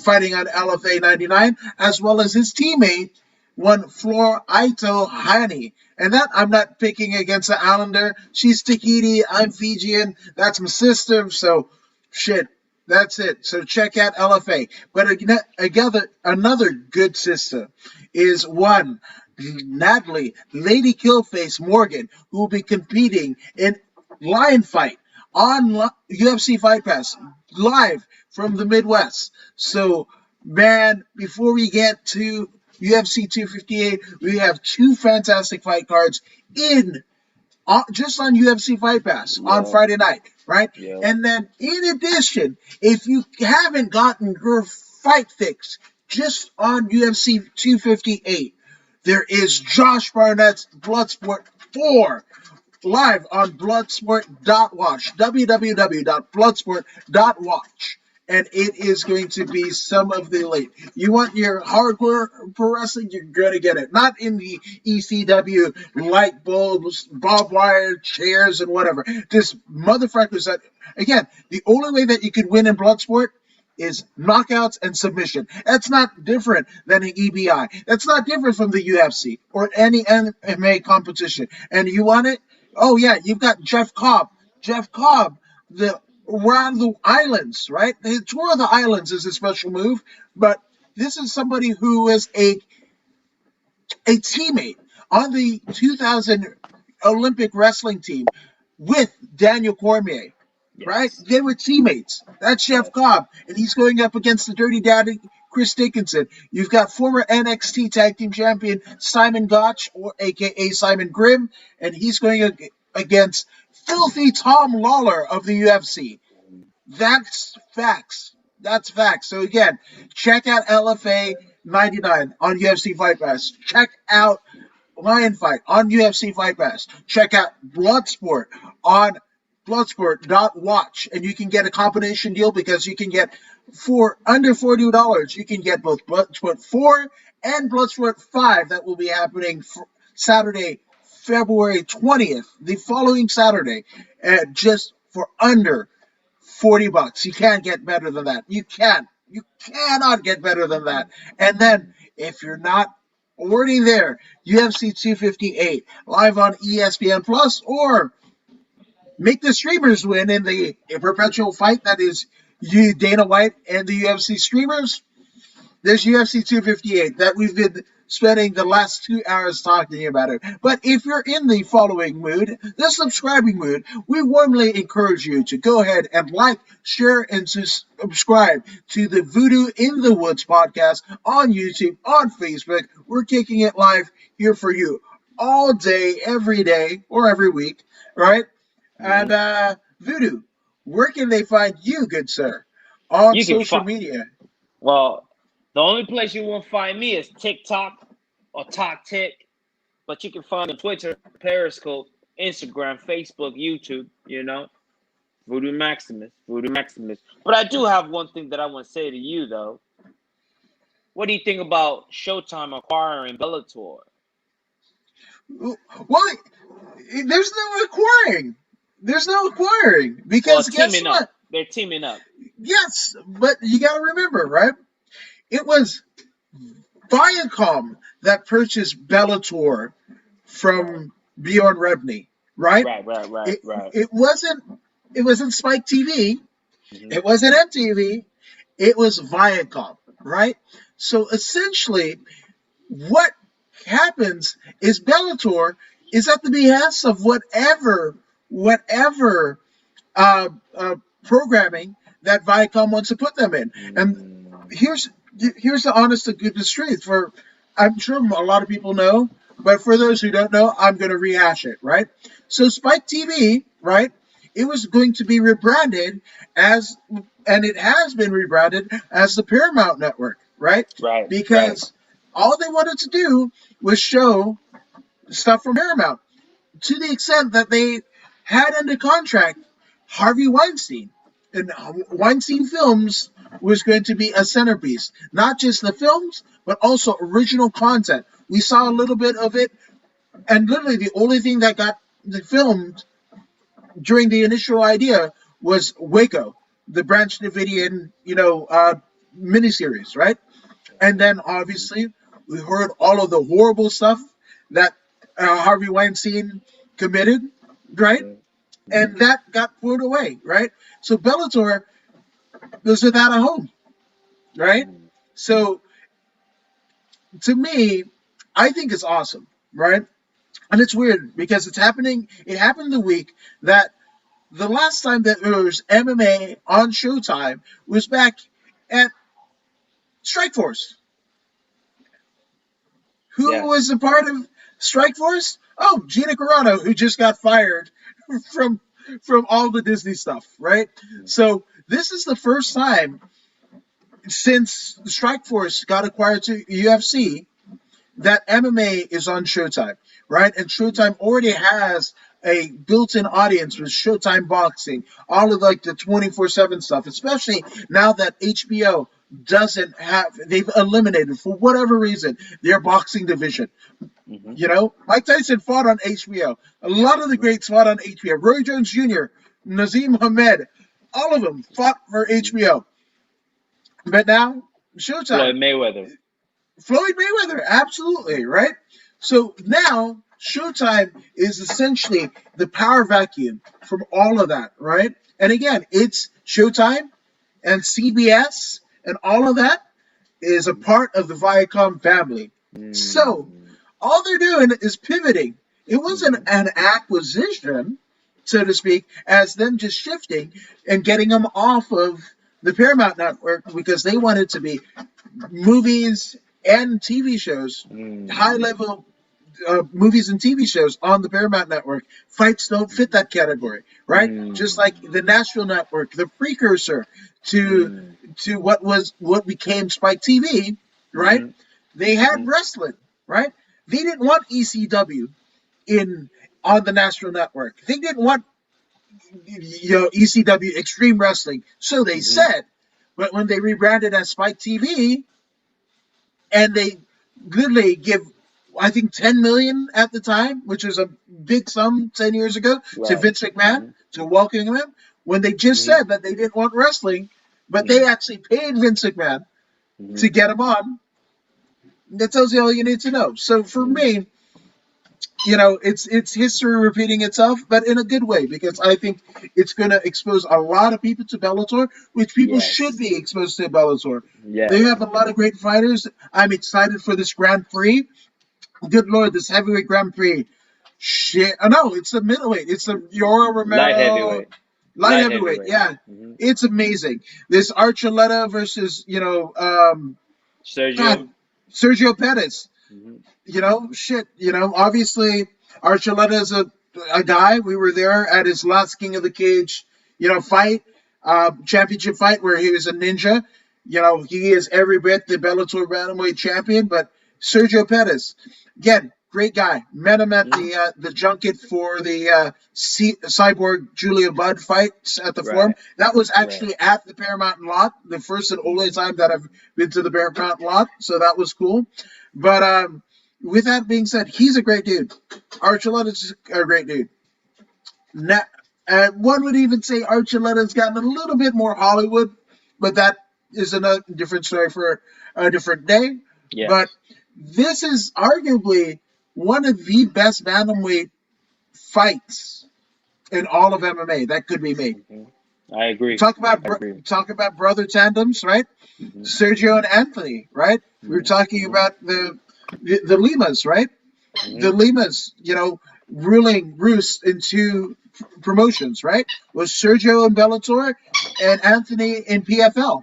fighting on LFA 99, as well as his teammate, one Flor Aito Hani. And that I'm not picking against the Islander. She's Tahiti, I'm Fijian. That's my sister. So, shit. That's it. So check out LFA. But another good sister is one Natalie Lady Killface Morgan, who will be competing in Lion Fight on UFC Fight Pass live from the Midwest. So, man, before we get to UFC 258. We have two fantastic fight cards in just on UFC Fight Pass on Yeah, Friday night, right? yeah. And then in addition, if you haven't gotten your fight fix just on UFC 258, there is Josh Barnett's Bloodsport 4 live on Bloodsport.watch, www.bloodsport.watch. And it is going to be some of the elite. You want your hardcore pro wrestling, you're going to get it. Not in the ECW light bulbs, barbed wire, chairs, and whatever. Just motherfuckers that, again, the only way that you can win in Bloodsport is knockouts and submission. That's not different than an EBI. That's not different from the UFC or any MMA competition. And you want it? Oh yeah, you've got Jeff Cobb. Jeff Cobb, the around the islands, right? The tour of the islands is a special move, but this is somebody who is a teammate on the 2000 Olympic wrestling team with Daniel Cormier, right? Yes, They were teammates. That's Jeff yes. Cobb, and he's going up against the Dirty Daddy Chris Dickinson. You've got former NXT Tag Team Champion Simon Gotch, or AKA Simon Grimm, and he's going against Filthy Tom Lawler of the UFC. That's facts. That's facts. So again, check out LFA 99 on UFC Fight Pass. Check out Lion Fight on UFC Fight Pass. Check out Bloodsport on Bloodsport.watch, and you can get a combination deal because you can get for under $40. You can get both Bloodsport 4 and Bloodsport 5 that will be happening for Saturday, February 20th, the following Saturday, just for under $40. You can't get better than that. You can't. You cannot get better than that. And then, if you're not already there, UFC 258 live on ESPN Plus, or make the streamers win in the perpetual fight that is you, Dana White, and the UFC streamers. There's UFC 258 that we've been spending the last 2 hours talking about it. But if you're in the following mood, the subscribing mood, we warmly encourage you to go ahead and like, share, and subscribe to the Voodoo in the Woods podcast on YouTube, on Facebook. We're kicking it live here for you all day, every day, or every week, right? Hmm. And Voodoo, where can they find you, good sir? On You can social find. media. Well, the only place you won't find me is TikTok or TokTik, but you can find me on Twitter, Periscope, Instagram, Facebook, YouTube. Voodoo Maximus, Voodoo Maximus. But I do have one thing that I want to say to you, though. What do you think about Showtime acquiring Bellator? Well, there's no acquiring. There's no acquiring Well, because guess teaming up. what? They're teaming up. Yes, but you got to remember, right? It was Viacom that purchased Bellator Right, from Bjorn Rebney, right? right, right, right, It right. it wasn't it wasn't Spike TV, Hmm. it wasn't MTV, it was Viacom, right? So essentially, what happens is Bellator is at the behest of whatever uh, uh, programming that Viacom wants to put them in. And Mm. here's here's the honest to goodness truth. For I'm sure a lot of people know, but for those who don't know, I'm going to rehash it. Right. So Spike TV, right? It was going to be rebranded as, and it has been rebranded as the Paramount Network, right? Right, right. Because all they wanted to do was show stuff from Paramount to the extent that they had under contract Harvey Weinstein. And Weinstein Films was going to be a centerpiece, not just the films, but also original content. We saw a little bit of it, and literally the only thing that got filmed during the initial idea was Waco, the Branch Davidian, miniseries, right? And then obviously we heard all of the horrible stuff that Harvey Weinstein committed, right? And Mm-hmm. that got put away, right? So Bellator was without a home, right? So to me, I think it's awesome, right? And it's weird because it's happening. It happened the week that the last time that there was MMA on Showtime was back at Strikeforce. Who Yeah. was a part of Strikeforce? Oh, Gina Carano, who just got fired from from all the Disney stuff, right? So this is the first time since Strikeforce got acquired to UFC that MMA is on Showtime, right? And Showtime already has a built-in audience with Showtime Boxing, all of like the 24/7 stuff, especially now that HBO doesn't have, they've eliminated for whatever reason their boxing division. Mm-hmm. You know, Mike Tyson fought on HBO. A lot of the greats fought on HBO. Roy Jones Jr., Nazim Hamed, all of them fought for Mm-hmm. HBO. But now, Floyd Showtime, Mayweather. Floyd Mayweather, absolutely, right? So now Showtime is essentially the power vacuum from all of that, right? And again, it's Showtime and CBS and all of that is a part of the Viacom family. So Mm-hmm. all they're doing is pivoting. It wasn't Mm-hmm. an acquisition, so to speak, as them just shifting and getting them off of the Paramount Network because they wanted to be movies and TV shows, high Mm-hmm. level movies and TV shows on the Paramount Network. Fights don't fit that category, right? Just like the Nashville Network, the precursor to Mm-hmm. what became Spike TV, right? Mm-hmm. They had Mm-hmm. wrestling, right? They didn't want ECW in on the Nashville Network. They didn't want ECW Extreme Wrestling, so they Mm-hmm. said. But when they rebranded as Spike TV, and they literally give I think 10 million at the time, which was a big sum 10 years ago, to Right. Vince McMahon Mm-hmm. to welcome him when they just Mm-hmm. said that they didn't want wrestling, but they Mm-hmm. actually paid Vince McMahon Mm-hmm. to get him on. That tells you all you need to know. So for me, it's history repeating itself, but in a good way because I think it's going to expose a lot of people to Bellator, which people should Yes. be exposed to Bellator. They Yes. have a lot of great fighters. I'm excited for this Grand Prix. Good Lord, this heavyweight Grand Prix. Shit. Oh, no, it's the middleweight. It's the Yoel Light Romero heavyweight. light Light heavyweight. heavyweight. Yeah. Mm-hmm. It's amazing. This Archuleta versus, Sergio. God, Sergio Pettis. Mm-hmm. Shit. Obviously, Archuleta is a guy. We were there at his last King of the Cage, fight, championship fight where he was a ninja. He is every bit the Bellator bantamweight champion. But Sergio Pettis, again, great guy. Met him at Mm-hmm. the junket for the Cyborg Julia Budd fights at the Forum. Right. That was Right. actually at the Paramount lot, the first and only Mm-hmm. time that I've been to the Paramount lot. So that was cool. But with that being said, he's a great dude. Archuleta's a great dude. Now, one would even say Archuleta's gotten a little bit more Hollywood, but that is another different story for a different day. But Yes. this is arguably one of the best bantamweight fights in all of MMA that could be made. Mm-hmm. I agree. Talk about I agree. brother tandems, right? Mm-hmm. Sergio and Anthony, right? We were talking Mm-hmm. about the Limas, right? The Mm-hmm. Limas, ruling roost in two promotions, right? Was Sergio in Bellator and Anthony in PFL.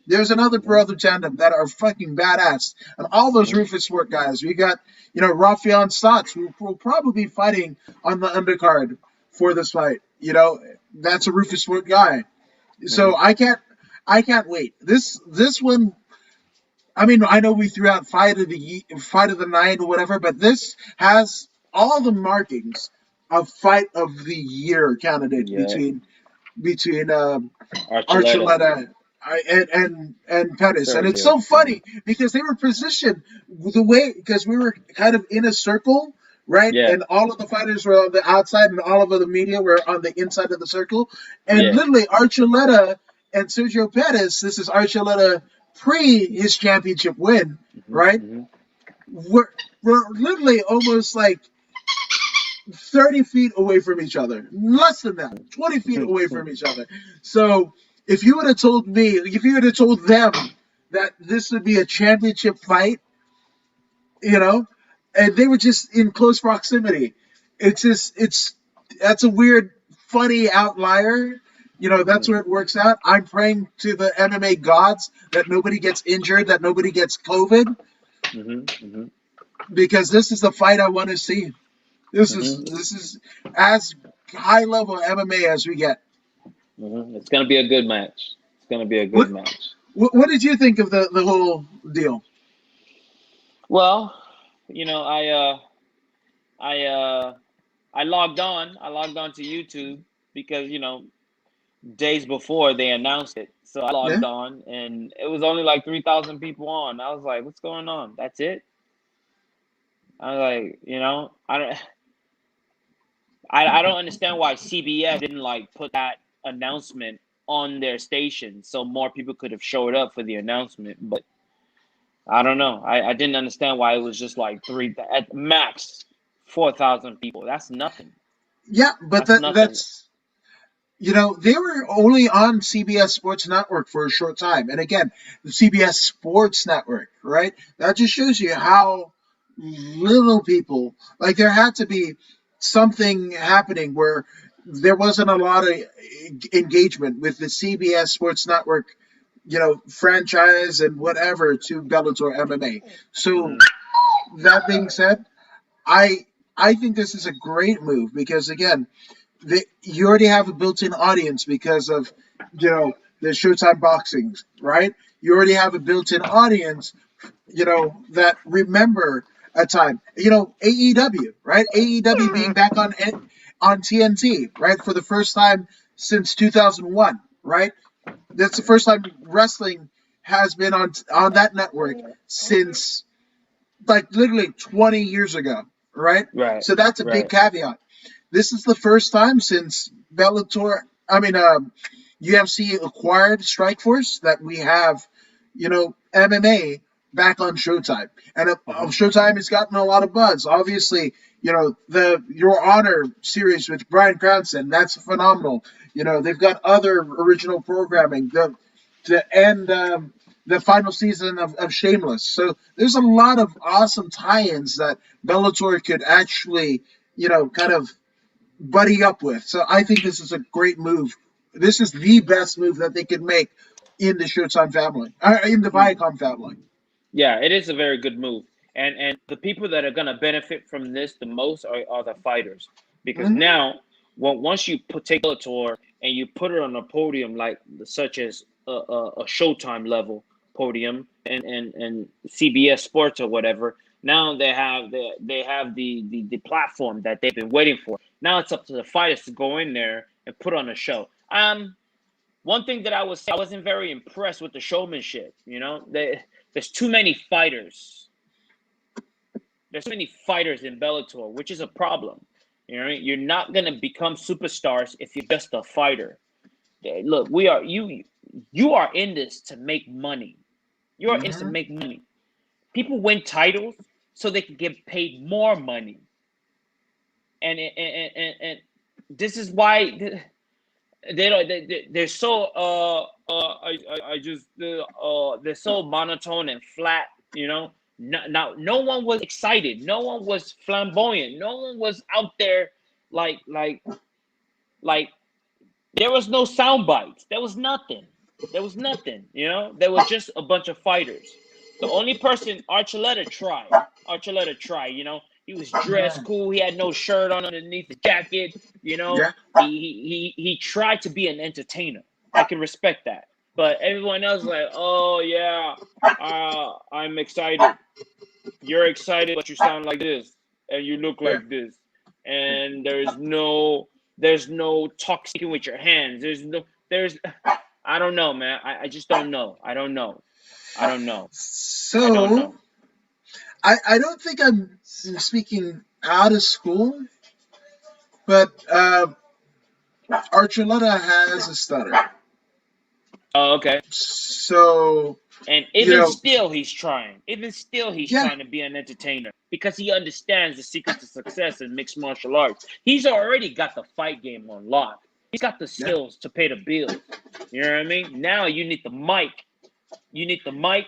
There's another Mm-hmm. brother tandem that are fucking badass. And all those Mm-hmm. Rufus Sport guys. We got, Rafael Stotts, who will probably be fighting on the undercard for this fight. That's a Rufus Sport guy. So Mm-hmm. I can't wait. This one, I mean, I know we threw out fight of the night or whatever, but this has all the markings of fight of the year candidate Yeah. between Archuleta. Archuleta and Pettis, and it's Sergio. so funny because they were positioned the way because we were kind of in a circle, right? Yeah. And all of the fighters were on the outside, and all of the media were on the inside of the circle, and Yeah. literally Archuleta and Sergio Pettis. This is Archuleta pre his championship win, Mm-hmm. right? Mm-hmm. We're literally almost like 30 feet away from each other. Less than that, 20 feet away from each other. So if you would have told them that this would be a championship fight, and they were just in close proximity, that's a weird, funny outlier. That's where it works out. I'm praying to the MMA gods that nobody gets injured, that nobody gets COVID. Mm-hmm. Mm-hmm. because this is the fight I want to see. This is Hmm. this is as high level MMA as we get. It's gonna be a good match. It's gonna be a What good match. what did you think of the whole deal? Well, you know, I I logged on. I logged on to YouTube because days before they announced it. So I Yeah, logged on, and it was only like 3,000 people on. I was like, "What's going on? That's it?" I was like, I don't understand why CBS didn't like put that announcement on their station so more people could have showed up for the announcement. But I don't know. I didn't understand why it was just like three at max 4,000 people. That's nothing. yeah, but That's nothing. that's they were only on CBS Sports Network for a short time. And again, the CBS Sports Network, right? That just shows you how little people, like, there had to be something happening where there wasn't a lot of engagement with the CBS Sports Network, franchise and whatever to Bellator MMA. So, Hmm. that being said, I. I think this is a great move because again, you already have a built-in audience because of the Showtime boxings, right? You already have a built-in audience, that remember a time, AEW, right? AEW being back on TNT, right, for the first time since 2001, right? That's the first time wrestling has been on that network since like literally 20 years ago, right? Right, So that's a big right. caveat. This is the first time since UFC acquired Strikeforce that we have, MMA back on Showtime, and Hmm. Showtime has gotten a lot of buzz. Obviously, the Your Honor series with Bryan Cranston, that's phenomenal. They've got other original programming. The end. The final season of Shameless. So there's a lot of awesome tie-ins that Bellator could actually, kind of buddy up with. So I think this is a great move. This is the best move that they could make in the Showtime family, in the Viacom family. Yeah, it is a very good move. And the people that are gonna benefit from this the most are the fighters. Because Mm-hmm. now once you take Bellator and you put it on a podium like such as a Showtime level podium and CBS Sports or whatever, now they have the platform that they've been waiting for. Now it's up to the fighters to go in there and put on a show. One thing that I was I wasn't very impressed with the showmanship. There's too many fighters. There's too many fighters in Bellator, which is a problem. You're not gonna become superstars if you're just a fighter. Look, we are you. You are in this to make money. You are in this to Mm-hmm. make money. People win titles so they can get paid more money, and this is why they don't. They're so I just they're so monotone and flat. No one was excited. No one was flamboyant. No one was out there like like like there was no sound bites. There was nothing. There was nothing. There was just a bunch of fighters. The only person Archuleta tried. Archuleta tried. He was dressed cool. He had no shirt on underneath the jacket. Yeah. He tried to be an entertainer. I can respect that. But everyone else was like, oh yeah, I'm excited. You're excited, but you sound like this, and you look Yeah. like this, and there's no talking with your hands. There's I don't know, man. I just don't know. I don't know. I don't know. I don't So know. I don't think I'm speaking out of school, but Archuleta has a stutter. Oh, okay. So And you even know, still, he's trying. Even still, he's yeah, trying to be an entertainer because he understands the secret to success in mixed martial arts. He's already got the fight game on lock. He's got the yeah, skills to pay the bills. You know what I mean? Now you need the mic. You need the mic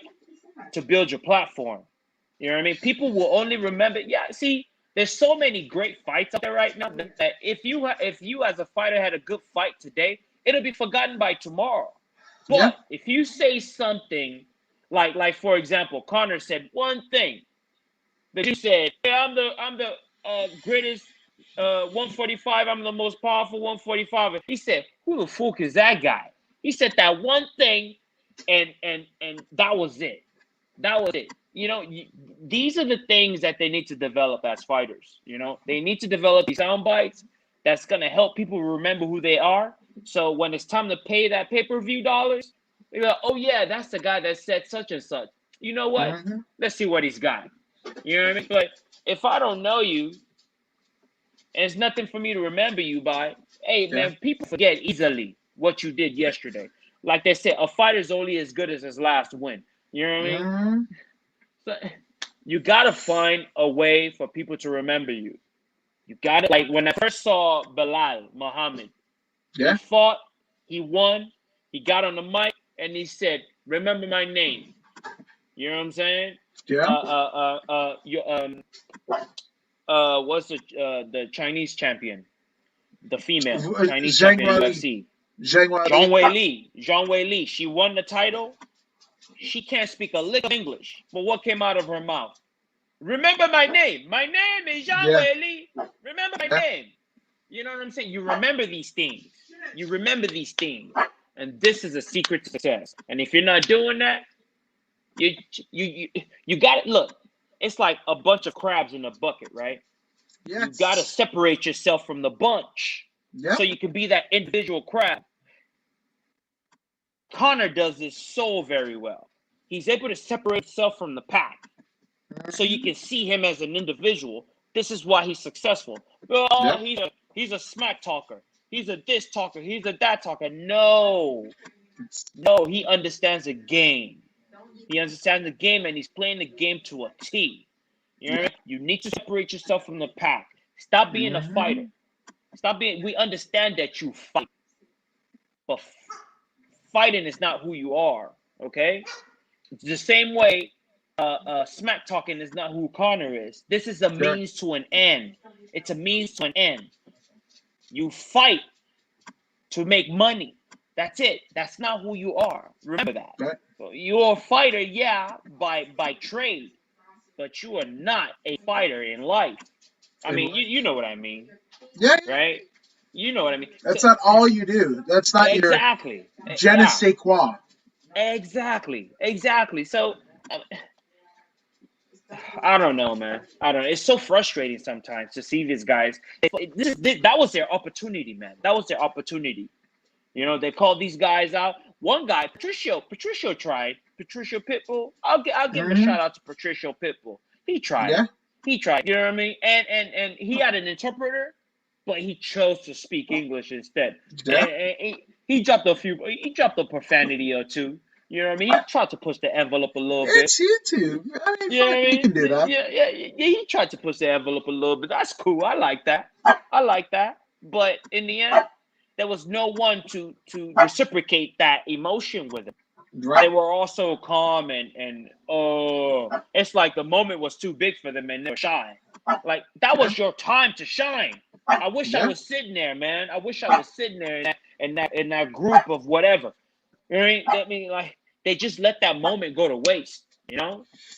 to build your platform. You know what I mean? People will only remember. Yeah, see, there's so many great fights out there right now that if you as a fighter had a good fight today, it'll be forgotten by tomorrow. yeah, But if you say something like for example, Connor said one thing The dude said, "Yeah, I'm the greatest 145. I'm the most powerful 145." He said, "Who the fuck is that guy?" He said that one thing, and that was it. That was it. These are the things that they need to develop as fighters. They need to develop these sound bites that's gonna help people remember who they are. So when it's time to pay that pay-per-view dollars, they're like, "Oh yeah, that's the guy that said such and such. You know what? Mm-hmm. Let's see what he's got." You know what I mean? But if I don't know you, and it's nothing for me to remember you by, hey Yeah. man, people forget easily what you did yesterday. Like they say, a fighter's only as good as his last win. You know what I mean? Mm-hmm. So you gotta find a way for people to remember you. You gotta, like when I first saw Bilal Muhammad, he Yeah. fought, he won, he got on the mic, and he said, "Remember my name." You know what I'm saying? Yeah. What's the Chinese champion, the female Chinese Zhang champion in Wali. UFC, Zhang Wali. Zhang Wei Li. Zhang Wei Li. She won the title. She can't speak a lick of English, but what came out of her mouth? "Remember my name. My name is Zhang Yeah. Wei Li. Remember my Yeah. name." You know what I'm saying? You remember these things. You remember these things, and this is a secret to success. And if you're not doing that, you you you, you got to look. It's like a bunch of crabs in a bucket, right? You got to Yes. separate yourself from the bunch Yep. so you can be that individual crab. Connor does this so very well. He's able to separate himself from the pack so you Mm-hmm. can see him as an individual. This is why he's successful. Oh, Yep. he's a smack talker. He's a this talker. He's a that talker. No, he understands the game. He understands the game, and he's playing the game to a T. You know what I Yeah. mean? You need to separate yourself from the pack. Stop being a fighter. Mm-hmm. Stop being. We understand that you fight, but fighting is not who you are. Okay? It's the same way smack talking is not who Connor is. This is a Sure. means to an end. It's a means to an end. You fight to make money. That's it. That's not who you are. Remember that. Right. So you're a fighter, yeah, by trade, but you are not a fighter in life. I In mean, life. you know what I mean, Yeah. right? You know what I mean. So That's not all you do. That's not your exactly, je ne yeah, sais quoi. exactly. So uh, I don't know, man. I don't know. It's so frustrating sometimes to see these guys. That was their opportunity, man. That was their opportunity. They called these guys out. One guy, Patricio tried. Patricio Pitbull. I'll give him a Mm-hmm. shout out to Patricio Pitbull. He tried. Yeah. He tried. You know what I mean? And he had an interpreter, but he chose to speak English instead. Yeah. And he dropped a few. He dropped a profanity or two. You know what I mean? He tried to push the envelope a little bit. It's YouTube. I mean, You know what fuck, I you mean? can do that. Yeah. He tried to push the envelope a little bit. That's cool. I like that. But in the end, there was no one to reciprocate that emotion with him. They Right. were all so calm and it's like the moment was too big for them and they were shy. Like that Yeah. was your time to shine. I wish I Yeah. was sitting there, man. I wish I was sitting there in that group of whatever. You know what I mean? Like they just let that moment go to waste.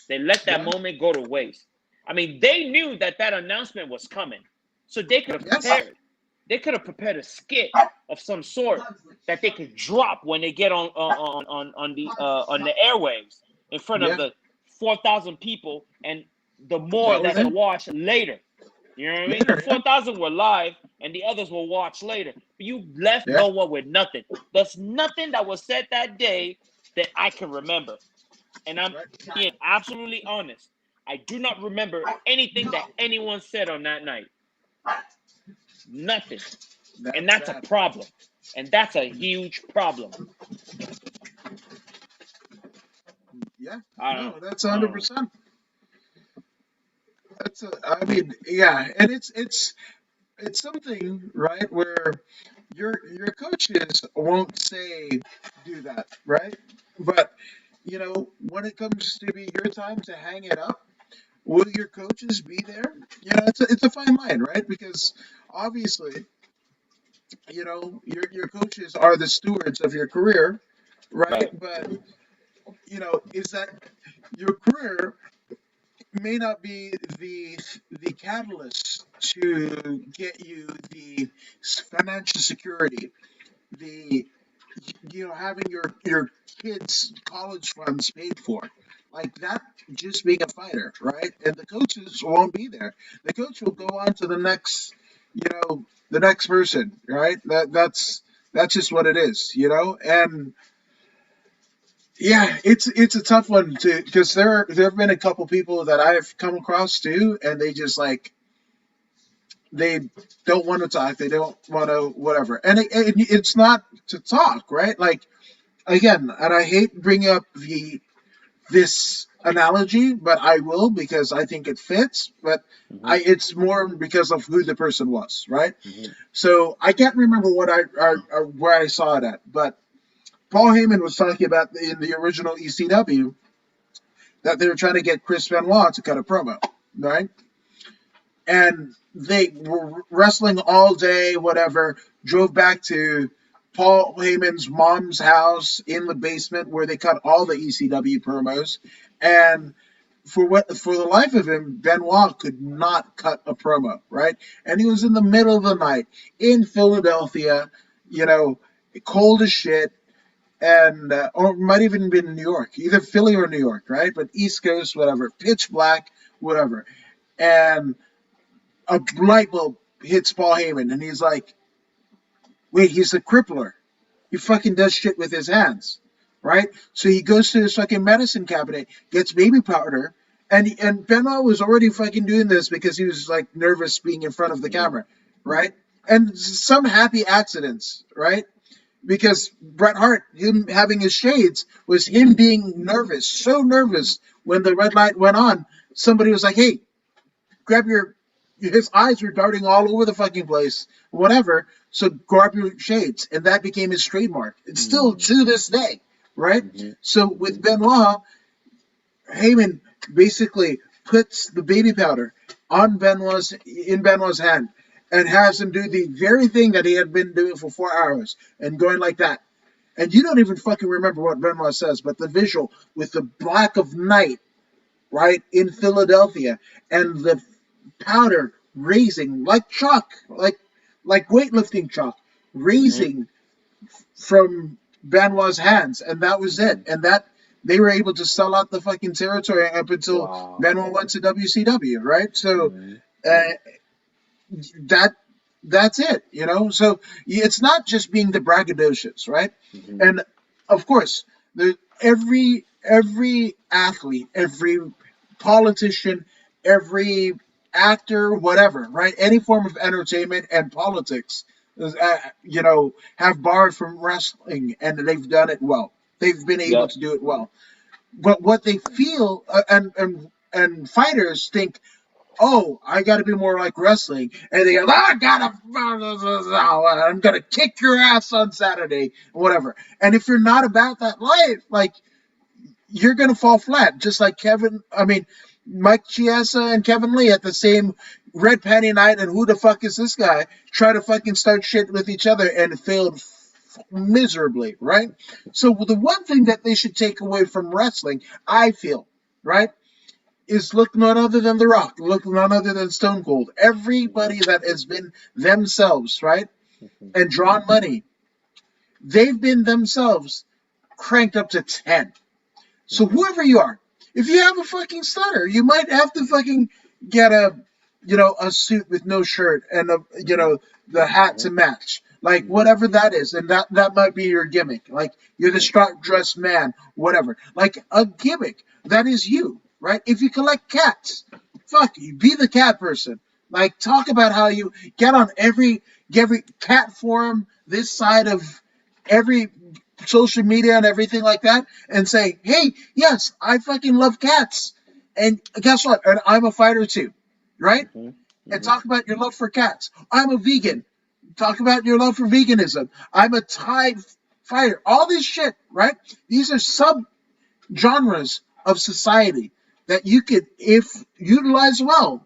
They let that Yeah. moment go to waste. I mean, they knew that announcement was coming, so they could have Yes. prepared. They could have prepared a skit of some sort that they could drop when they get on the airwaves in front of Yeah. the 4,000 people, and the more That were that's there. watch later. You know what I mean? The Later. Yeah. 4,000 were live, and the others will watch later. But you left Yeah. no one with nothing. There's nothing that was said that day that I can remember, and I'm Right. being absolutely honest. I do not remember anything that anyone said on that night. Nothing. And That's that's a sad. problem. And that's a huge problem. Yeah. I don't No, know. that's I don't know. 100%. That's. I mean, yeah, and it's something, right, where your coaches won't say do that, right? But when it comes to be your time to hang it up, will your coaches be there? It's a fine line, right? Because obviously, your coaches are the stewards of your career, right? Right. But is that your career may not be the catalyst to get you the financial security, the having your kids' college funds paid for, like that. Just being a fighter, right? And the coaches won't be there. The coach will go on to the next, the next person, right? That's just what it is, and yeah, it's a tough one to because there have been a couple people that I've come across too, and they just like they don't want to talk, they don't want to whatever, and it's not to talk, right? Like again, and I hate bringing up this analogy, but I will because I think it fits. But Mm-hmm. it's more because of who the person was, right? Mm-hmm. So I can't remember what where I saw it at, but Paul Heyman was talking about in the original ECW that they were trying to get Chris Benoit to cut a promo, right? And they were wrestling all day, whatever, drove back to Paul Heyman's mom's house in the basement where they cut all the ECW promos. And for the life of him, Benoit could not cut a promo, right? And he was in the middle of the night in Philadelphia, you know, cold as shit, and or might even been in New York, either Philly or New York, right? But East Coast, whatever, pitch black, whatever. And a light bulb hits Paul Heyman, and he's like, "Wait, he's a crippler. He fucking does shit with his hands, right?" So he goes to his fucking medicine cabinet, gets baby powder, and Benoit was already fucking doing this because he was like nervous being in front of the Mm-hmm. camera, right? And some happy accidents, right? Because Bret Hart, him having his shades, was him being nervous, so nervous when the red light went on. Somebody was like, "Hey, grab your." His eyes were darting all over the fucking place, whatever. So grab your shades, and that became his trademark. It's still Mm-hmm. to this day, right? Mm-hmm. So with Benoit, Heyman basically puts the baby powder on Benoit's hand and has him do the very thing that he had been doing for 4 hours and going like that. And you don't even fucking remember what Benoit says, but the visual with the black of night, right, in Philadelphia, and the powder raising like chalk, like weightlifting chalk, Mm-hmm. raising from Benoit's hands, and that was Mm-hmm. it. And that they were able to sell out the fucking territory up until Wow. Benoit went to WCW, right? So Mm-hmm. uh, that that's it. So it's not just being the braggadocious, right? Mm-hmm. And of course, every athlete, every politician, every actor, whatever, right? Any form of entertainment and politics, have borrowed from wrestling, and they've done it well. They've been able Yep. to do it well. But what they feel, and fighters think, "Oh, I got to be more like wrestling," and they go, I'm gonna kick your ass on Saturday, whatever. And if you're not about that life, like you're gonna fall flat, just like Mike Chiesa and Kevin Lee at the same Red Panty Night, and who the fuck is this guy? Try to fucking start shit with each other and failed miserably, right? So the one thing that they should take away from wrestling, I feel, right, is look none other than The Rock, look none other than Stone Cold. Mm-hmm. Everybody that has been themselves, right, Mm-hmm. and drawn money, they've been themselves cranked up to 10. So Mm-hmm. whoever you are, if you have a fucking stutter, you might have to fucking get a suit with no shirt and Mm-hmm. the hat Mm-hmm. to match. Like Mm-hmm. whatever that is, and that might be your gimmick. Like you're the Mm-hmm. strut dressed man, whatever. Like a gimmick that is you, right? If you collect cats, fuck you, be the cat person. Like talk about how you get on every cat forum this side of every social media and everything like that, and say, "Hey, yes, I fucking love cats, and guess what? And I'm a fighter too, right?" Mm-hmm. And Mm-hmm. talk about your love for cats. I'm a vegan. Talk about your love for veganism. I'm a Thai fighter. All this shit, right? These are sub genres of society that you could, if utilized well,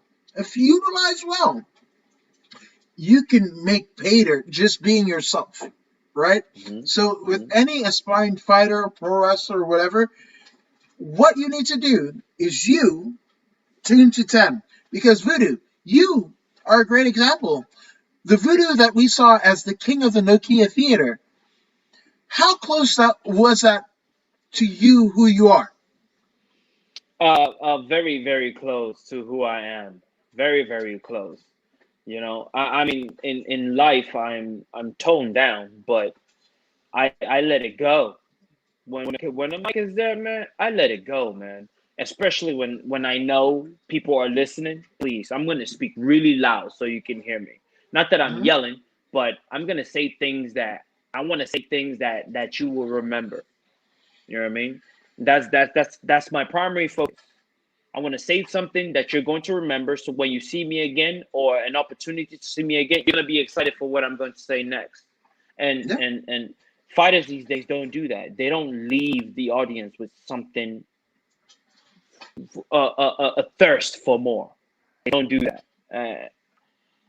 you can make pay dirt just being yourself, right? Mm-hmm. So with Mm-hmm. any aspiring fighter, pro wrestler, whatever, what you need to do is you tune to 10. Because Voodoo, you are a great example. The Voodoo that we saw as the king of the Nokia theater, how close that was that to you, who you are? Very, very close to who I am. Very, very close. I mean, in life, I'm toned down, but I let it go. When the mic is there, man, I let it go, man. Especially when I know people are listening. Please, I'm gonna speak really loud so you can hear me. Not that I'm Mhm. yelling, but I'm gonna say things that I want to say things that you will remember. You know what I mean? That's my primary focus. I want to say something that you're going to remember. So when you see me again or an opportunity to see me again, you're gonna be excited for what I'm going to say next. And Yeah. and and fighters these days don't do that. They don't leave the audience with something, a thirst for more. They don't do that.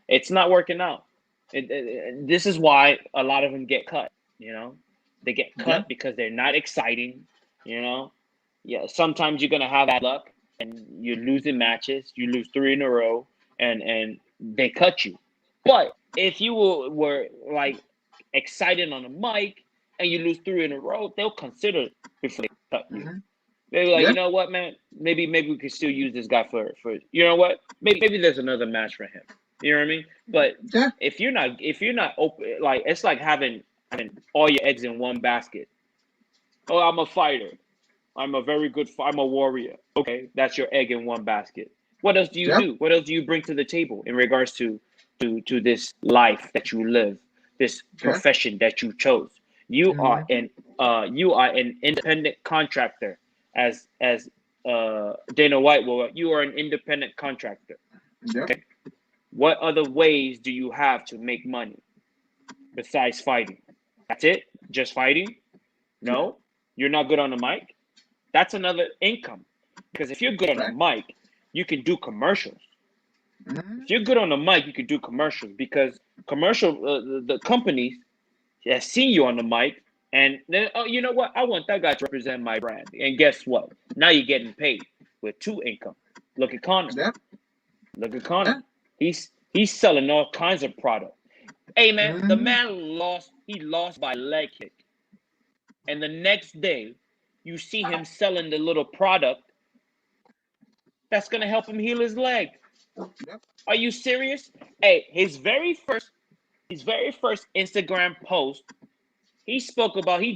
It's not working out. This is why a lot of them get cut. They get Yeah. cut because they're not exciting. You know, yeah. Sometimes you're gonna have bad luck and you're losing matches. You lose three in a row, and they cut you. But if you were like excited on the mic and you lose three in a row, they'll consider before they cut you. Hmm. They're like, Yeah. you know what, man? Maybe we could still use this guy for you know what? Maybe there's another match for him. You know what I mean? But Yeah. if you're not open, like it's like having all your eggs in one basket. Oh, I'm a fighter. I'm a warrior. Okay, that's your egg in one basket. What else do you Yeah. do? What else do you bring to the table in regards to this life that you live, this Yeah. profession that you chose? You are Hmm. an you are an independent contractor, as Dana White will. You are an independent contractor. Yeah. Okay. What other ways do you have to make money besides fighting? That's it? Just fighting? Yeah. No. You're not good on the mic? That's another income. Because if you're good on the Right. mic, you can do commercials. Hmm. If you're good on the mic, you can do commercials because the companies have seen you on the mic and then, oh, you know what? I want that guy to represent my brand. And guess what? Now you're getting paid with two income. Look at Connor. Yeah. Look at Connor. Yeah. He's selling all kinds of product. Hey man, the Hmm. man lost. He lost by leg kick, and the next day, you see him selling the little product that's gonna help him heal his leg. Yeah. Are you serious? Hey, his very first Instagram post, he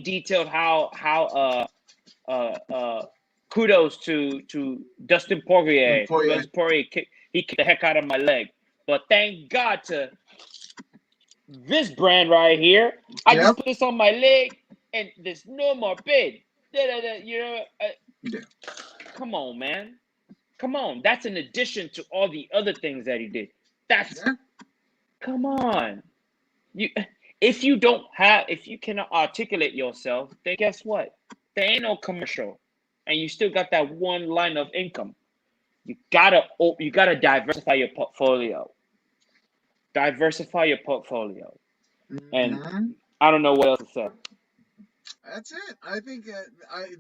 detailed how kudos to Dustin Poirier. For you. Dustin Poirier he kicked the heck out of my leg, but thank God to this brand right here. I Yeah. just put this on my leg, and there's no more pain. Yeah. Come on, man. Come on. That's in addition to all the other things that he did. That's Yeah. Come on. You if you cannot articulate yourself, then guess what? There ain't no commercial, and you still got that one line of income. You gotta diversify your portfolio. Diversify your portfolio, and Hmm. I don't know what else to say. That's it. I think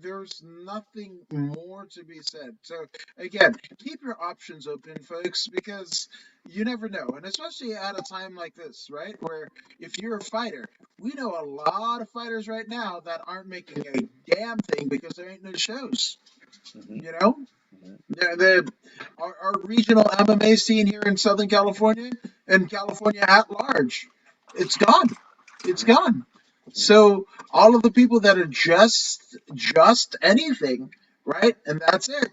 there's nothing more to be said. So again, keep your options open, folks, because you never know, and especially at a time like this, right? Where if you're a fighter, we know a lot of fighters right now that aren't making a damn thing because there ain't no shows. Hmm. You know, Hmm. our regional MMA scene here in Southern California and California at large, it's gone. It's Hmm. gone. So all of the people that are just anything, right? And that's it.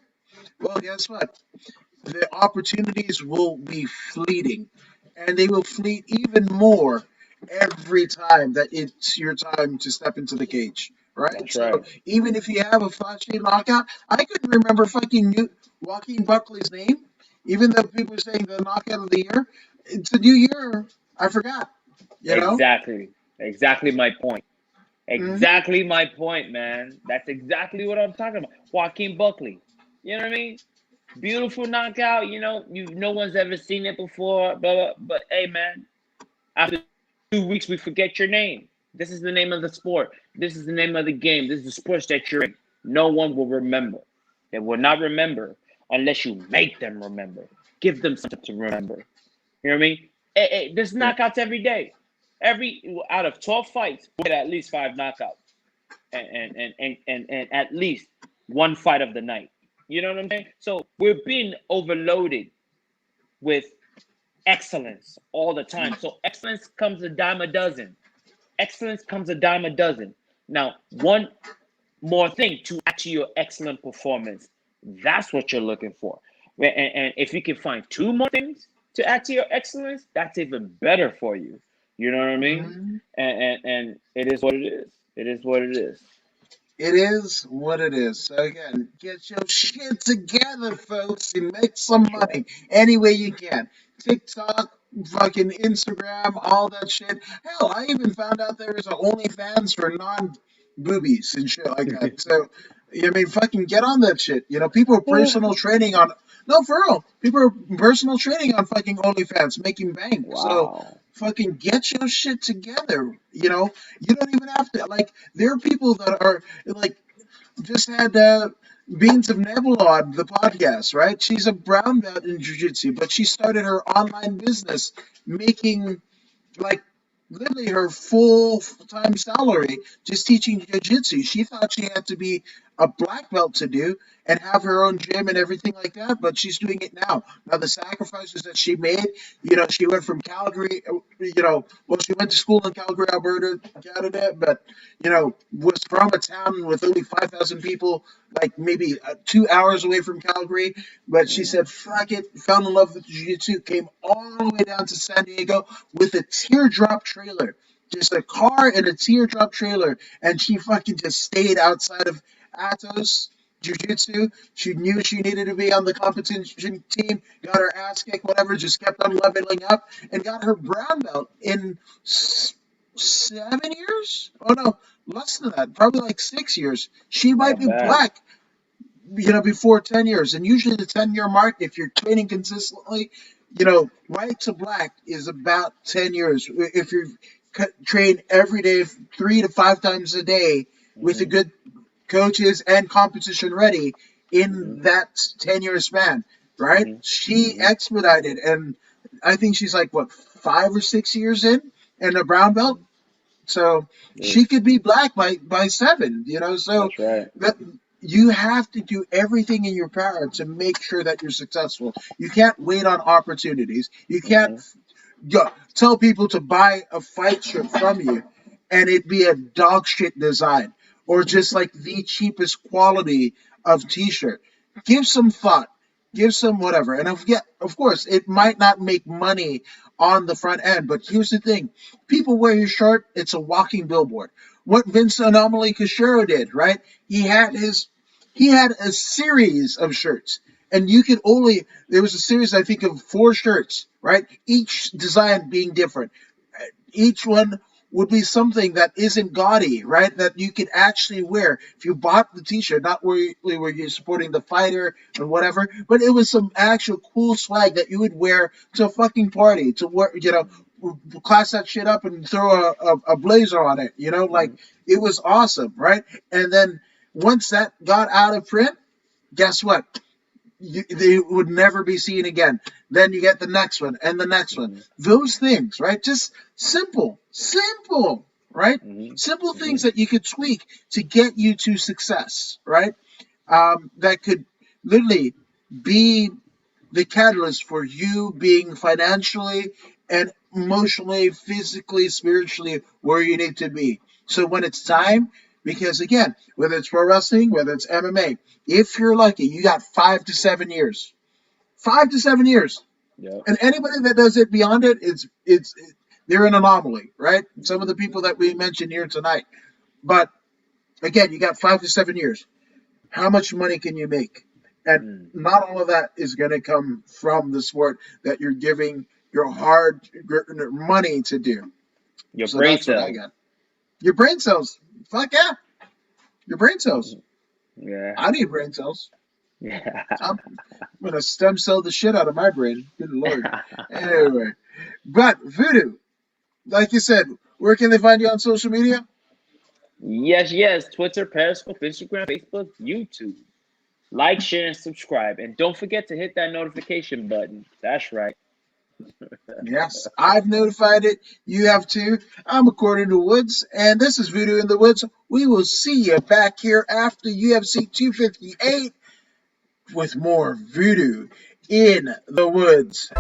Well, guess what? The opportunities will be fleeting, and they will fleet even more every time that it's your time to step into the cage, right? That's So right. even if you have a flashy knockout, I couldn't remember fucking Joaquin Buckley's name, even though people are saying the knockout of the year. It's a new year. I forgot. You know. Exactly. Exactly my point. Hmm. Exactly my point, man. That's exactly what I'm talking about. Joaquin Buckley. You know what I mean? Beautiful knockout. No one's ever seen it before. But hey, man, after 2 weeks, we forget your name. This is the name of the sport. This is the name of the game. This is the sports that you're in. No one will remember. They will not remember unless you make them remember. Give them something to remember. You know what I mean? There's Yeah. knockouts every day. Every out of 12 fights, we get at least 5 knockouts, and at least one fight of the night. You know what I'm saying? So we're being overloaded with excellence all the time. So excellence comes a dime a dozen. Excellence comes a dime a dozen. Now, one more thing to add to your excellent performance. That's what you're looking for. And if you can find 2 more things to add to your excellence, that's even better for you. You know what I mean? Mhm. And it is what it is. It is what it is. It is what it is. So again, get your shit together, folks, and make some That's right. money any way you can. TikTok, fucking Instagram, all that shit. Hell, I even found out there was an OnlyFans for non-boobies and shit like that. So, I mean, fucking get on that shit. You know, people are personal training on. No, for real. People are personal training on fucking OnlyFans, making bank. So, Wow. fucking get your shit together. You don't even have to like. There are people that are like just had Beans of Nebula on the podcast, right? She's a brown belt in jiu-jitsu, but she started her online business making like literally her full time salary just teaching jiu-jitsu. She thought she had to be a black belt to do and have her own gym and everything like that, but she's doing it now. Now the sacrifices that she made, she went from Calgary, well, she went to school in Calgary, Alberta, Canada, but was from a town with only 5,000 people, like maybe 2 hours away from Calgary. But she Mm, said, fuck it, fell in love with jiu-jitsu, came all the way down to San Diego with a teardrop trailer. Just a car and a teardrop trailer. And she fucking just stayed outside of Atos Jiu-Jitsu. She knew she needed to be on the competition team, got her ass kicked, whatever, just kept on leveling up, and got her brown belt in 7 years? Oh no, less than that, probably like 6 years. She might not be bad. black, before 10 years. And usually the 10-year mark, if you're training consistently, white to black is about 10 years. If you train every day, 3 to 5 times a day with a Hmm. good coaches and competition ready Hmm. in that 10-year span, right? Hmm. She Hmm. expedited, and I think she's like, what, 5 or 6 years in and a brown belt? So she Yes, could be black by 7, so that's right. that you have to do everything in your power to make sure that you're successful. You can't wait on opportunities. You can't Hmm. tell people to buy a fight shirt from you and it be a dog shit design or just like the cheapest quality of t-shirt. Give some thought, give some whatever. And of course, it might not make money on the front end, but here's the thing: people wear your shirt, it's a walking billboard. What Vince Anomaly Cachero did, right? He had a series of shirts, and you could only there was a series, I think, of 4 shirts, right? Each design being different. Each one would be something that isn't gaudy, right? That you could actually wear. If you bought the T-shirt, not where you're supporting the fighter and whatever, but it was some actual cool swag that you would wear to a fucking party, to wear, class that shit up and throw a blazer on it. Like Hmm. it was awesome, right? And then once that got out of print, guess what? They would never be seen again. Then you get the next one and the next one. Hmm. Those things, right? Just simple, right? Hmm. Simple things Hmm. that you could tweak to get you to success, right? That could literally be the catalyst for you being financially and emotionally, physically, spiritually where you need to be. So when it's time, because again, whether it's pro wrestling, whether it's MMA, if you're lucky, you got 5 to 7 years. 5 to 7 years. Yep. And anybody that does it beyond it, they're an anomaly, right? Some of the people that we mentioned here tonight. But again, you got 5 to 7 years. How much money can you make? And Mm. not all of that is going to come from the sport that you're giving your hard money to do. Your So brain that's what I cells. got. Your brain cells. Fuck yeah. Your brain cells. Yeah. I need brain cells. Yeah. I'm going to stem cell the shit out of my brain. Good Lord. Anyway. But Voodoo, like you said, where can they find you on social media? Yes, yes. Twitter, Periscope, Instagram, Facebook, YouTube. Like, share, and subscribe. And don't forget to hit that notification button. That's right. Yes, I've notified it. You have too. I'm According to Woods, and this is Voodoo in the Woods. We will see you back here after UFC 258 with more Voodoo in the Woods.